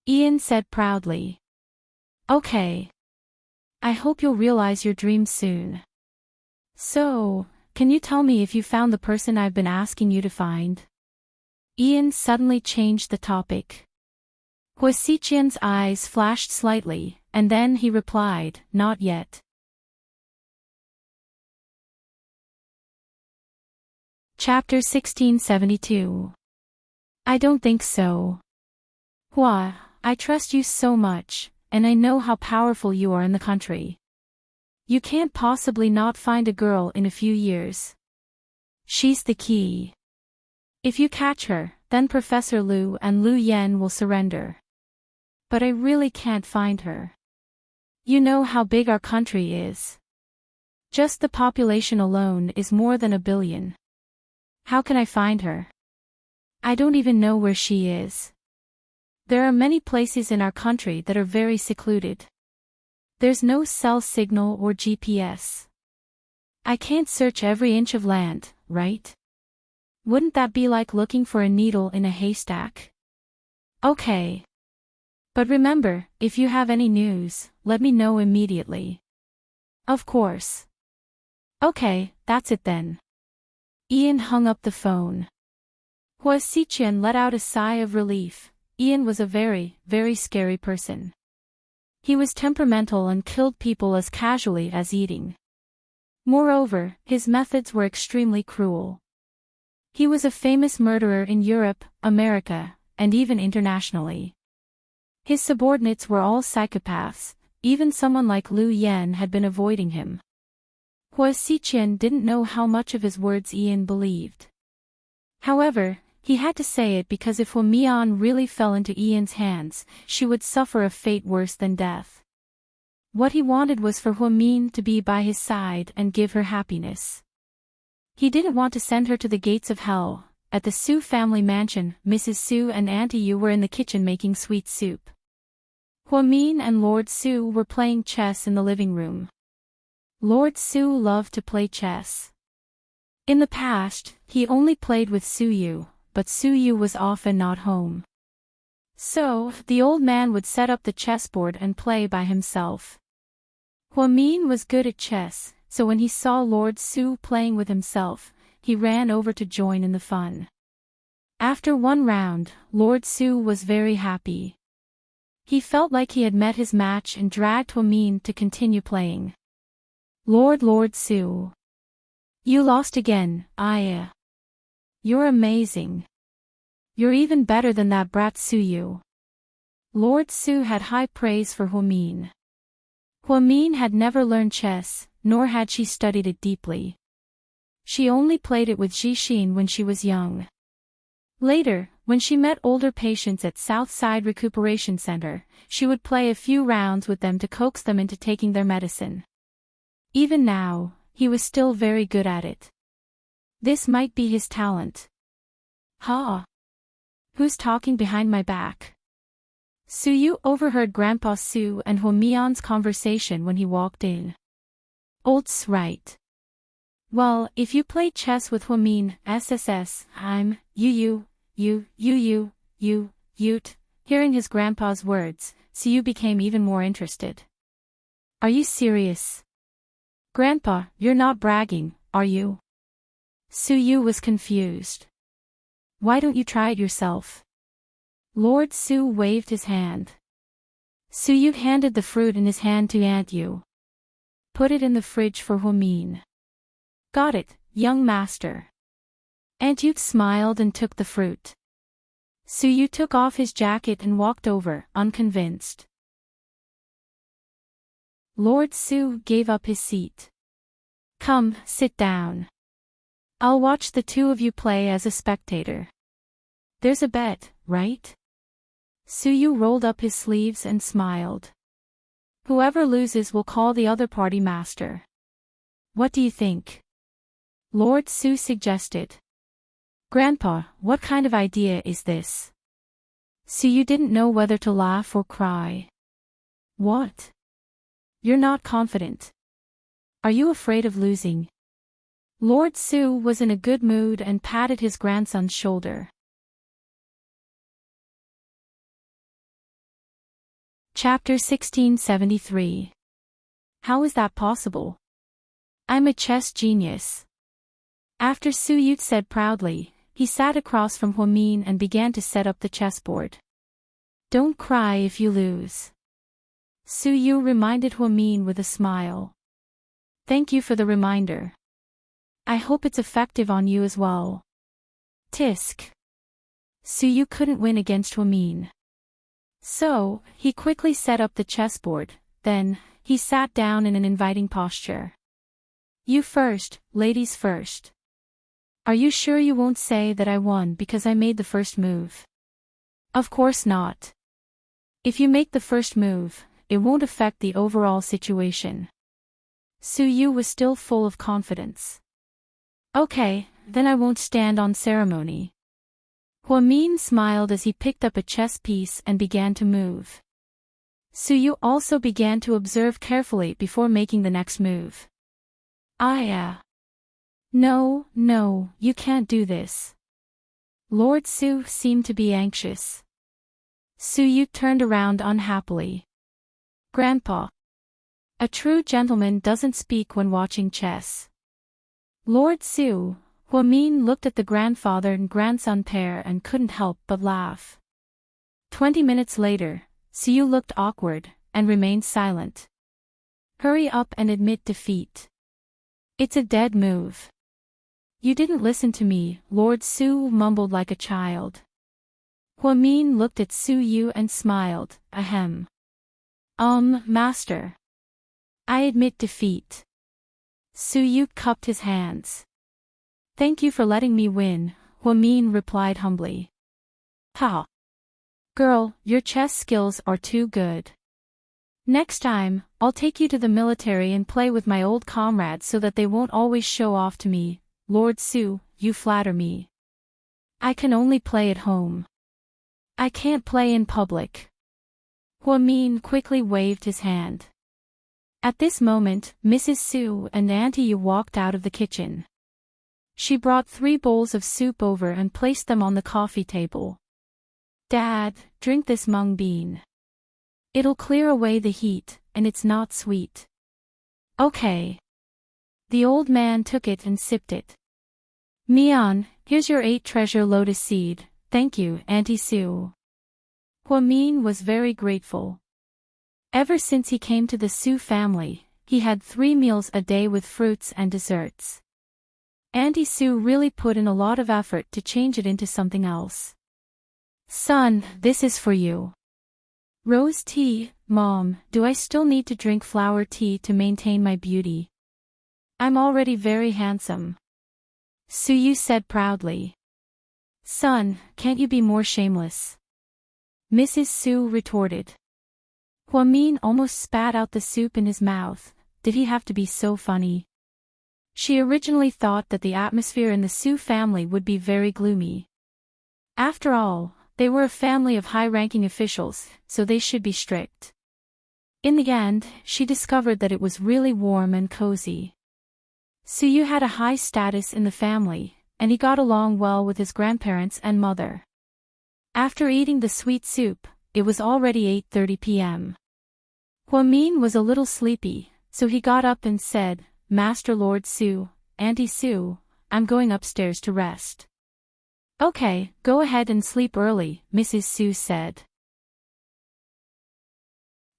Ian said proudly. Okay. I hope you'll realize your dreams soon. So, can you tell me if you found the person I've been asking you to find? Ian suddenly changed the topic. Hua Xiqian's eyes flashed slightly, and then he replied, not yet. Chapter 1672. I don't think so. Hua, I trust you so much, and I know how powerful you are in the country. You can't possibly not find a girl in a few years. She's the key. If you catch her, then Professor Lu and Lu Yen will surrender. But I really can't find her. You know how big our country is. Just the population alone is more than 1 billion. How can I find her? I don't even know where she is. There are many places in our country that are very secluded. There's no cell signal or GPS. I can't search every inch of land, right? Wouldn't that be like looking for a needle in a haystack? Okay. But remember, if you have any news, let me know immediately. Of course. Okay, that's it then. Ian hung up the phone. Hua Xiqian let out a sigh of relief. Ian was a very, very scary person. He was temperamental and killed people as casually as eating. Moreover, his methods were extremely cruel. He was a famous murderer in Europe, America, and even internationally. His subordinates were all psychopaths, even someone like Liu Yan had been avoiding him. Hua Xiqian didn't know how much of his words Ian believed. However, he had to say it because if Hua Mian really fell into Ian's hands, she would suffer a fate worse than death. What he wanted was for Hua Min to be by his side and give her happiness. He didn't want to send her to the gates of hell. At the Su family mansion, Mrs. Su and Auntie Yu were in the kitchen making sweet soup. Hua Min and Lord Su were playing chess in the living room. Lord Su loved to play chess. In the past, he only played with Su Yu, but Su Yu was often not home. So, the old man would set up the chessboard and play by himself. Hua Min was good at chess, so when he saw Lord Su playing with himself, he ran over to join in the fun. After one round, Lord Su was very happy. He felt like he had met his match and dragged Hua Min to continue playing. Lord Su. You lost again, Aya. You're amazing. You're even better than that brat Su Yu. Lord Su had high praise for Hua Min. Hua Min had never learned chess, nor had she studied it deeply. She only played it with Jixin when she was young. Later, when she met older patients at Southside Recuperation Center, she would play a few rounds with them to coax them into taking their medicine. Even now, he was still very good at it. This might be his talent. Ha! Who's talking behind my back? Su Yu overheard Grandpa Su and Hua Mian's conversation when he walked in. Old's right. Well, if you play chess with Hua Min, SSS, I'm, you, Ute. Hearing his grandpa's words, Su Yu became even more interested. Are you serious? Grandpa, you're not bragging, are you? Su Yu was confused. Why don't you try it yourself? Lord Su waved his hand. Su Yu handed the fruit in his hand to Aunt Yu. Put it in the fridge for Hua Min. Got it, young master. Aunt Yu smiled and took the fruit. Su Yu took off his jacket and walked over, unconvinced. Lord Su gave up his seat. Come, sit down. I'll watch the two of you play as a spectator. There's a bet, right? Su Yu rolled up his sleeves and smiled. Whoever loses will call the other party master. What do you think? Lord Su suggested. Grandpa, what kind of idea is this? Su Yu didn't know whether to laugh or cry. What? You're not confident. Are you afraid of losing? Lord Su was in a good mood and patted his grandson's shoulder. Chapter 1673. How is that possible? I'm a chess genius. After Su Yu said proudly, he sat across from Hua Min and began to set up the chessboard. Don't cry if you lose. Su Yu reminded Hua Min with a smile. Thank you for the reminder. I hope it's effective on you as well. Tisk. Su Yu couldn't win against Hua Min. So, he quickly set up the chessboard, then, he sat down in an inviting posture. You first, ladies first. Are you sure you won't say that I won because I made the first move? Of course not. If you make the first move, it won't affect the overall situation. Su Yu was still full of confidence. Okay, then I won't stand on ceremony. Hua Min smiled as he picked up a chess piece and began to move. Su Yu also began to observe carefully before making the next move. No, you can't do this. Lord Su seemed to be anxious. Su Yu turned around unhappily. Grandpa. A true gentleman doesn't speak when watching chess. Lord Su, Hua Min looked at the grandfather and grandson pair and couldn't help but laugh. 20 minutes later, Su Yu looked awkward, and remained silent. Hurry up and admit defeat. It's a dead move. You didn't listen to me, Lord Su mumbled like a child. Huamin looked at Su Yu and smiled, ahem. Master. I admit defeat. Su Yu cupped his hands. Thank you for letting me win, Huamin replied humbly. Ha. Girl, your chess skills are too good. Next time, I'll take you to the military and play with my old comrades so that they won't always show off to me. Lord Su, you flatter me. I can only play at home. I can't play in public. Huamin quickly waved his hand. At this moment, Mrs. Su and Auntie Yu walked out of the kitchen. She brought 3 bowls of soup over and placed them on the coffee table. Dad, drink this mung bean. It'll clear away the heat, and it's not sweet. Okay. The old man took it and sipped it. Mian, here's your 8 treasure lotus seed, thank you, Auntie Su. Huamin was very grateful. Ever since he came to the Su family, he had 3 meals a day with fruits and desserts. Auntie Su really put in a lot of effort to change it into something else. Son, this is for you. Rose tea, Mom, do I still need to drink flower tea to maintain my beauty? I'm already very handsome. Su Yu said proudly. Son, can't you be more shameless? Mrs. Su retorted. Huamin almost spat out the soup in his mouth. Did he have to be so funny? She originally thought that the atmosphere in the Su family would be very gloomy. After all, they were a family of high-ranking officials, so they should be strict. In the end, she discovered that it was really warm and cozy. Su Yu had a high status in the family, and he got along well with his grandparents and mother. After eating the sweet soup, it was already 8:30 p.m. Huamin was a little sleepy, so he got up and said, Master Lord Su, Auntie Su, I'm going upstairs to rest. Okay, go ahead and sleep early, Mrs. Su said.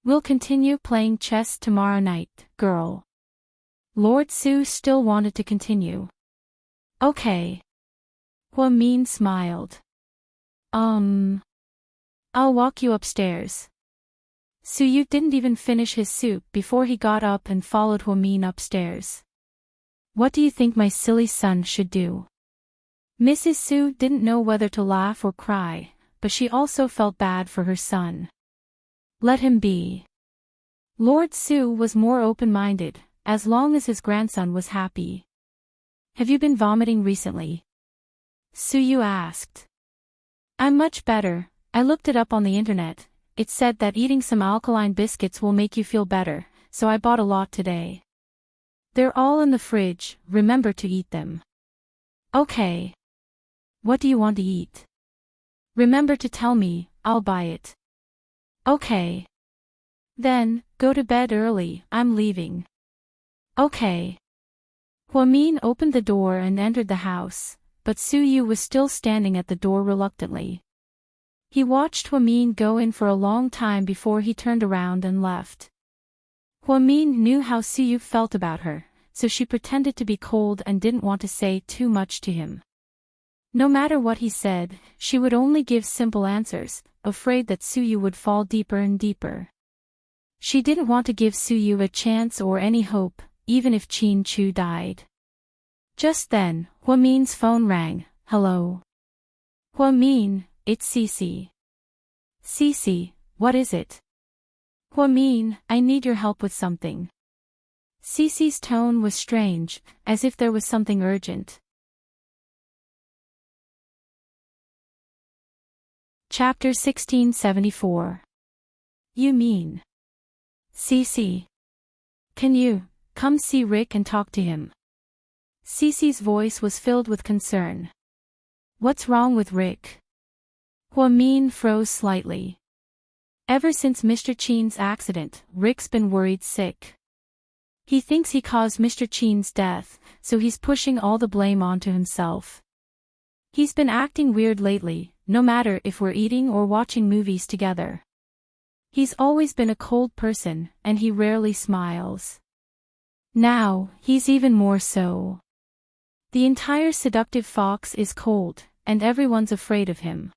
We'll continue playing chess tomorrow night, girl. Lord Su still wanted to continue. Okay. Huamin smiled. I'll walk you upstairs. Su Yu didn't even finish his soup before he got up and followed Huamin upstairs. What do you think my silly son should do? Mrs. Su didn't know whether to laugh or cry, but she also felt bad for her son. Let him be. Lord Su was more open-minded, as long as his grandson was happy. Have you been vomiting recently? Su Yu asked. I'm much better. I looked it up on the internet. It said that eating some alkaline biscuits will make you feel better, so I bought a lot today. They're all in the fridge, remember to eat them. Okay. What do you want to eat? Remember to tell me, I'll buy it. Okay. Then, go to bed early, I'm leaving. Okay. Huamin opened the door and entered the house, but Su Yu was still standing at the door reluctantly. He watched Huamin go in for a long time before he turned around and left. Huamin knew how Su Yu felt about her, so she pretended to be cold and didn't want to say too much to him. No matter what he said, she would only give simple answers, afraid that Su Yu would fall deeper and deeper. She didn't want to give Su Yu a chance or any hope, even if Qin Chu died. Just then, Huamin's phone rang. Hello. Huamin, it's Cece. Cece, what is it? Huamin, I need your help with something. Cece's tone was strange, as if there was something urgent. Chapter 1674. You mean? Cece. Can you come see Rick and talk to him? Cece's voice was filled with concern. What's wrong with Rick? Huamin froze slightly. Ever since Mr. Qin's accident, Rick's been worried sick. He thinks he caused Mr. Qin's death, so he's pushing all the blame onto himself. He's been acting weird lately, no matter if we're eating or watching movies together. He's always been a cold person, and he rarely smiles. Now, he's even more so. The entire seductive fox is cold, and everyone's afraid of him.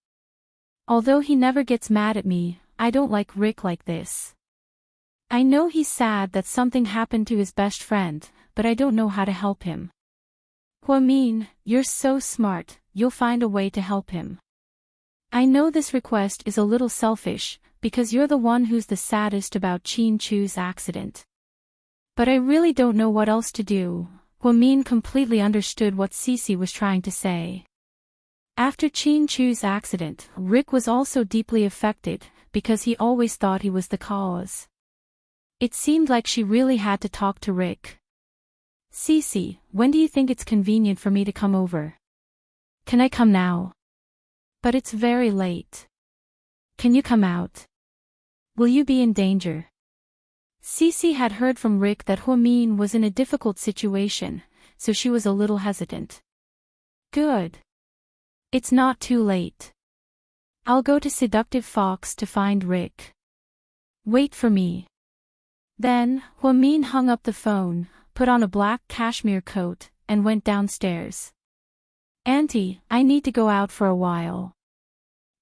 Although he never gets mad at me, I don't like Rick like this. I know he's sad that something happened to his best friend, but I don't know how to help him. Huamin, you're so smart, you'll find a way to help him. I know this request is a little selfish, because you're the one who's the saddest about Chin Chu's accident. But I really don't know what else to do. Huamin completely understood what Cece was trying to say. After Chin Chu's accident, Rick was also deeply affected, because he always thought he was the cause. It seemed like she really had to talk to Rick. Cece, when do you think it's convenient for me to come over? Can I come now? But it's very late. Can you come out? Will you be in danger? Cece had heard from Rick that Huamin was in a difficult situation, so she was a little hesitant. Good. It's not too late. I'll go to Seductive Fox to find Rick. Wait for me. Then, Huamin hung up the phone, put on a black cashmere coat, and went downstairs. Auntie, I need to go out for a while.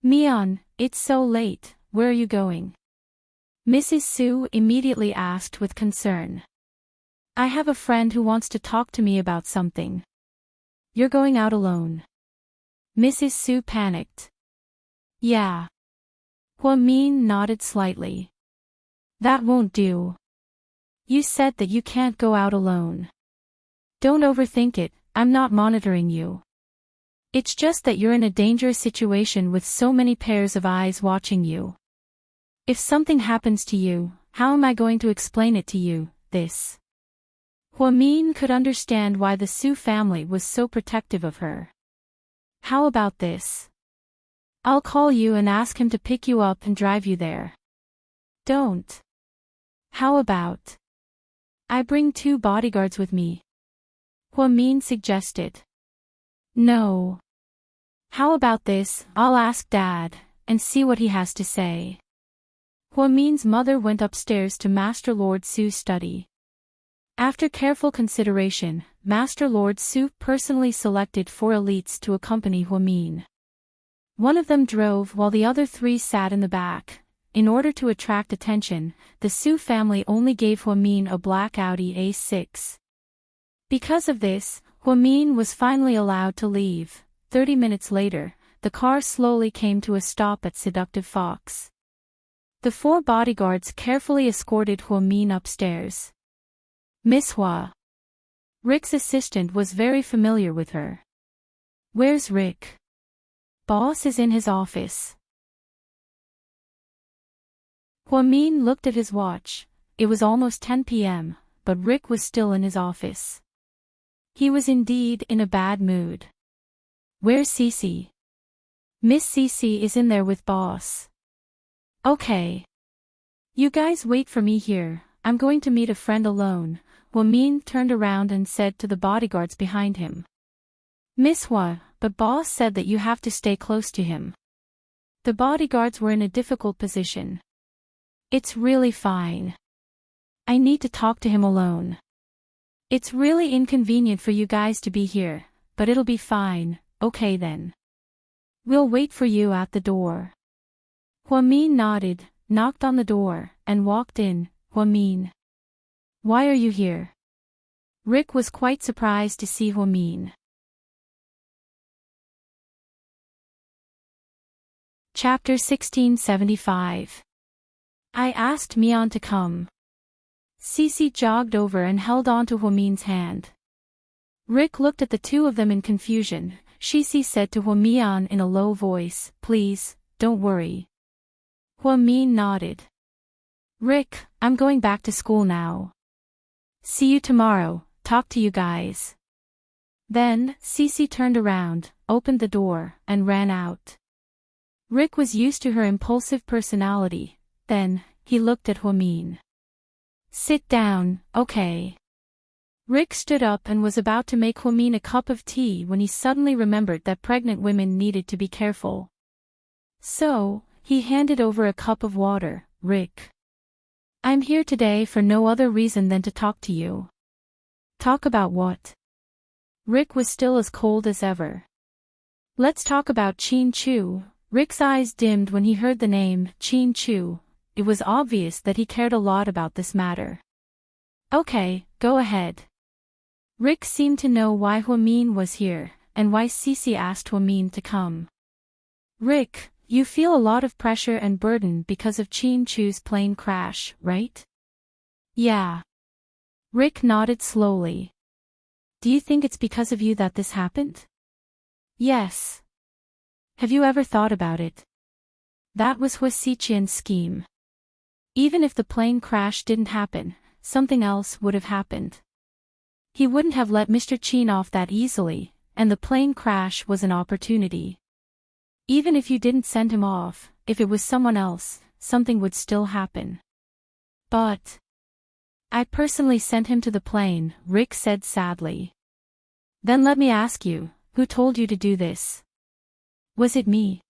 Mian, it's so late, where are you going? Mrs. Su immediately asked with concern. I have a friend who wants to talk to me about something. You're going out alone. Mrs. Su panicked. Yeah. Huamin nodded slightly. That won't do. You said that you can't go out alone. Don't overthink it, I'm not monitoring you. It's just that you're in a dangerous situation with so many pairs of eyes watching you. If something happens to you, how am I going to explain it to you, this? Huamin could understand why the Su family was so protective of her. How about this? I'll call you and ask him to pick you up and drive you there. Don't. How about I bring 2 bodyguards with me? Huamin suggested. No. How about this, I'll ask Dad, and see what he has to say. Huamin's mother went upstairs to Master Lord Su's study. After careful consideration, Master Lord Su personally selected 4 elites to accompany Huamin. One of them drove while the other 3 sat in the back. In order to attract attention, the Su family only gave Huamin a black Audi A6. Because of this, Huamin was finally allowed to leave. 30 minutes later, the car slowly came to a stop at Seductive Fox. The 4 bodyguards carefully escorted Huamin upstairs. Miss Hua. Rick's assistant was very familiar with her. Where's Rick? Boss is in his office. Huamin looked at his watch. It was almost 10 p.m., but Rick was still in his office. He was indeed in a bad mood. Where's Cece? Miss Cece is in there with boss. Okay. You guys wait for me here, I'm going to meet a friend alone. Huamin turned around and said to the bodyguards behind him. Miss Hua, but boss said that you have to stay close to him. The bodyguards were in a difficult position. It's really fine. I need to talk to him alone. It's really inconvenient for you guys to be here, but it'll be fine, okay then. We'll wait for you at the door. Huamin nodded, knocked on the door, and walked in. Huamin. Why are you here? Rick was quite surprised to see Huamin. Chapter 1675. I asked Mian to come. Cece jogged over and held on to Huamin's hand. Rick looked at the 2 of them in confusion. Cece said to Huamin in a low voice, Please, don't worry. Huamin nodded. Rick, I'm going back to school now. See you tomorrow, talk to you guys. Then, Cece turned around, opened the door, and ran out. Rick was used to her impulsive personality. Then, he looked at Huamin. Sit down, okay. Rick stood up and was about to make Huamin a cup of tea when he suddenly remembered that pregnant women needed to be careful. So, he handed over a cup of water. Rick. I'm here today for no other reason than to talk to you. Talk about what? Rick was still as cold as ever. Let's talk about Chin Chu. Rick's eyes dimmed when he heard the name, Chin Chu. It was obvious that he cared a lot about this matter. Okay, go ahead. Rick seemed to know why Huamin was here, and why Cece asked Huamin to come. Rick, you feel a lot of pressure and burden because of Chin Chu's plane crash, right? Yeah. Rick nodded slowly. Do you think it's because of you that this happened? Yes. Have you ever thought about it? That was Hua Xiqian's scheme. Even if the plane crash didn't happen, something else would have happened. He wouldn't have let Mr. Qin off that easily, and the plane crash was an opportunity. Even if you didn't send him off, if it was someone else, something would still happen. But I personally sent him to the plane, Rick said sadly. Then let me ask you, who told you to do this? Was it me?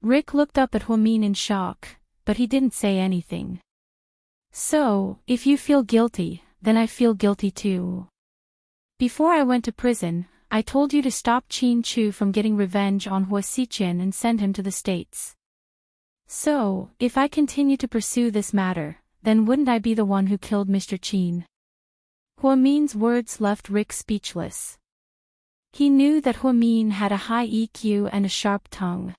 Rick looked up at Huamin in shock, but he didn't say anything. So, if you feel guilty, then I feel guilty too. Before I went to prison, I told you to stop Chin Chu from getting revenge on Hua Xiqian and send him to the States. So, if I continue to pursue this matter, then wouldn't I be the one who killed Mr. Qin? Huamin's words left Rick speechless. He knew that Huamin had a high EQ and a sharp tongue.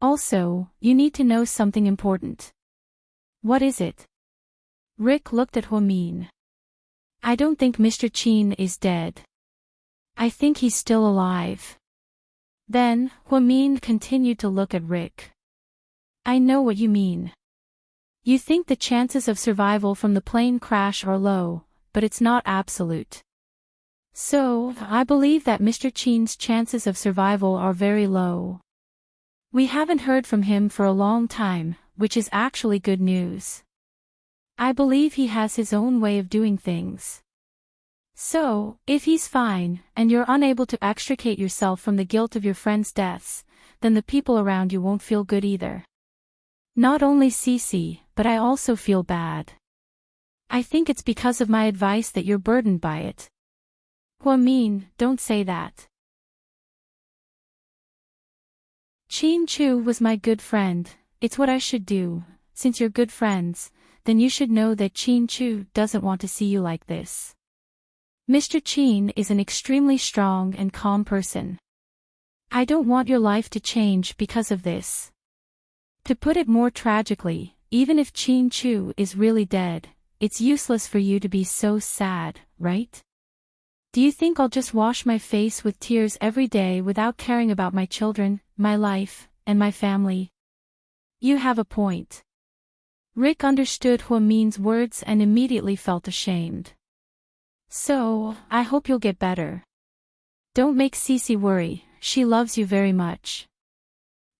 Also, you need to know something important. What is it? Rick looked at Huamin. I don't think Mr. Qin is dead. I think he's still alive. Then, Huamin continued to look at Rick. I know what you mean. You think the chances of survival from the plane crash are low, but it's not absolute. So, I believe that Mr. Qin's chances of survival are very low. We haven't heard from him for a long time, which is actually good news. I believe he has his own way of doing things. So, if he's fine, and you're unable to extricate yourself from the guilt of your friends' deaths, then the people around you won't feel good either. Not only Cece, but I also feel bad. I think it's because of my advice that you're burdened by it. Huamin, don't say that. Chin Chu was my good friend, it's what I should do. Since you're good friends, then you should know that Chin Chu doesn't want to see you like this. Mr. Qin is an extremely strong and calm person. I don't want your life to change because of this. To put it more tragically, even if Chin Chu is really dead, it's useless for you to be so sad, right? Do you think I'll just wash my face with tears every day without caring about my children, my life, and my family? You have a point. Rick understood Huamin's words and immediately felt ashamed. So, I hope you'll get better. Don't make Cece worry, she loves you very much.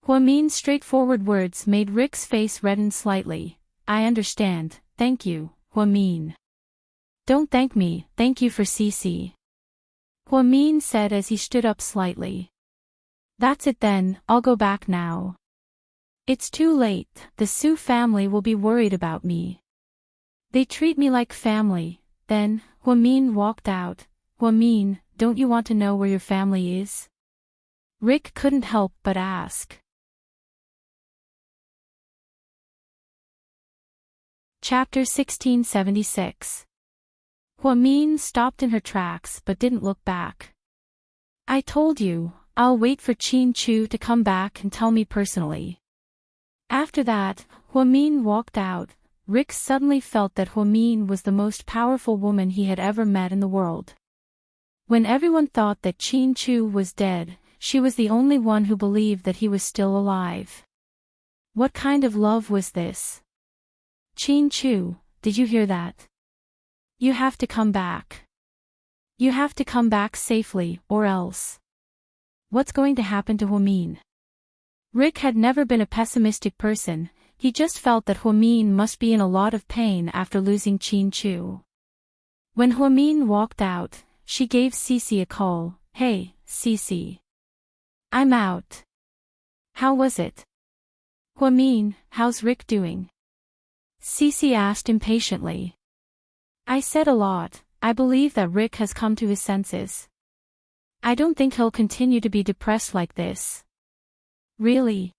Huamin's straightforward words made Rick's face redden slightly. I understand, thank you, Huamin. Don't thank me, thank you for Cece. Huamin said as he stood up slightly. That's it then, I'll go back now. It's too late, the Su family will be worried about me. They treat me like family. Then, Huamin walked out. Huamin, don't you want to know where your family is? Rick couldn't help but ask. Chapter 1676. Huamin stopped in her tracks but didn't look back. I told you, I'll wait for Chin Chu to come back and tell me personally. After that, Huamin walked out. Rick suddenly felt that Huamin was the most powerful woman he had ever met in the world. When everyone thought that Chin Chu was dead, she was the only one who believed that he was still alive. What kind of love was this? Chin Chu, did you hear that? You have to come back. You have to come back safely, or else. What's going to happen to Huamin? Rick had never been a pessimistic person, he just felt that Huamin must be in a lot of pain after losing Chin Chu. When Huamin walked out, she gave Cece a call. Hey, Cece. I'm out. How was it? Huamin, how's Rick doing? Cece asked impatiently. I said a lot. I believe that Rick has come to his senses. I don't think he'll continue to be depressed like this. Really?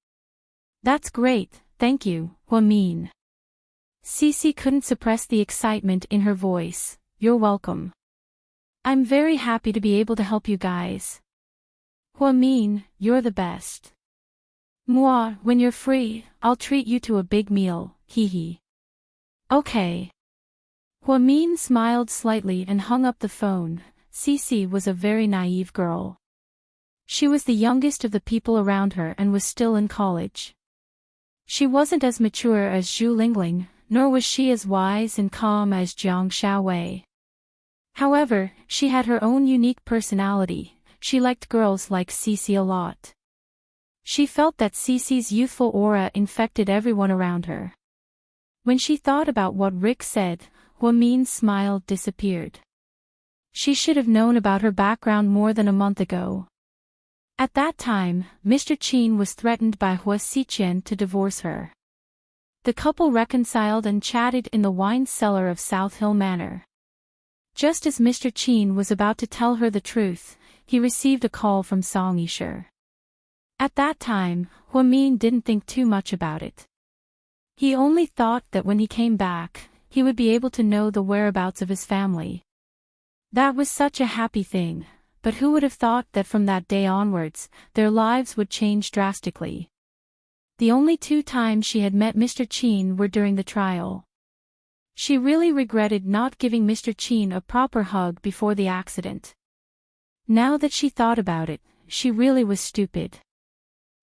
That's great, thank you, Huamin. Cece couldn't suppress the excitement in her voice. You're welcome. I'm very happy to be able to help you guys. Huamin, you're the best. Moi, when you're free, I'll treat you to a big meal, hee hee. Okay. Huamin smiled slightly and hung up the phone. Cece was a very naive girl. She was the youngest of the people around her and was still in college. She wasn't as mature as Zhu Lingling, nor was she as wise and calm as Jiang Xiaowei. However, she had her own unique personality. She liked girls like Cece a lot. She felt that Cece's youthful aura infected everyone around her. When she thought about what Rick said, Huamin's smile disappeared. She should have known about her background more than a month ago. At that time, Mr. Qin was threatened by Hua Xiqian to divorce her. The couple reconciled and chatted in the wine cellar of South Hill Manor. Just as Mr. Qin was about to tell her the truth, he received a call from Song Yisher. At that time, Huamin didn't think too much about it. He only thought that when he came back, he would be able to know the whereabouts of his family. That was such a happy thing, but who would have thought that from that day onwards, their lives would change drastically. The only 2 times she had met Mr. Qin were during the trial. She really regretted not giving Mr. Qin a proper hug before the accident. Now that she thought about it, she really was stupid.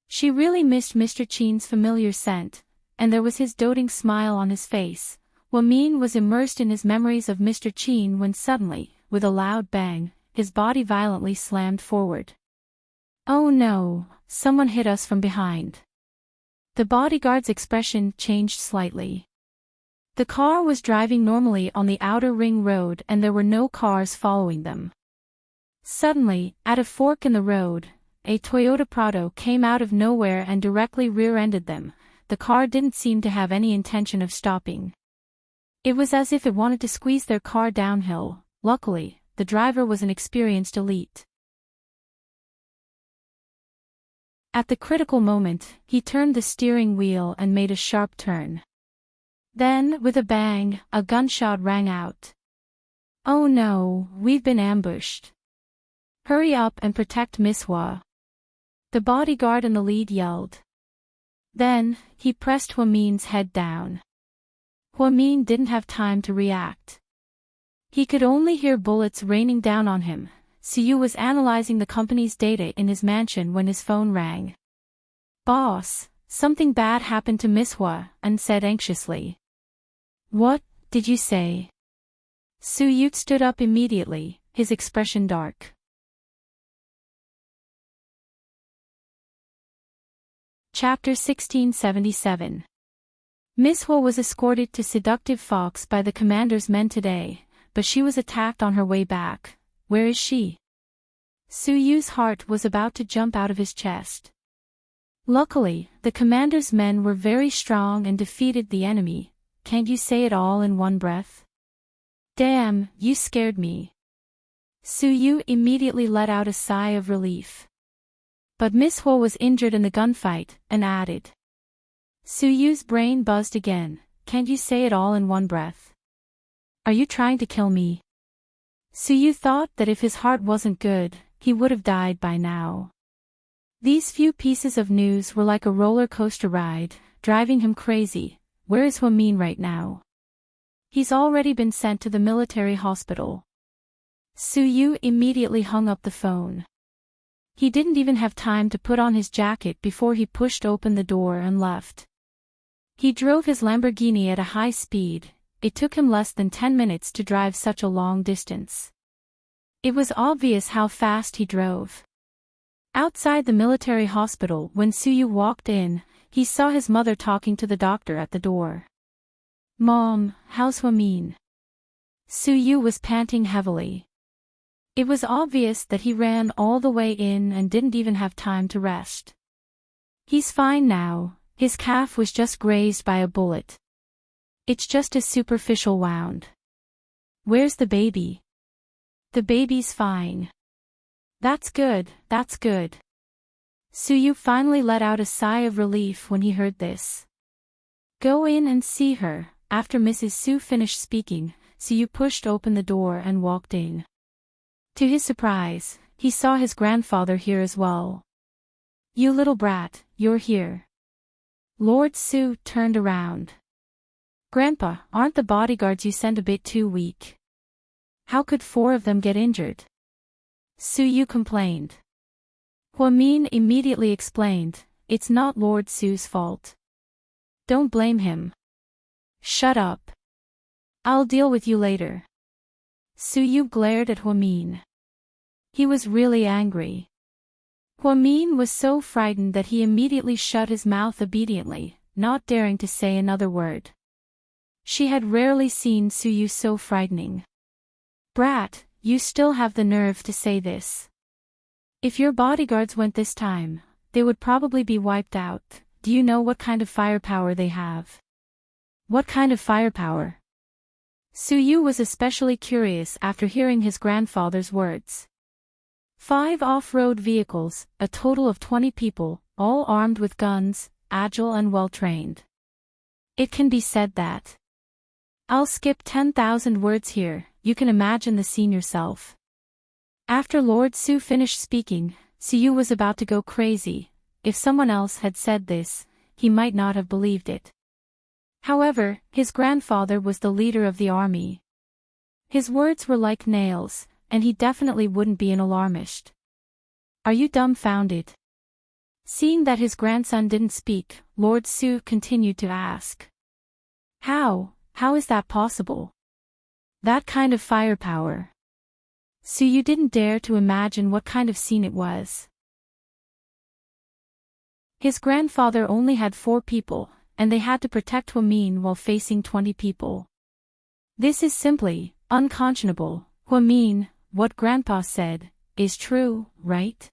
She really missed Mr. Qin's familiar scent, and there was his doting smile on his face. Huamin was immersed in his memories of Mr. Qin when suddenly, with a loud bang, his body violently slammed forward. Oh no, someone hit us from behind. The bodyguard's expression changed slightly. The car was driving normally on the outer ring road and there were no cars following them. Suddenly, at a fork in the road, a Toyota Prado came out of nowhere and directly rear-ended them. The car didn't seem to have any intention of stopping. It was as if it wanted to squeeze their car downhill. Luckily, the driver was an experienced elite. At the critical moment, he turned the steering wheel and made a sharp turn. Then, with a bang, a gunshot rang out. Oh no, we've been ambushed. Hurry up and protect Miss Hua. The bodyguard in the lead yelled. Then, he pressed Huamin's head down. Huamin didn't have time to react. He could only hear bullets raining down on him. Suyu was analyzing the company's data in his mansion when his phone rang. Boss, something bad happened to Miss Hua, and said anxiously. What did you say? Suyu stood up immediately, his expression dark. Chapter 1677. Miss Hua was escorted to Seductive Fox by the commander's men today, but she was attacked on her way back. Where is she? Suyu's heart was about to jump out of his chest. Luckily, the commander's men were very strong and defeated the enemy. Can't you say it all in one breath? Damn, you scared me. Suyu immediately let out a sigh of relief. But Miss Hua was injured in the gunfight, and added. Suyu's brain buzzed again. Can't you say it all in one breath? Are you trying to kill me? Suyu thought that if his heart wasn't good, he would have died by now. These few pieces of news were like a roller coaster ride, driving him crazy. Where is Huamin right now? He's already been sent to the military hospital. Suyu immediately hung up the phone. He didn't even have time to put on his jacket before he pushed open the door and left. He drove his Lamborghini at a high speed. It took him less than 10 minutes to drive such a long distance. It was obvious how fast he drove. Outside the military hospital, when Suyu walked in, he saw his mother talking to the doctor at the door. Mom, how's Huamin? Suyu was panting heavily. It was obvious that he ran all the way in and didn't even have time to rest. He's fine now, his calf was just grazed by a bullet. It's just a superficial wound. Where's the baby? The baby's fine. That's good, that's good. Suyu finally let out a sigh of relief when he heard this. Go in and see her. After Mrs. Su finished speaking, Suyu pushed open the door and walked in. To his surprise, he saw his grandfather here as well. You little brat, you're here. Lord Su turned around. Grandpa, aren't the bodyguards you sent a bit too weak? How could 4 of them get injured? Suyu complained. Huamin immediately explained, it's not Lord Su's fault. Don't blame him. Shut up. I'll deal with you later. Suyu glared at Huamin. He was really angry. Huamin was so frightened that he immediately shut his mouth obediently, not daring to say another word. She had rarely seen Suyu so frightening. Brat, you still have the nerve to say this. If your bodyguards went this time, they would probably be wiped out. Do you know what kind of firepower they have? What kind of firepower? Suyu was especially curious after hearing his grandfather's words. 5 off-road vehicles, a total of 20 people, all armed with guns, agile and well-trained. It can be said that. I'll skip 10,000 words here, you can imagine the scene yourself. After Lord Su finished speaking, Suyu was about to go crazy. If someone else had said this, he might not have believed it. However, his grandfather was the leader of the army. His words were like nails, and he definitely wouldn't be an alarmist. Are you dumbfounded? Seeing that his grandson didn't speak, Lord Su continued to ask. How is that possible? That kind of firepower. Suyu didn't dare to imagine what kind of scene it was. His grandfather only had 4 people, and they had to protect Huamin while facing 20 people. This is simply unconscionable. Huamin, what Grandpa said, is true, right?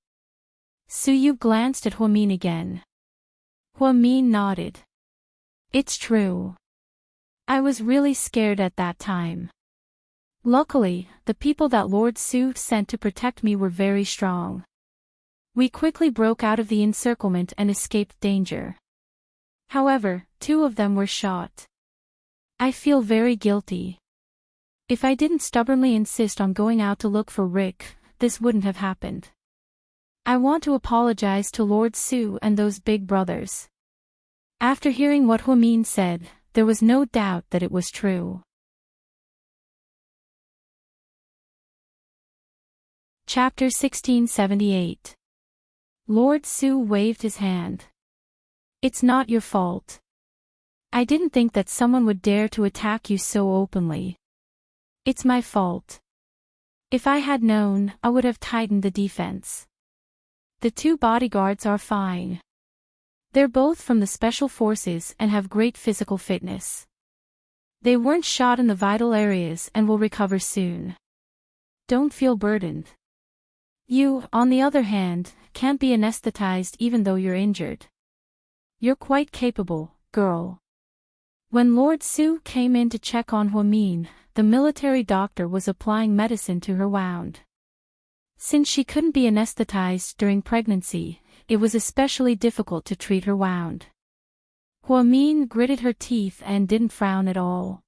Suyu glanced at Huamin again. Huamin nodded. It's true. I was really scared at that time. Luckily, the people that Lord Su sent to protect me were very strong. We quickly broke out of the encirclement and escaped danger. However, 2 of them were shot. I feel very guilty. If I didn't stubbornly insist on going out to look for Rick, this wouldn't have happened. I want to apologize to Lord Su and those big brothers. After hearing what Huamin said, there was no doubt that it was true. Chapter 1678. Lord Su waved his hand. It's not your fault. I didn't think that someone would dare to attack you so openly. It's my fault. If I had known, I would have tightened the defense. The 2 bodyguards are fine. They're both from the special forces and have great physical fitness. They weren't shot in the vital areas and will recover soon. Don't feel burdened. You, on the other hand, can't be anesthetized even though you're injured. You're quite capable, girl. When Lord Su came in to check on Huamin, the military doctor was applying medicine to her wound. Since she couldn't be anesthetized during pregnancy, it was especially difficult to treat her wound. Huamin gritted her teeth and didn't frown at all.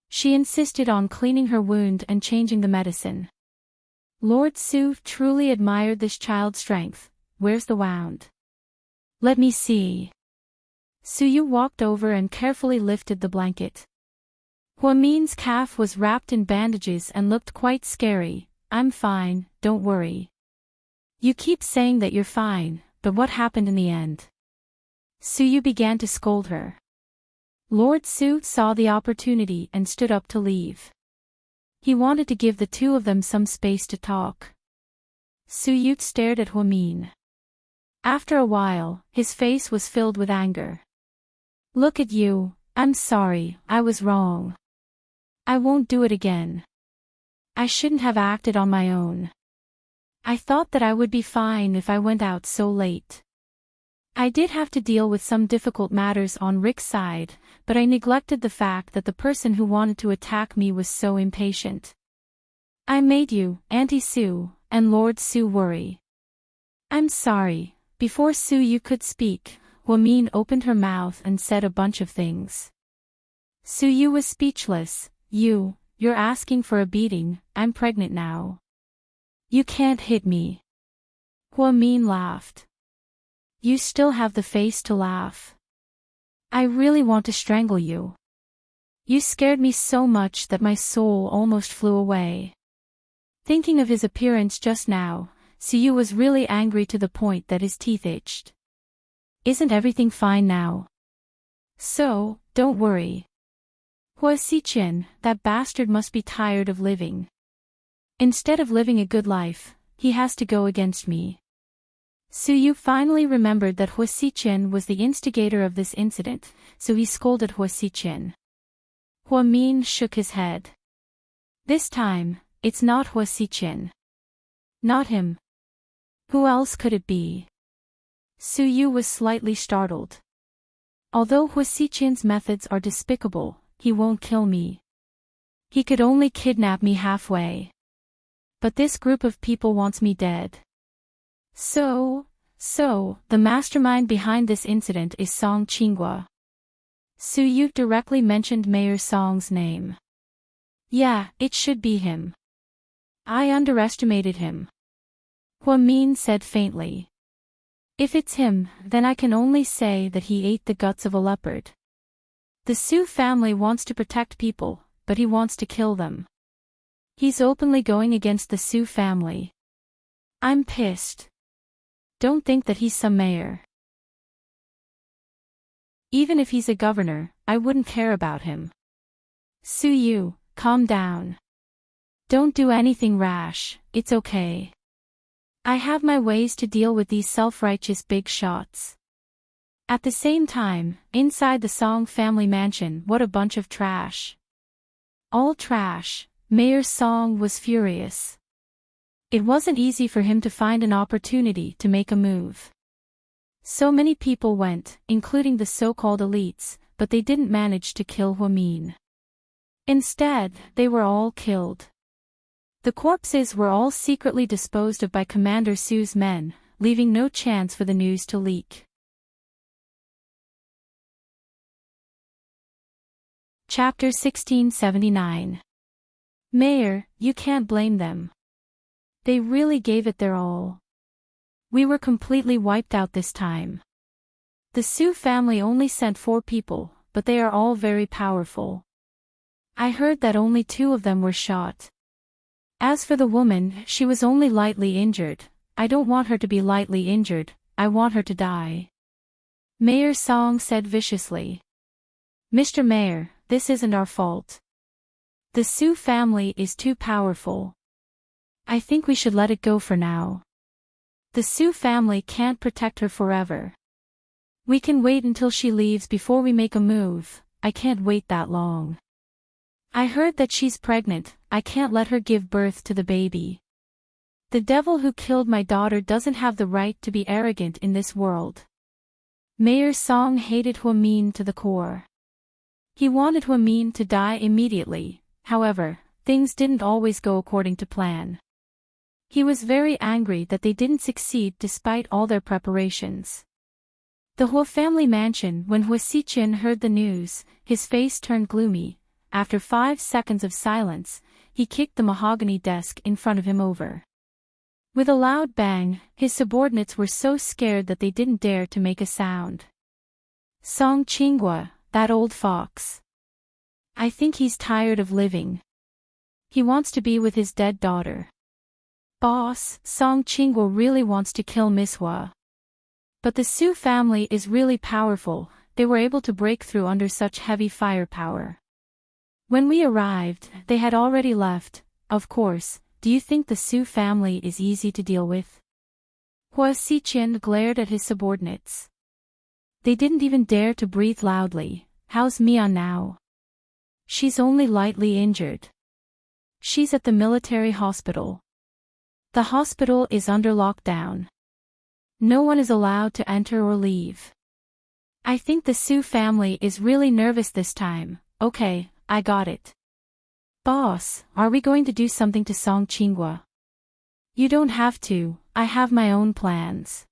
She insisted on cleaning her wound and changing the medicine. Lord Su truly admired this child's strength. Where's the wound? Let me see. Suyu walked over and carefully lifted the blanket. Huamin's calf was wrapped in bandages and looked quite scary. I'm fine, don't worry. You keep saying that you're fine, but what happened in the end? Suyu began to scold her. Lord Su saw the opportunity and stood up to leave. He wanted to give the 2 of them some space to talk. Suyu stared at Huamin. After a while, his face was filled with anger. Look at you, I'm sorry, I was wrong. I won't do it again. I shouldn't have acted on my own. I thought that I would be fine if I went out so late. I did have to deal with some difficult matters on Rick's side, but I neglected the fact that the person who wanted to attack me was so impatient. I made you, Auntie Sue, and Lord Su worry. I'm sorry. Before Su Yu could speak, Huamin opened her mouth and said a bunch of things. Su Yu was speechless. You're asking for a beating. I'm pregnant now. You can't hit me. Huamin laughed. You still have the face to laugh. I really want to strangle you. You scared me so much that my soul almost flew away. Thinking of his appearance just now, Su Yu was really angry to the point that his teeth itched. Isn't everything fine now? So, don't worry. Hua Xiqin, that bastard must be tired of living. Instead of living a good life, he has to go against me. Su Yu finally remembered that Hua Xiqin was the instigator of this incident, so he scolded Hua Xiqin. Huamin shook his head. This time, it's not Hua Xiqin. Not him. Who else could it be? Su Yu was slightly startled. Although Hua Xiqin's methods are despicable, he won't kill me. He could only kidnap me halfway. But this group of people wants me dead. So, the mastermind behind this incident is Song Qinghua. Su Yu directly mentioned Mayor Song's name. Yeah, it should be him. I underestimated him. Huamin said faintly. If it's him, then I can only say that he ate the guts of a leopard. The Su family wants to protect people, but he wants to kill them. He's openly going against the Su family. I'm pissed. Don't think that he's some mayor. Even if he's a governor, I wouldn't care about him. Su Yu, calm down. Don't do anything rash, it's okay. I have my ways to deal with these self-righteous big shots. At the same time, inside the Song family mansion, what a bunch of trash. All trash. Mayor Song was furious. It wasn't easy for him to find an opportunity to make a move. So many people went, including the so-called elites, but they didn't manage to kill Huamin. Instead, they were all killed. The corpses were all secretly disposed of by Commander Su's men, leaving no chance for the news to leak. Chapter 1679. Mayor, you can't blame them. They really gave it their all. We were completely wiped out this time. The Su family only sent 4 people, but they are all very powerful. I heard that only 2 of them were shot. As for the woman, she was only lightly injured. I don't want her to be lightly injured, I want her to die. Mayor Song said viciously. Mr. Mayor, this isn't our fault. The Su family is too powerful. I think we should let it go for now. The Su family can't protect her forever. We can wait until she leaves before we make a move. I can't wait that long. I heard that she's pregnant, I can't let her give birth to the baby. The devil who killed my daughter doesn't have the right to be arrogant in this world. Mayor Song hated Huamin to the core. He wanted Huamin to die immediately. However, things didn't always go according to plan. He was very angry that they didn't succeed despite all their preparations. The Hua family mansion. When Hua Xiqin heard the news, his face turned gloomy. After 5 seconds of silence, he kicked the mahogany desk in front of him over. With a loud bang, his subordinates were so scared that they didn't dare to make a sound. Song Qinghua, that old fox. I think he's tired of living. He wants to be with his dead daughter. Boss, Song Qinghua really wants to kill Miss Hua. But the Su family is really powerful, they were able to break through under such heavy firepower. When we arrived, they had already left. Of course, do you think the Su family is easy to deal with? Hua Xiqin glared at his subordinates. They didn't even dare to breathe loudly. How's Mian now? She's only lightly injured. She's at the military hospital. The hospital is under lockdown. No one is allowed to enter or leave. I think the Su family is really nervous this time. Okay, I got it. Boss, are we going to do something to Song Qinghua? You don't have to, I have my own plans.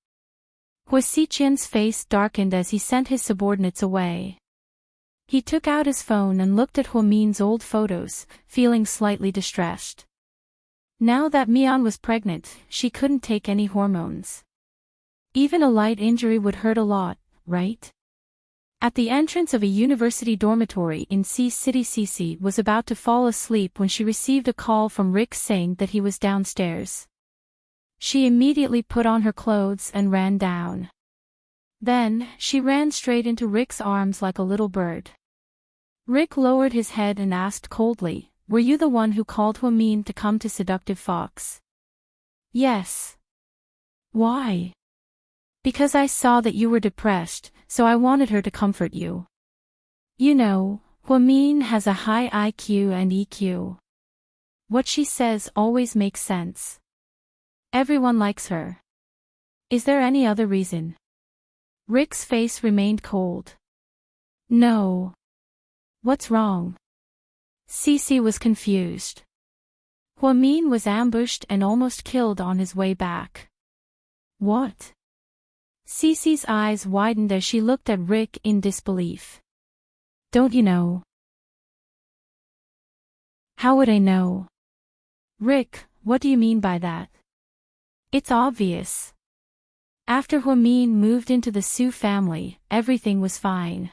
Hua Xiqian's face darkened as he sent his subordinates away. He took out his phone and looked at Hua Min's old photos, feeling slightly distressed. Now that Mian was pregnant, she couldn't take any hormones. Even a light injury would hurt a lot, right? At the entrance of a university dormitory in C City, Cici was about to fall asleep when she received a call from Rick saying that he was downstairs. She immediately put on her clothes and ran down. Then, she ran straight into Rick's arms like a little bird. Rick lowered his head and asked coldly, "Were you the one who called Hua Min to come to Seductive Fox?" "Yes." "Why?" "Because I saw that you were depressed, so I wanted her to comfort you. You know, Hua Min has a high IQ and EQ. What she says always makes sense. Everyone likes her. Is there any other reason?" Rick's face remained cold. "No." "What's wrong?" Cici was confused. Hua Min was ambushed and almost killed on his way back. What? Cici's eyes widened as she looked at Rick in disbelief. "Don't you know?" "How would I know?" "Rick, what do you mean by that?" "It's obvious. After Hua Min moved into the Su family, everything was fine.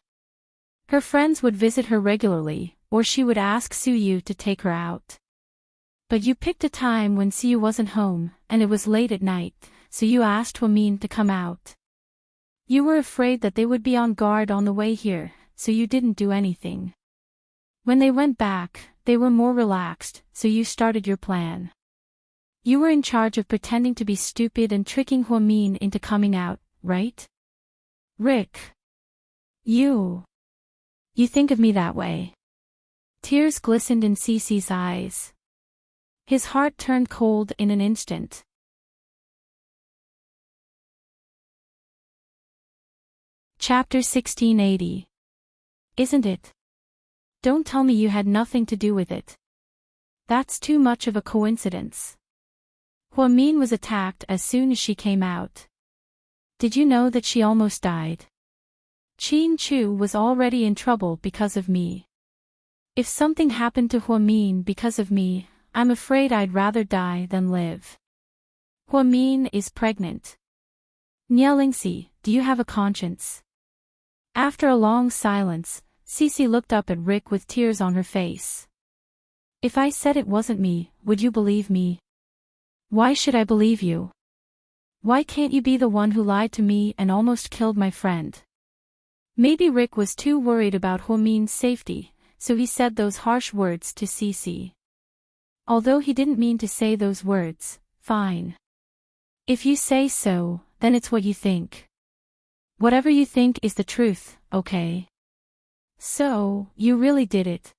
Her friends would visit her regularly, or she would ask Su Yu to take her out. But you picked a time when Su Yu wasn't home, and it was late at night, so you asked Hua Min to come out. You were afraid that they would be on guard on the way here, so you didn't do anything. When they went back, they were more relaxed, so you started your plan. You were in charge of pretending to be stupid and tricking Hua Min into coming out, right?" "Rick. You think of me that way?" Tears glistened in Cici's eyes. His heart turned cold in an instant. Chapter 1680. Isn't it? Don't tell me you had nothing to do with it. That's too much of a coincidence. Hua Min was attacked as soon as she came out. Did you know that she almost died? Qin Chu was already in trouble because of me. If something happened to Hua Min because of me, I'm afraid I'd rather die than live. Hua Min is pregnant. Nielingxi, do you have a conscience? After a long silence, Cici looked up at Rick with tears on her face. If I said it wasn't me, would you believe me? Why should I believe you? Why can't you be the one who lied to me and almost killed my friend? Maybe Rick was too worried about Hua Min's safety, so he said those harsh words to Cici. Although he didn't mean to say those words, fine. If you say so, then it's what you think. Whatever you think is the truth, okay? So, you really did it.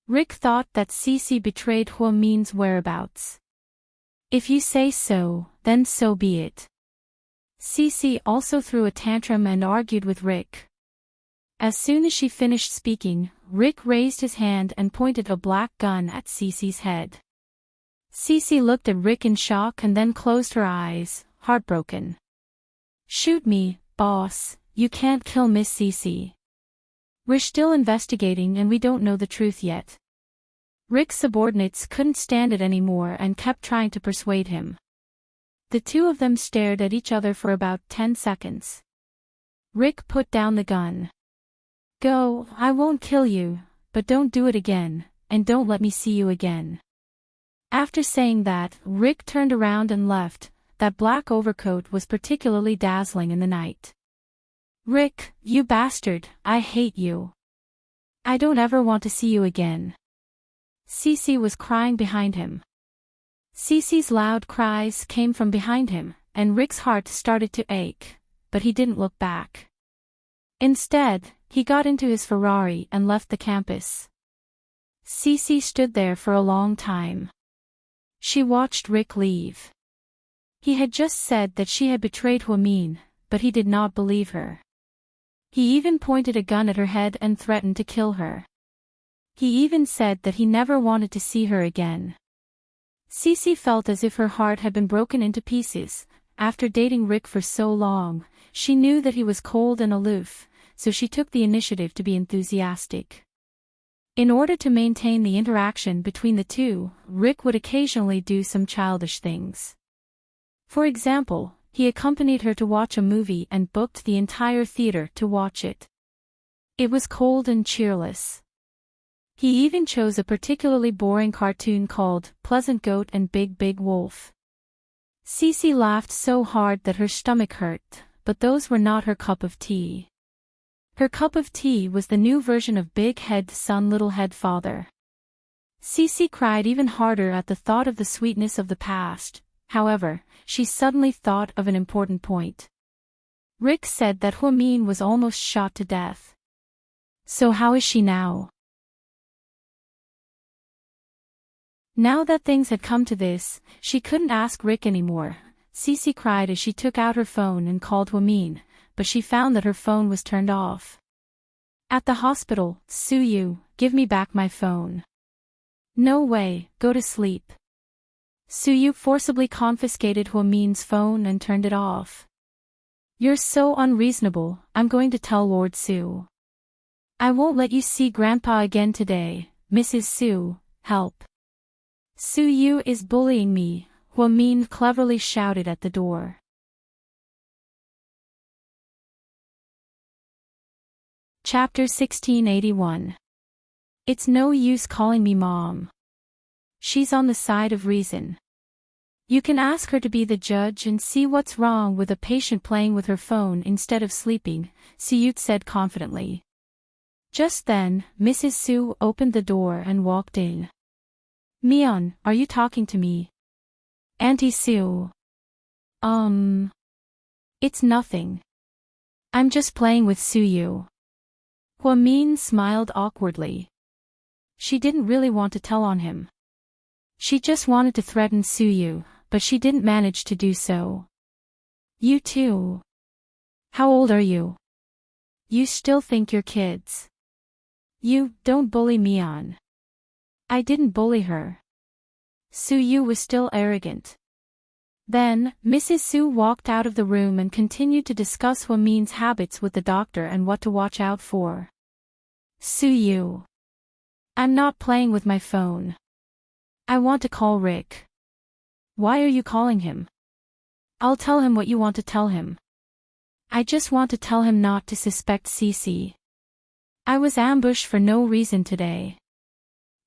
Rick thought that Cici betrayed Hua Min's whereabouts. If you say so, then so be it. Cici also threw a tantrum and argued with Rick. As soon as she finished speaking, Rick raised his hand and pointed a black gun at Cici's head. Cici looked at Rick in shock and then closed her eyes, heartbroken. "Shoot me, boss, you can't kill Miss Cici. We're still investigating and we don't know the truth yet." Rick's subordinates couldn't stand it anymore and kept trying to persuade him. The two of them stared at each other for about 10 seconds. Rick put down the gun. "Go, I won't kill you, but don't do it again, and don't let me see you again." After saying that, Rick turned around and left. That black overcoat was particularly dazzling in the night. "Rick, you bastard, I hate you. I don't ever want to see you again." Cici was crying behind him. Cici's loud cries came from behind him, and Rick's heart started to ache, but he didn't look back. Instead, he got into his Ferrari and left the campus. Cici stood there for a long time. She watched Rick leave. He had just said that she had betrayed Hua Min, but he did not believe her. He even pointed a gun at her head and threatened to kill her. He even said that he never wanted to see her again. Cece felt as if her heart had been broken into pieces. After dating Rick for so long, she knew that he was cold and aloof, so she took the initiative to be enthusiastic. In order to maintain the interaction between the two, Rick would occasionally do some childish things. For example, he accompanied her to watch a movie and booked the entire theater to watch it. It was cold and cheerless. He even chose a particularly boring cartoon called Pleasant Goat and Big Big Wolf. Cece laughed so hard that her stomach hurt, but those were not her cup of tea. Her cup of tea was the new version of Big Head Son Little Head Father. Cece cried even harder at the thought of the sweetness of the past. However, she suddenly thought of an important point. Rick said that Huamin was almost shot to death. So how is she now? Now that things had come to this, she couldn't ask Rick anymore. Cece cried as she took out her phone and called Huamin, but she found that her phone was turned off. At the hospital, Suyu, give me back my phone. No way, go to sleep. Suyu forcibly confiscated Huamin's phone and turned it off. You're so unreasonable, I'm going to tell Lord Su. I won't let you see Grandpa again today, Mrs. Su, help. Suyu is bullying me, Huamin cleverly shouted at the door. Chapter 1681. It's no use calling me Mom. She's on the side of reason. You can ask her to be the judge and see what's wrong with a patient playing with her phone instead of sleeping, Suyut said confidently. Just then, Mrs. Su opened the door and walked in. Mion, are you talking to me? Auntie Su. It's nothing. I'm just playing with Suyu. Huamin smiled awkwardly. She didn't really want to tell on him. She just wanted to threaten Suyu, but she didn't manage to do so. You too. How old are you? You still think you're kids. You, don't bully Mion. I didn't bully her. Suyu was still arrogant. Then, Mrs. Su walked out of the room and continued to discuss Huamin's habits with the doctor and what to watch out for. Suyu. I'm not playing with my phone. I want to call Rick. Why are you calling him? I'll tell him what you want to tell him. I just want to tell him not to suspect Cece. I was ambushed for no reason today.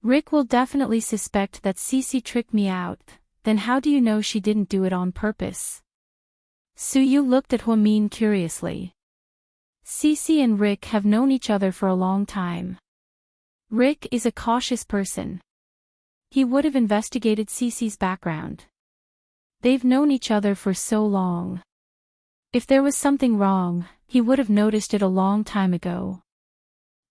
Rick will definitely suspect that Cece tricked me out, then how do you know she didn't do it on purpose? Suyu looked at Huamin curiously. Cece and Rick have known each other for a long time. Rick is a cautious person. He would have investigated Cece's background. They've known each other for so long. If there was something wrong, he would have noticed it a long time ago.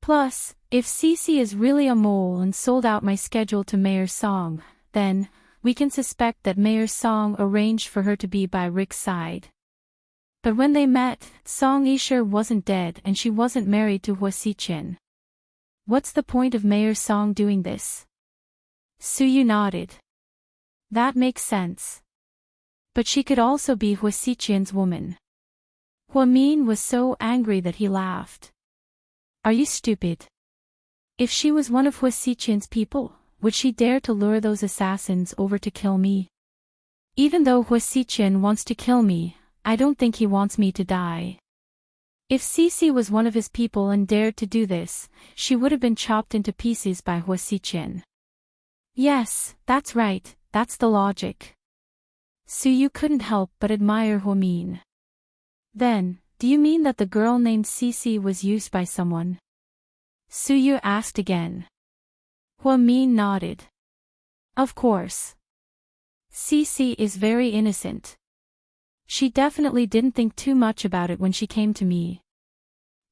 Plus, if Cece is really a mole and sold out my schedule to Mayor Song, then, we can suspect that Mayor Song arranged for her to be by Rick's side. But when they met, Song Yisher wasn't dead and she wasn't married to Hua Xiqin. What's the point of Mayor Song doing this? Suyu nodded. That makes sense. But she could also be Hua Xiqin's woman. Huamin was so angry that he laughed. Are you stupid? If she was one of Hua Xiqin's people, would she dare to lure those assassins over to kill me? Even though Hua Xiqin wants to kill me, I don't think he wants me to die. If Cece was one of his people and dared to do this, she would have been chopped into pieces by Hua Xiqin. Yes, that's right, that's the logic. Suyu couldn't help but admire Huamin. Then, do you mean that the girl named Cece was used by someone? Suyu asked again. Huamin nodded. Of course. Cece is very innocent. She definitely didn't think too much about it when she came to me.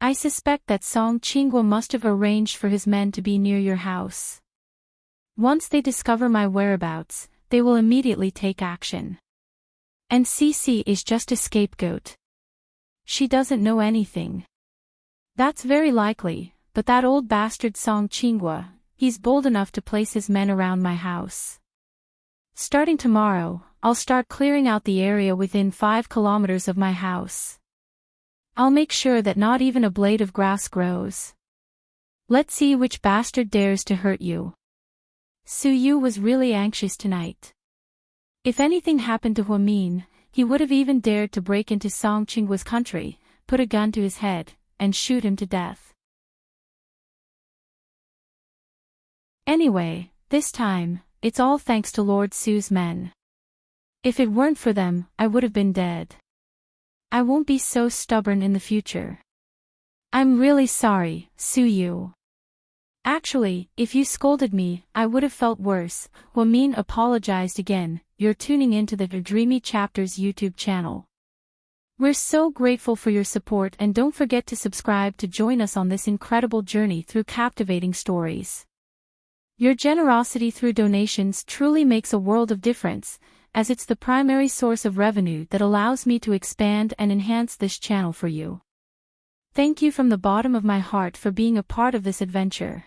I suspect that Song Qinghua must have arranged for his men to be near your house. Once they discover my whereabouts, they will immediately take action. And Cece is just a scapegoat. She doesn't know anything. That's very likely, but that old bastard Song Qinghua, he's bold enough to place his men around my house. Starting tomorrow, I'll start clearing out the area within 5 kilometers of my house. I'll make sure that not even a blade of grass grows. Let's see which bastard dares to hurt you. Su Yu was really anxious tonight. If anything happened to Huamin, he would have even dared to break into Song Qingguo's country, put a gun to his head, and shoot him to death. Anyway, this time, it's all thanks to Lord Su's men. If it weren't for them, I would have been dead. I won't be so stubborn in the future. I'm really sorry, Su Yu. Actually, if you scolded me, I would have felt worse. Huamin apologized again. You're tuning into the Dreamy Chapters YouTube channel. We're so grateful for your support, and don't forget to subscribe to join us on this incredible journey through captivating stories. Your generosity through donations truly makes a world of difference, as it's the primary source of revenue that allows me to expand and enhance this channel for you. Thank you from the bottom of my heart for being a part of this adventure.